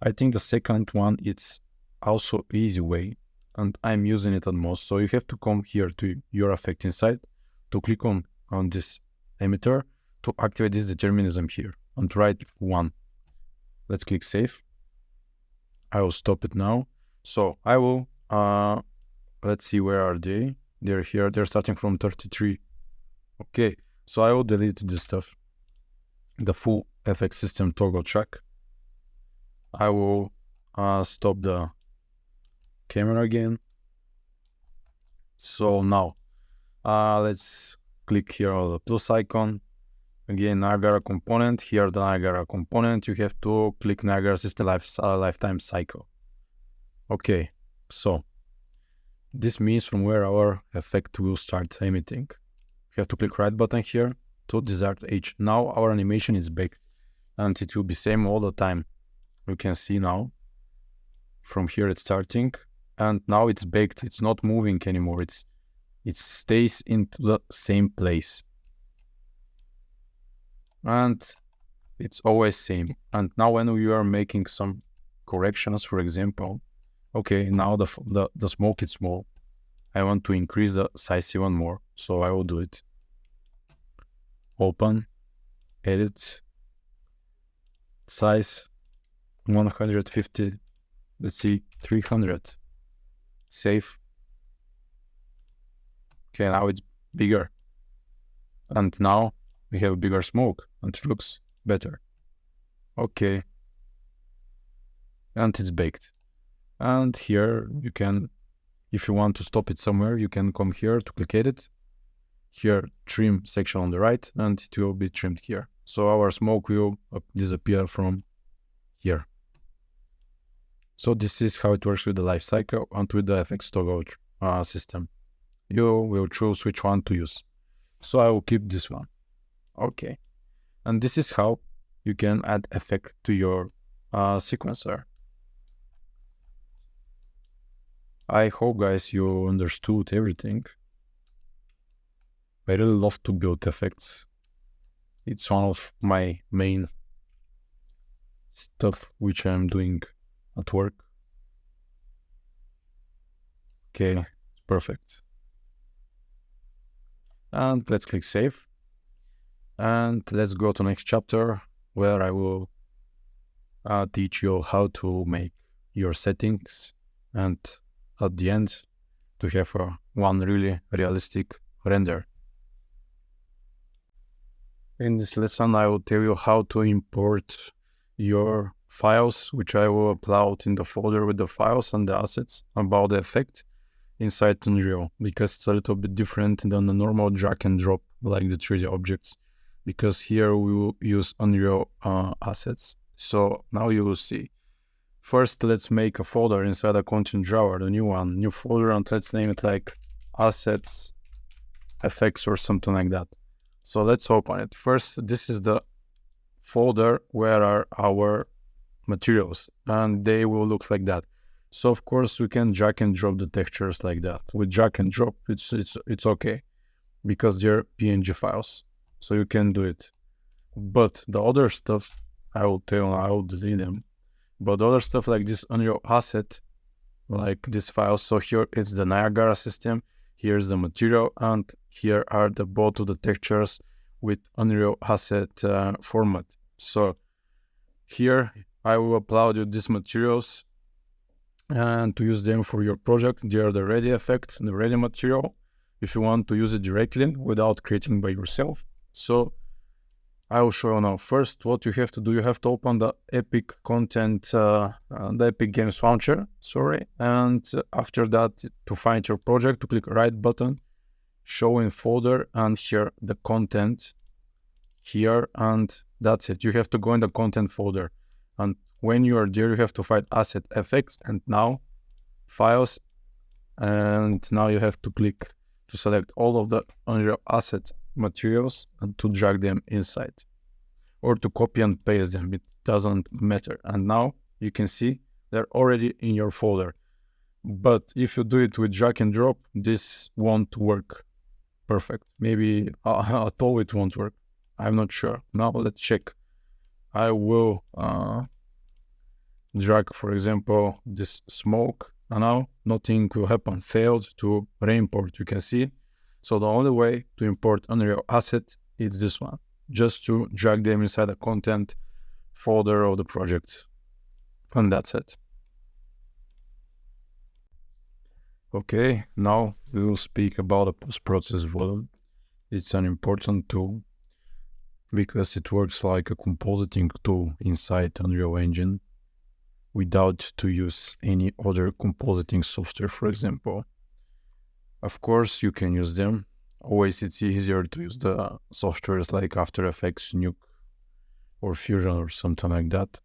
I think the second one, it's also easy way, and I'm using it at most. So you have to come here to your effect inside, to click on this emitter, to activate this determinism here, and write 1. Let's click save. I will stop it now. So I will, let's see, where are they? They're here, they're starting from 33. Okay, so I will delete this stuff, the full FX system toggle track. I will stop the camera again. So now, let's click here on the plus icon. Again, Niagara component, here the Niagara component, you have to click Niagara system lifetime cycle. Okay, so this means from where our effect will start emitting. You have to click right button here to desired age. Now our animation is baked and it will be same all the time. You can see now from here it's starting and now it's baked. It's not moving anymore. It stays into the same place. And it's always same. And now when we are making some corrections, for example, okay, now the smoke is small. I want to increase the size even more, so I will do it. Open, edit, size 150, let's see, 300. Save. Okay, now it's bigger. And now we have bigger smoke and it looks better. Okay. And it's baked. And here you can, if you want to stop it somewhere, you can come here to click edit here trim section on the right, and it will be trimmed here. So our smoke will disappear from here. So this is how it works with the life cycle and with the FX toggle system. You will choose which one to use. So I will keep this one. Okay. And this is how you can add effect to your sequencer. I hope, guys, you understood everything. I really love to build effects. It's one of my main stuff which I'm doing at work. Okay, it's perfect. And let's click save. And let's go to next chapter where I will teach you how to make your settings and at the end to have one really realistic render. In this lesson, I will tell you how to import your files, which I will upload in the folder with the files and the assets about the effect inside Unreal, because it's a little bit different than the normal drag and drop like the 3D objects, because here we will use Unreal assets. So now you will see. First, let's make a folder inside a content drawer, the new one, new folder, and let's name it like assets effects or something like that. So let's open it. First, this is the folder where are our materials, and they will look like that. So of course we can drag and drop the textures like that. With drag and drop, it's okay because they're PNG files, so you can do it. But the other stuff, I will delete them. But the other stuff like this Unreal asset, like this file. So here it's the Niagara system. Here's the material, and here are both of the textures with Unreal asset format. So here I will upload you these materials and to use them for your project. They are the ready effects, the ready material, if you want to use it directly without creating by yourself. So I will show you now. First, what you have to do, you have to open the Epic content, the Epic Games Launcher, and after that, to find your project, to click right button, show in folder, and here the content here, and that's it. You have to go in the content folder, and when you are there, you have to find asset effects, and now files, and now you have to click to select all of the Unreal asset materials and to drag them inside, or to copy and paste them, it doesn't matter. And now you can see they're already in your folder. But if you do it with drag and drop, this won't work perfect. Maybe at all it won't work. I'm not sure. Now let's check. I will drag, for example, this smoke, and now nothing will happen. Failed to re-import, you can see. So the only way to import Unreal asset is this one, just to drag them inside the content folder of the project, and that's it. Okay, now we will speak about the post-process volume. It's an important tool because it works like a compositing tool inside Unreal Engine without to use any other compositing software, for example. Of course, you can use them. Always it's easier to use the softwares like After Effects, Nuke, or Fusion or something like that.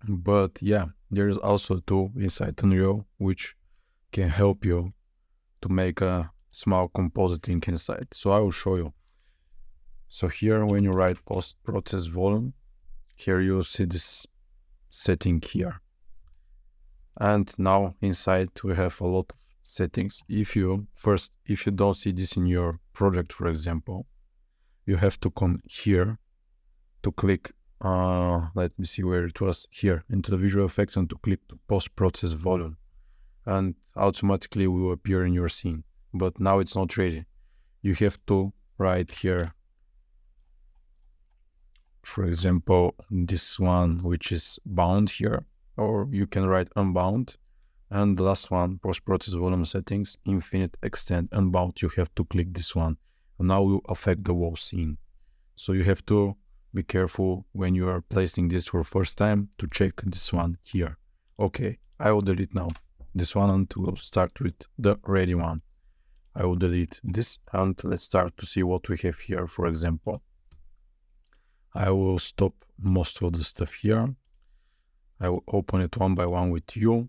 But yeah, there is also a tool inside Unreal which can help you to make a small compositing inside. So I will show you. So here, when you write post-process volume, here you see this setting here. And now inside we have a lot of settings. If you don't see this in your project, for example, you have to come here to click, let me see where it was, here into the visual effects, and to click to post-process volume, and automatically will appear in your scene. But now it's not ready. You have to write here, for example, this one which is bound here, or you can write unbound. And the last one, post-process volume settings, infinite extent unbound. You have to click this one, and now will affect the whole scene. So you have to be careful when you are placing this for first time to check this one here. Okay, I will delete now this one and we'll start with the ready one. I will delete this and let's start to see what we have here. For example, I will stop most of the stuff here. I will open it one by one with you,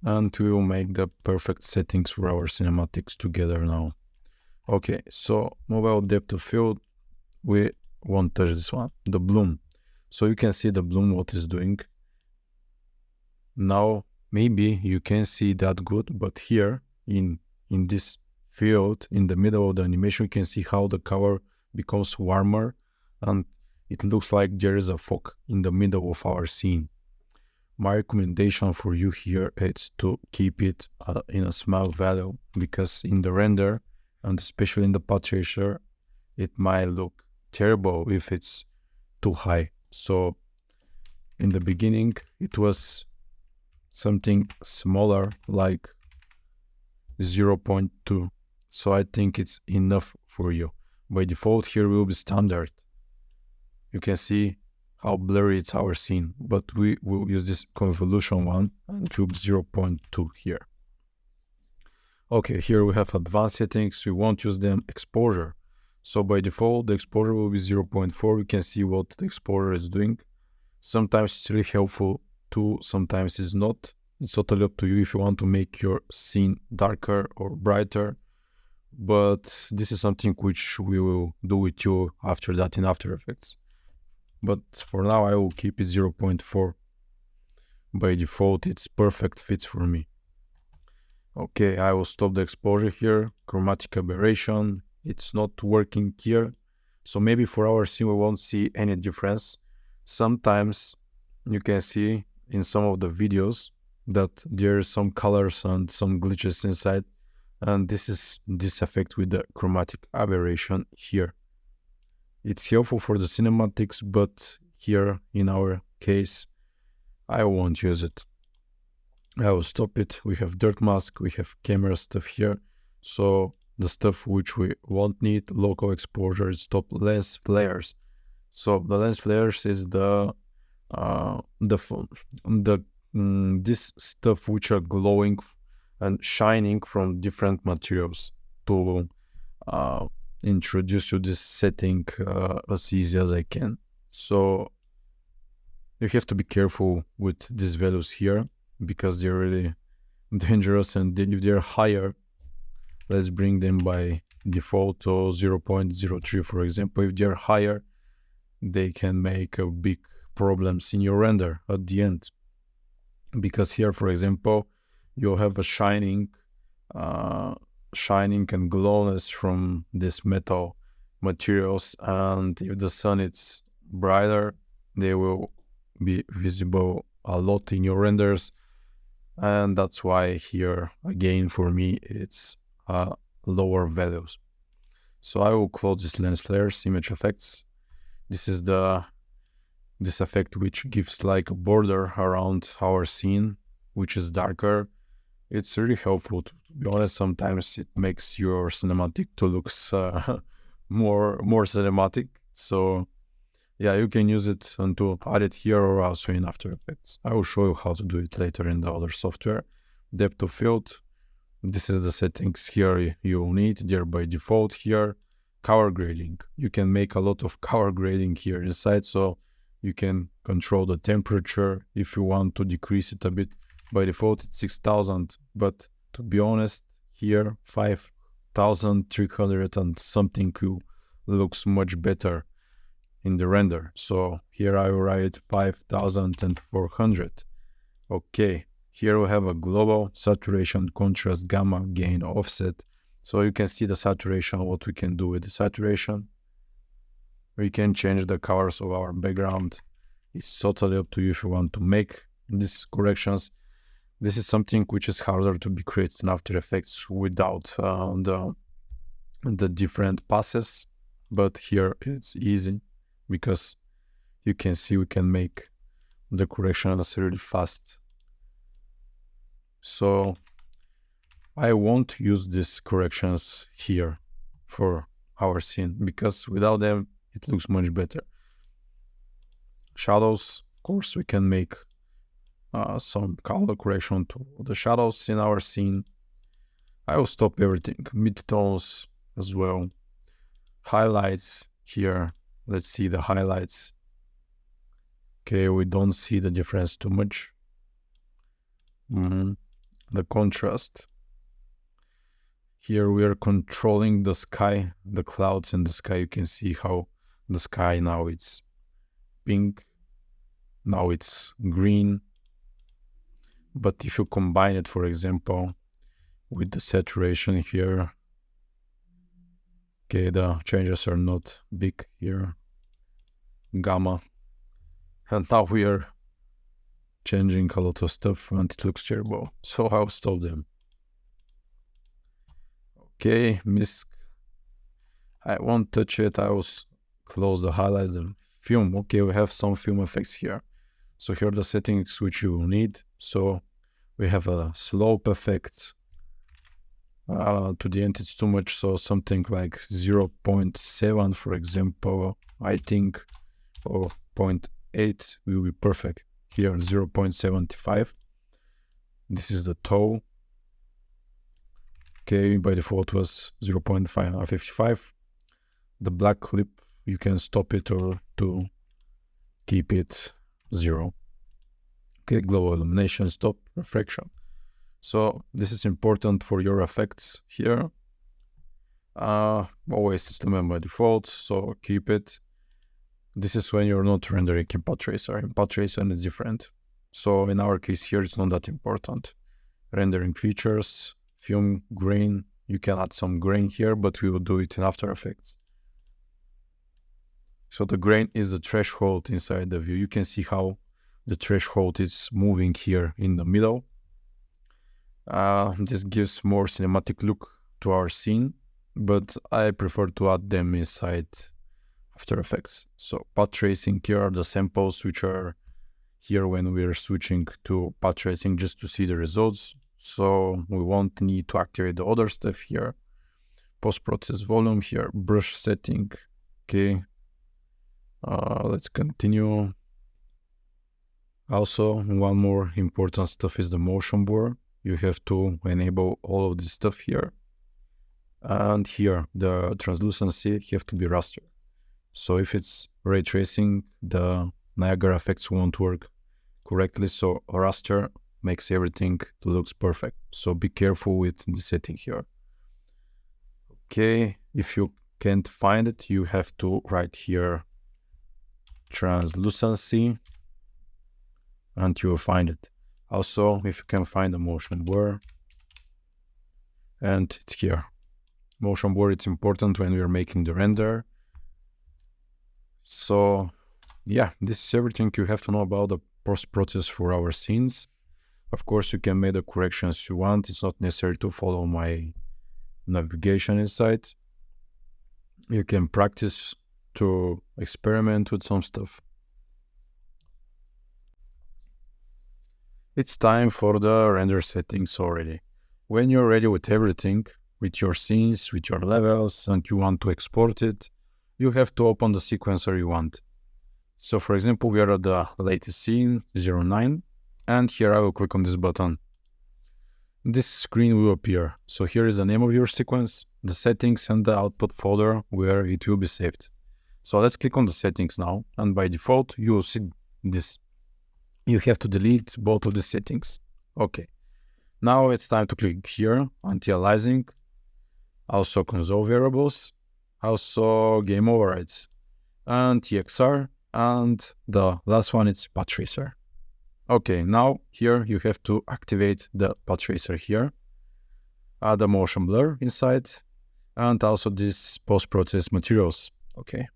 and we will make the perfect settings for our cinematics together now. Okay, so mobile depth of field, we won't touch this one, the bloom. So you can see the bloom, what it's doing. Now, maybe you can see that good, but here in this field, in the middle of the animation, you can see how the color becomes warmer and it looks like there is a fog in the middle of our scene. My recommendation for you here is to keep it in a small value, because in the render, and especially in the path tracer, it might look terrible if it's too high. So in the beginning, it was something smaller, like 0.2. So I think it's enough for you. By default, here will be standard. You can see how blurry it's our scene, but we will use this convolution one and it will be 0.2 here. Okay, here we have advanced settings. We won't use them. Exposure. So by default, the exposure will be 0.4. You can see what the exposure is doing. Sometimes it's really helpful too, sometimes it's not. It's totally up to you if you want to make your scene darker or brighter. But this is something which we will do with you after that in After Effects. But for now, I will keep it 0.4. By default, it's perfect fits for me. Okay, I will stop the exposure here. Chromatic aberration, it's not working here. So maybe for our scene, we won't see any difference. Sometimes you can see in some of the videos that there are some colors and some glitches inside. And this is this effect with the chromatic aberration here. It's helpful for the cinematics, but here in our case, I won't use it. I will stop it. We have dirt mask, we have camera stuff here. So the stuff which we won't need, local exposure, stop lens flares. So the lens flares is this stuff which are glowing and shining from different materials to introduce you this setting as easy as I can. So you have to be careful with these values here because they're really dangerous, and if they're higher, let's bring them by default to 0.03 for example. If they're higher, they can make a big problems in your render at the end, because here for example you'll have a shining and glowness from this metal materials, and if the sun is brighter, they will be visible a lot in your renders. And that's why here again for me it's lower values. So I will close this lens flares, image effects. This is this effect which gives like a border around our scene, which is darker. It's really helpful, to be honest. Sometimes it makes your cinematic to look more cinematic. So yeah, you can use it and to add it here or also in After Effects. I will show you how to do it later in the other software. Depth of field. This is the settings here you will need. They're by default here. Color grading. You can make a lot of color grading here inside, so you can control the temperature if you want to decrease it a bit. By default it's 6000, but to be honest, here 5300 and something looks much better in the render. So here I will write 5400. Okay, here we have a global saturation, contrast, gamma, gain, offset. So you can see the saturation, what we can do with the saturation. We can change the colors of our background. It's totally up to you if you want to make these corrections. This is something which is harder to be created in After Effects without the different passes, but here it's easy because you can see we can make the corrections really fast. So I won't use these corrections here for our scene because without them it looks much better. Shadows, of course, we can make some color correction to the shadows in our scene. I will stop everything, midtones as well, highlights here. Let's see the highlights. Okay, we don't see the difference too much. The contrast. Here we are controlling the sky, the clouds in the sky. You can see how the sky now it's pink, now it's green. But if you combine it, for example, with the saturation here, okay, the changes are not big here, gamma, and now we are changing a lot of stuff and it looks terrible, so I'll stop them. Okay, misc, I won't touch it, I will close the highlights and film. Okay, we have some film effects here. So here are the settings which you will need. So we have a slope effect. To the end it's too much, so something like 0.7 for example, I think, or 0.8 will be perfect. Here 0.75. This is the toe. Okay, by default was 0.55. The black clip, you can stop it or to keep it 0. Okay, global illumination, stop, refraction. So this is important for your effects here. Always system by default, so keep it. This is when you're not rendering in path tracer. In path tracer it's different. So in our case here, it's not that important. Rendering features, film grain, you can add some grain here, but we will do it in After Effects. So the grain is the threshold inside the view. You can see how the threshold is moving here in the middle. This gives more cinematic look to our scene, but I prefer to add them inside After Effects. So path tracing, here are the samples which are here when we're switching to path tracing just to see the results. So we won't need to activate the other stuff here. Post-process volume here, brush setting. Okay, let's continue. Also, one more important stuff is the motion blur. You have to enable all of this stuff here. And here, the translucency have to be raster. So if it's ray tracing, the Niagara effects won't work correctly. So raster makes everything looks perfect. So be careful with the setting here. Okay, if you can't find it, you have to write here translucency and you will find it. Also, if you can find the motion blur, and it's here. Motion blur, it's important when we are making the render. So yeah, this is everything you have to know about the post-process for our scenes. Of course, you can make the corrections you want. It's not necessary to follow my navigation inside. You can practice to experiment with some stuff. It's time for the render settings already. When you're ready with everything, with your scenes, with your levels, and you want to export it, you have to open the sequencer you want. So for example, we are at the latest scene, 09, and here I will click on this button. This screen will appear. So here is the name of your sequence, the settings, and the output folder where it will be saved. So let's click on the settings now, and by default, you will see this. You have to delete both of the settings. Okay. Now it's time to click here, anti-aliasing, also console variables, also game overrides, and TXR, and the last one is path tracer. Okay, now here you have to activate the path tracer here, add the motion blur inside, and also this post-process materials. Okay.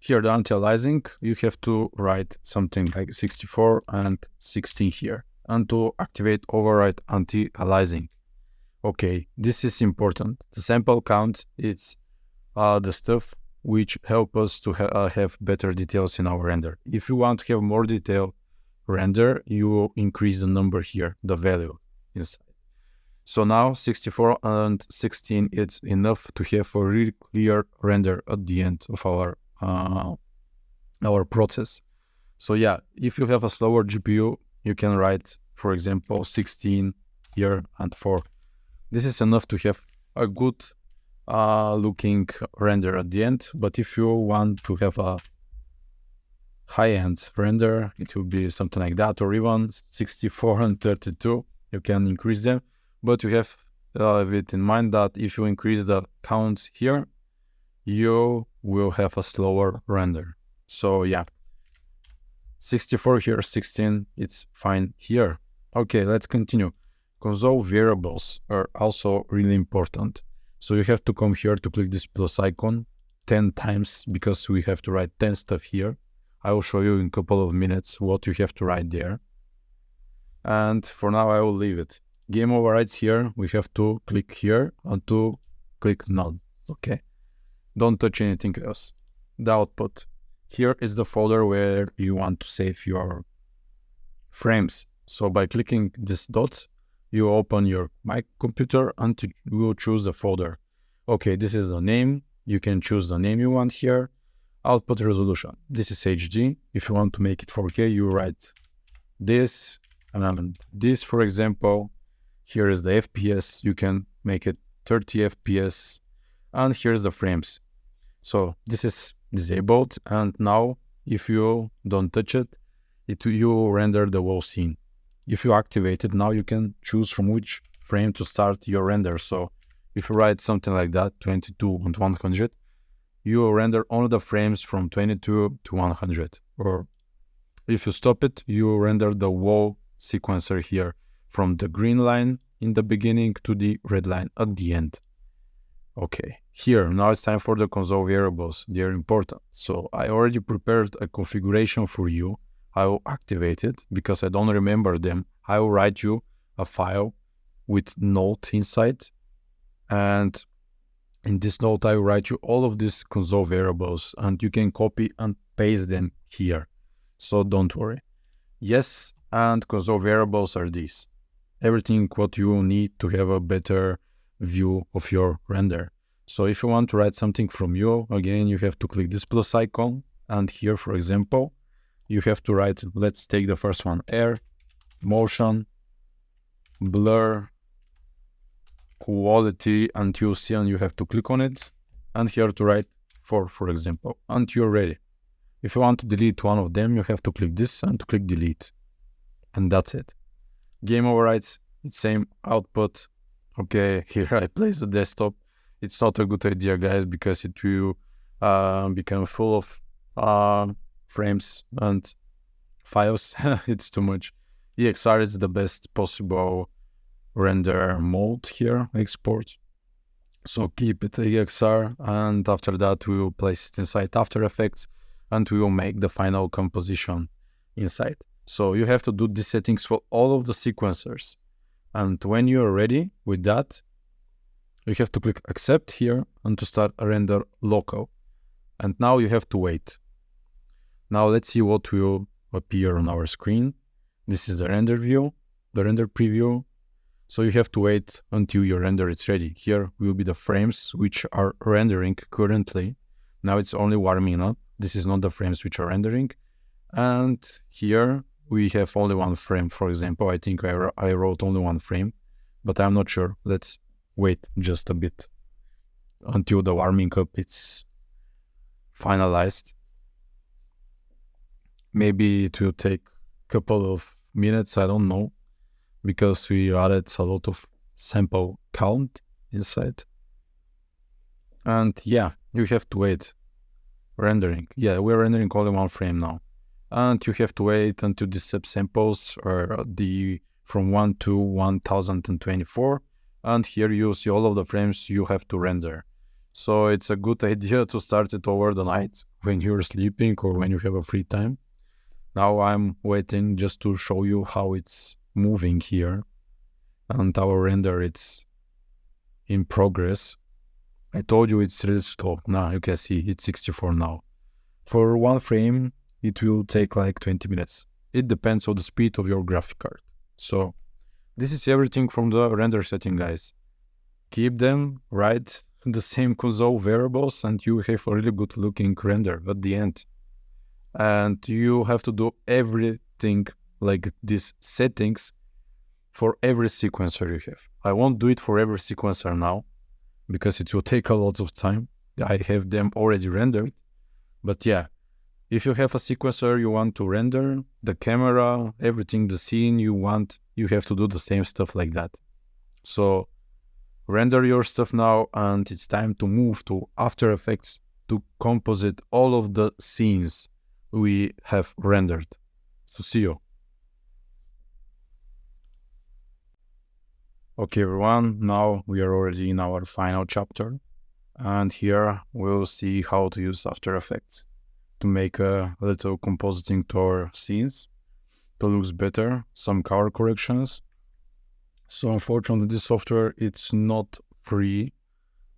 Here the anti-aliasing, you have to write something like 64 and 16 here, and to activate override anti-aliasing. Okay, this is important. The sample count is the stuff which help us to have better details in our render. If you want to have more detail render, you will increase the number here, the value inside. So now 64 and 16 is enough to have a really clear render at the end of our process. So yeah, if you have a slower GPU, you can write, for example, 16 here and 4. This is enough to have a good looking render at the end. But if you want to have a high-end render, it will be something like that, or even 64 and 32. You can increase them, but you have it in mind that if you increase the counts here, you will have a slower render. So yeah, 64 here, 16, it's fine here. Okay, let's continue. Console variables are also really important. So you have to come here to click this plus icon 10 times because we have to write 10 stuff here. I will show you in a couple of minutes what you have to write there. And for now, I will leave it. Game overrides here, we have to click here and to click none. Okay, don't touch anything else. The output. Here is the folder where you want to save your frames. So by clicking this dot, you open your Mac computer and you will choose the folder. Okay, this is the name. You can choose the name you want here. Output resolution. This is HD. If you want to make it 4K, you write this and this, for example. Here is the FPS. You can make it 30 FPS. And here's the frames. So this is disabled. And now, if you don't touch it, you will render the whole scene. If you activate it, now you can choose from which frame to start your render. So if you write something like that, 22 and 100, you will render only the frames from 22 to 100. Or if you stop it, you will render the whole sequencer here from the green line in the beginning to the red line at the end. Okay, here, now it's time for the console variables. They're important. So I already prepared a configuration for you. I will activate it because I don't remember them. I will write you a file with note inside. And in this note, I will write you all of these console variables and you can copy and paste them here. So don't worry. Yes, and console variables are these. Everything what you need to have a better view of your render. So if you want to write something from you, again, you have to click this plus icon. And here, for example, you have to write, let's take the first one, air, motion, blur, quality, and you'll see, and you have to click on it. And here to write for example, and you're ready. If you want to delete one of them, you have to click this and to click delete. And that's it. Game overrides, it's same output. Okay, here I place the desktop. It's not a good idea, guys, because it will become full of frames and files. It's too much. EXR is the best possible render mode here, export. So keep it EXR, and after that we will place it inside After Effects and we will make the final composition inside. So you have to do these settings for all of the sequencers. And when you are ready with that, you have to click accept here and to start a render local. And now you have to wait. Now let's see what will appear on our screen. This is the render view, the render preview. So you have to wait until your render is ready. Here will be the frames which are rendering currently. Now it's only warming up. This is not the frames which are rendering. And here we have only one frame, for example. I think I wrote only one frame, but I'm not sure. Let's wait just a bit until the warming up is finalized. Maybe it will take a couple of minutes, I don't know, because we added a lot of sample count inside. And yeah, you have to wait. Rendering. Yeah, we're rendering only one frame now. And you have to wait until the subsamples are from 1 to 1024. And here you see all of the frames you have to render. So it's a good idea to start it over the night when you're sleeping or when you have a free time. Now I'm waiting just to show you how it's moving here. And our render, it's in progress. I told you it's really slow. Now you can see it's 64 now. For one frame, it will take like 20 minutes. It depends on the speed of your graphic card. So this is everything from the render setting, guys. Keep them, write the same console variables, and you have a really good looking render at the end. And you have to do everything like these settings for every sequencer you have. I won't do it for every sequencer now because it will take a lot of time. I have them already rendered. But yeah, if you have a sequencer you want to render, the camera, everything, the scene you want, you have to do the same stuff like that. So render your stuff now, and it's time to move to After Effects to composite all of the scenes we have rendered. So see you. Okay everyone, now we are already in our final chapter, and here we'll see how to use After Effects to make a little compositing to our scenes that looks better, some color corrections. So unfortunately this software, it's not free,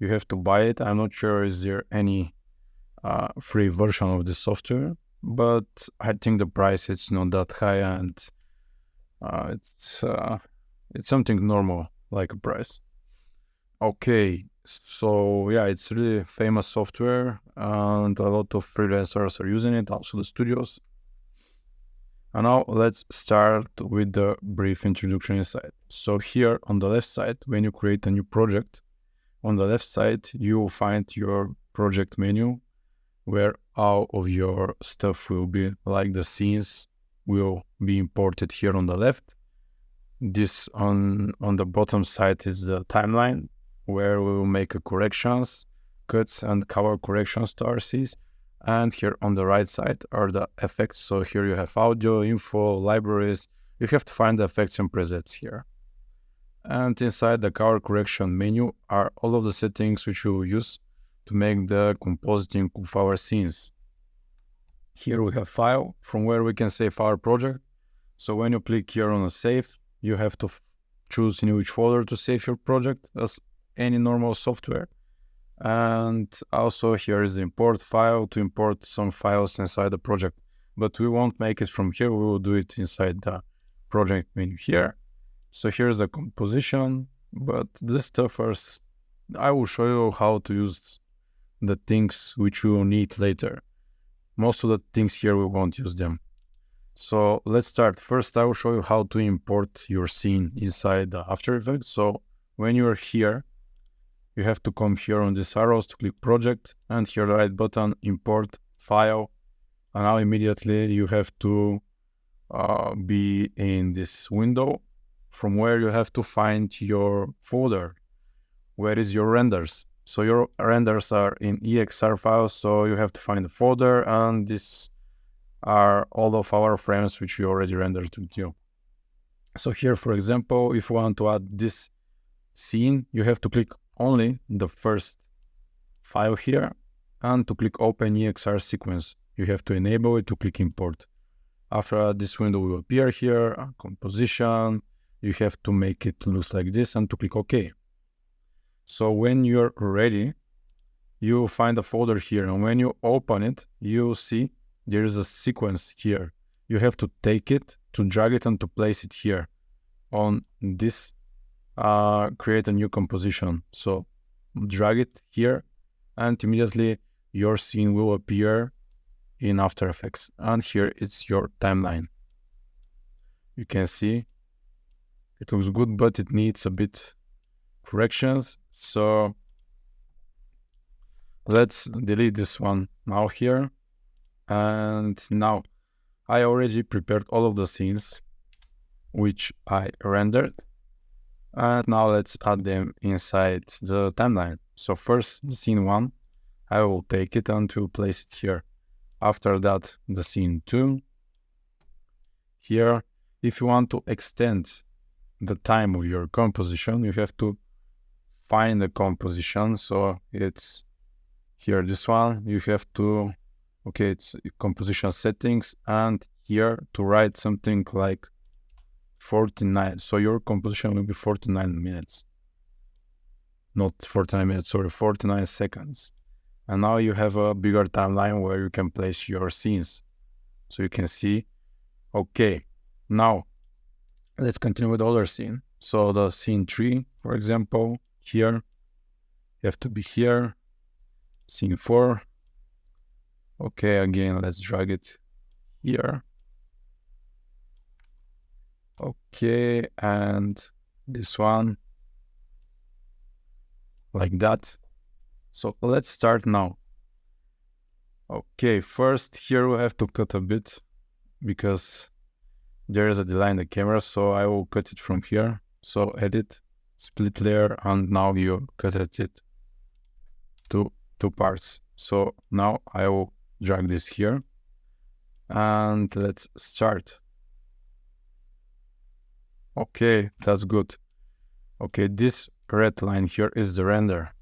you have to buy it. I'm not sure is there any free version of this software, but I think the price it's not that high, and it's something normal like a price. Okay, so yeah, it's really famous software and a lot of freelancers are using it, also the studios. And now let's start with the brief introduction inside. So here on the left side, when you create a new project, on the left side you will find your project menu where all of your stuff will be, like the scenes will be imported here on the left. This on the bottom side is the timeline where we will make corrections, cuts and color corrections to our scenes. And here on the right side are the effects. So here you have audio, info, libraries. You have to find the effects and presets here. And inside the color correction menu are all of the settings which we will use to make the compositing of our scenes. Here we have file, from where we can save our project. So when you click here on a save, you have to choose in which folder to save your project as any normal software. And also here is the import file to import some files inside the project. But we won't make it from here, we will do it inside the project menu here. So here's the composition, but this stuff first, I will show you how to use the things which we will need later. Most of the things here we won't use them. So let's start. First I will show you how to import your scene inside the After Effects. So when you're here, you have to come here on these arrows to click project, and here the right button, import file. And now immediately you have to be in this window from where you have to find your folder. Where is your renders? So your renders are in EXR files, so you have to find the folder, and these are all of our frames which we already rendered with you. So here, for example, if you want to add this scene, you have to click only the first file here, and to click open EXR sequence, you have to enable it to click import. After this window will appear here, composition, you have to make it look like this and to click OK. So when you're ready, you will find a folder here, and when you open it, you'll see there is a sequence here. You have to take it, to drag it and to place it here on this, create a new composition. So drag it here and immediately your scene will appear in After Effects. And here it's your timeline. You can see it looks good, but it needs a bit corrections. So let's delete this one now here. And now I already prepared all of the scenes which I rendered. And now let's add them inside the timeline. So first, the scene 1, I will take it and will place it here. After that, the scene 2. Here, if you want to extend the time of your composition, you have to find the composition. So it's here, this one. You have to, okay, it's composition settings, and here to write something like 49. So your composition will be 49 minutes. Not 49 minutes, sorry, 49 seconds. And now you have a bigger timeline where you can place your scenes. So you can see, okay, now let's continue with the other scene. So the scene 3, for example, here, you have to be here. Scene 4. Okay, again, let's drag it here. Okay, and this one like that. So let's start now. Okay, first here we have to cut a bit because there is a delay in the camera, so I will cut it from here. So edit, split layer, and now you cut it to two parts. So now I will drag this here and let's start. Okay, that's good. Okay, this red line here is the render.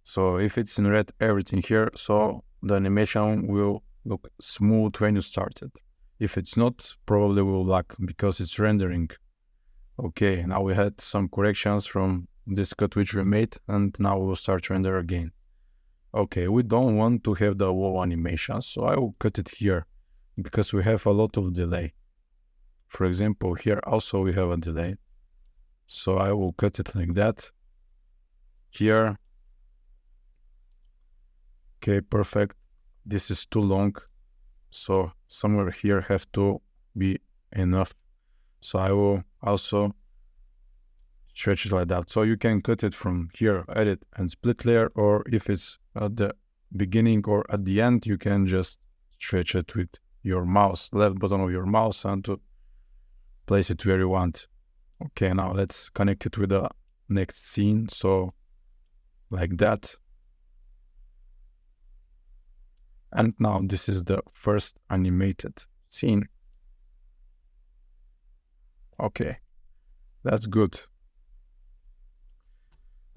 So if it's in red, everything here, so the animation will look smooth when you start it. If it's not, probably will lag because it's rendering. Okay, now we had some corrections from this cut which we made, and now we'll start render again. Okay, we don't want to have the wow animation, so I will cut it here because we have a lot of delay. For example, here also we have a delay. So I will cut it like that. Here. Okay, perfect. This is too long. So somewhere here have to be enough. So I will also stretch it like that. So you can cut it from here, edit and split layer, or if it's at the beginning or at the end, you can just stretch it with your mouse, left button of your mouse, and to place it where you want. Okay, now let's connect it with the next scene. So like that. And now this is the first animated scene. Okay, that's good.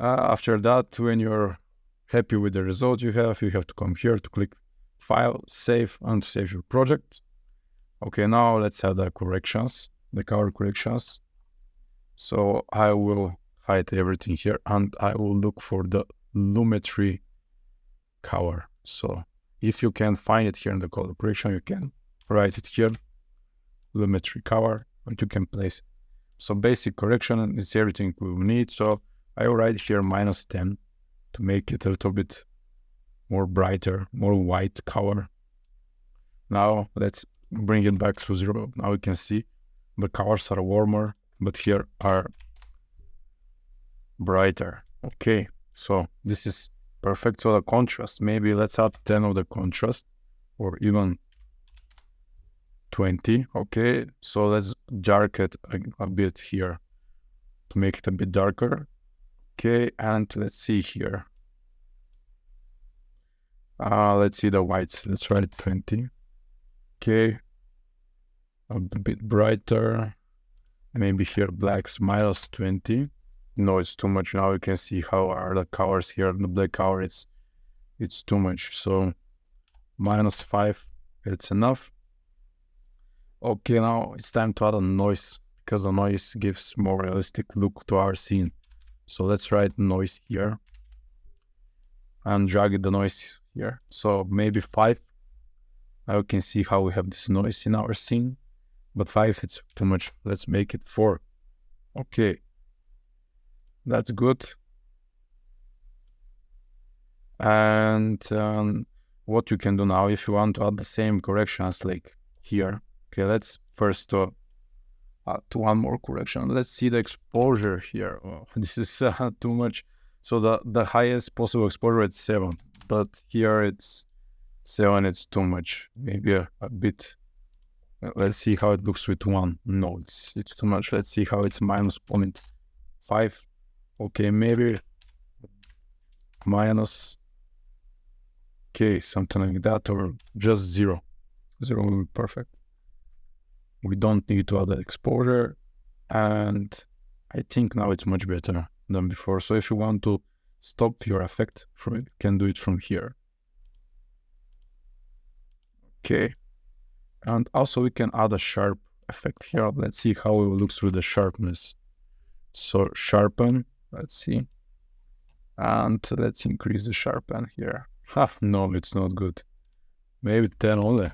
After that, when you're happy with the result you have to come here to click File, Save, and save your project. Okay, now let's add the corrections, the color corrections. So I will hide everything here and I will look for the Lumetri color. So if you can find it here in the color correction, you can write it here, Lumetri color, and you can place it. So basic correction is everything we will need. So I will write here -10 to make it a little bit more brighter, more white color. Now let's bring it back to 0. Now you can see the colors are warmer, but here are brighter. Okay, so this is perfect. So the contrast, maybe let's add 10 of the contrast, or even 20. Okay, so let's darken it a bit here to make it a bit darker. Okay, and let's see here. Let's see the whites. Let's write 20. Okay, a bit brighter. Maybe here blacks -20. No, it's too much. Now you can see how are the colors here. The black color, it's too much. So -5, it's enough. Okay, now it's time to add a noise because the noise gives more realistic look to our scene. So let's write noise here and drag the noise here. So maybe 5. Now you can see how we have this noise in our scene, but 5, it's too much. Let's make it 4. Okay, that's good. And what you can do now, if you want to add the same corrections like here. Okay, let's first add one more correction. Let's see the exposure here. Oh, this is too much. So the highest possible exposure is 7, but here it's 7, it's too much. Maybe a bit. Let's see how it looks with 1. No, it's too much. Let's see how it's -0.5. Okay, maybe minus. Okay, something like that, or just 0. 0 will be perfect. We don't need to add the exposure, and I think now it's much better than before. So if you want to stop your effect from it, you can do it from here. Okay, and also we can add a sharp effect here. Let's see how it looks with the sharpness. So sharpen, let's see, and let's increase the sharpen here. No, it's not good. Maybe 10 only.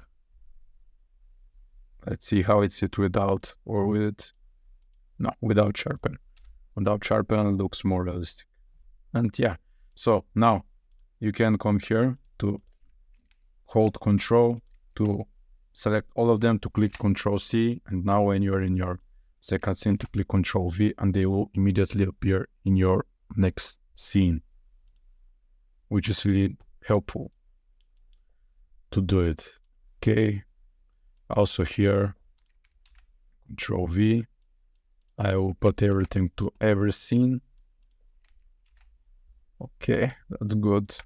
Let's see how it's without or with it. No, without sharpen. Without sharpen, it looks more realistic. And yeah, so now you can come here to hold Control to select all of them, to click Control C. And now when you're in your second scene to click Ctrl V, and they will immediately appear in your next scene, which is really helpful to do it. Okay, also here, Ctrl V, I will put everything to every scene. Okay, that's good.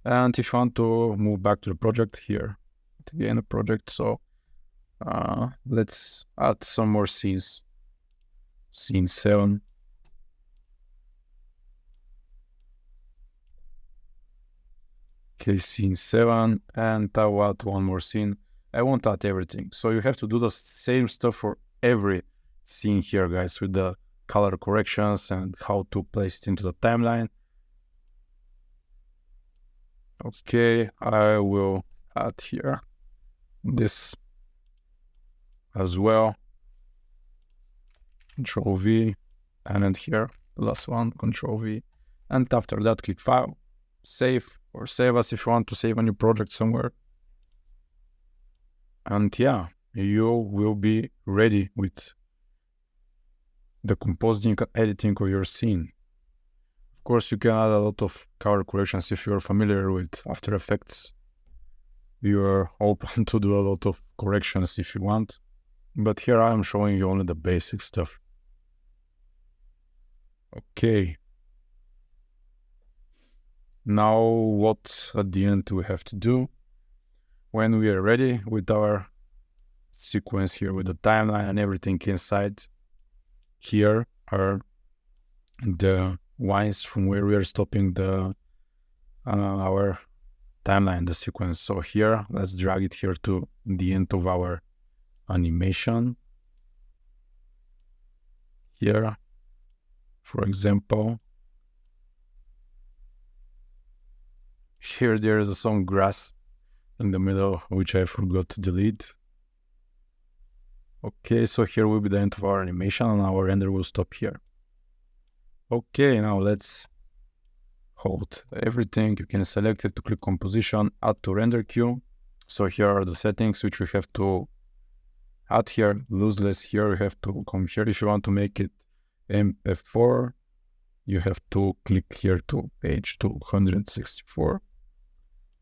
And if you want to move back to the project here, again a project, so let's add some more scenes. Scene 7. Okay, scene 7, and I will add one more scene. I won't add everything, so you have to do the same stuff for every scene here, guys, with the color corrections and how to place it into the timeline. Okay, I will add here this as well. Ctrl V, and then here, the last one, Ctrl V. And after that, click File, Save, or Save as if you want to save a new project somewhere. And yeah, you will be ready with the compositing and editing of your scene. Of course, you can add a lot of color corrections if you're familiar with After Effects. You are open to do a lot of corrections if you want, but here I am showing you only the basic stuff. Okay. Now what at the end we have to do? When we are ready with our sequence here with the timeline and everything inside, here are the lines from where we are stopping the our timeline, the sequence. So here, let's drag it here to the end of our animation. Here, for example, here there is some grass in the middle, which I forgot to delete. Okay, so here will be the end of our animation, and our render will stop here. Okay, now let's hold everything. You can select it to click composition, add to render queue. So here are the settings which we have to add here. Lossless here, you have to come here. If you want to make it MP4, you have to click here to page 264.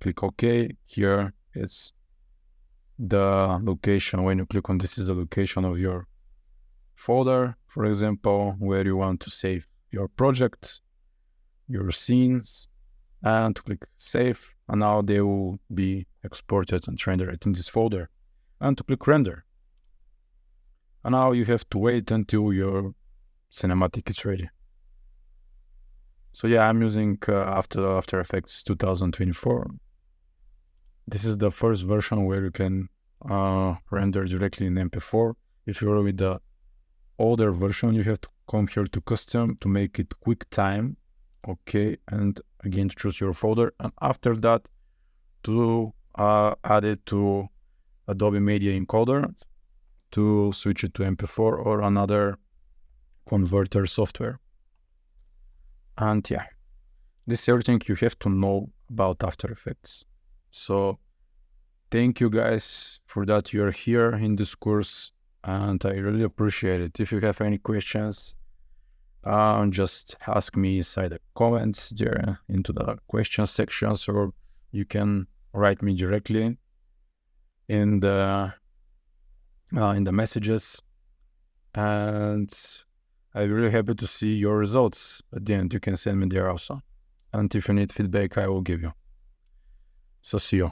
Click OK. Here it's the location. When you click on this is the location of your folder, for example, where you want to save your project, your scenes, and click save, and now they will be exported and rendered in this folder. And to click render, and now you have to wait until your cinematic is ready. So yeah, I'm using After Effects 2024. This is the first version where you can render directly in MP4. If you're with the older version, you have to come here to custom to make it QuickTime. Okay, and again to choose your folder, and after that to add it to Adobe Media Encoder to switch it to MP4 or another converter software. And yeah, this is everything you have to know about After Effects. So thank you guys for that you're here in this course, and I really appreciate it. If you have any questions, just ask me inside the comments there into the question sections, or you can write me directly in the messages. And I'm really happy to see your results at the end. You can send me there also, and if you need feedback, I will give you. So see you.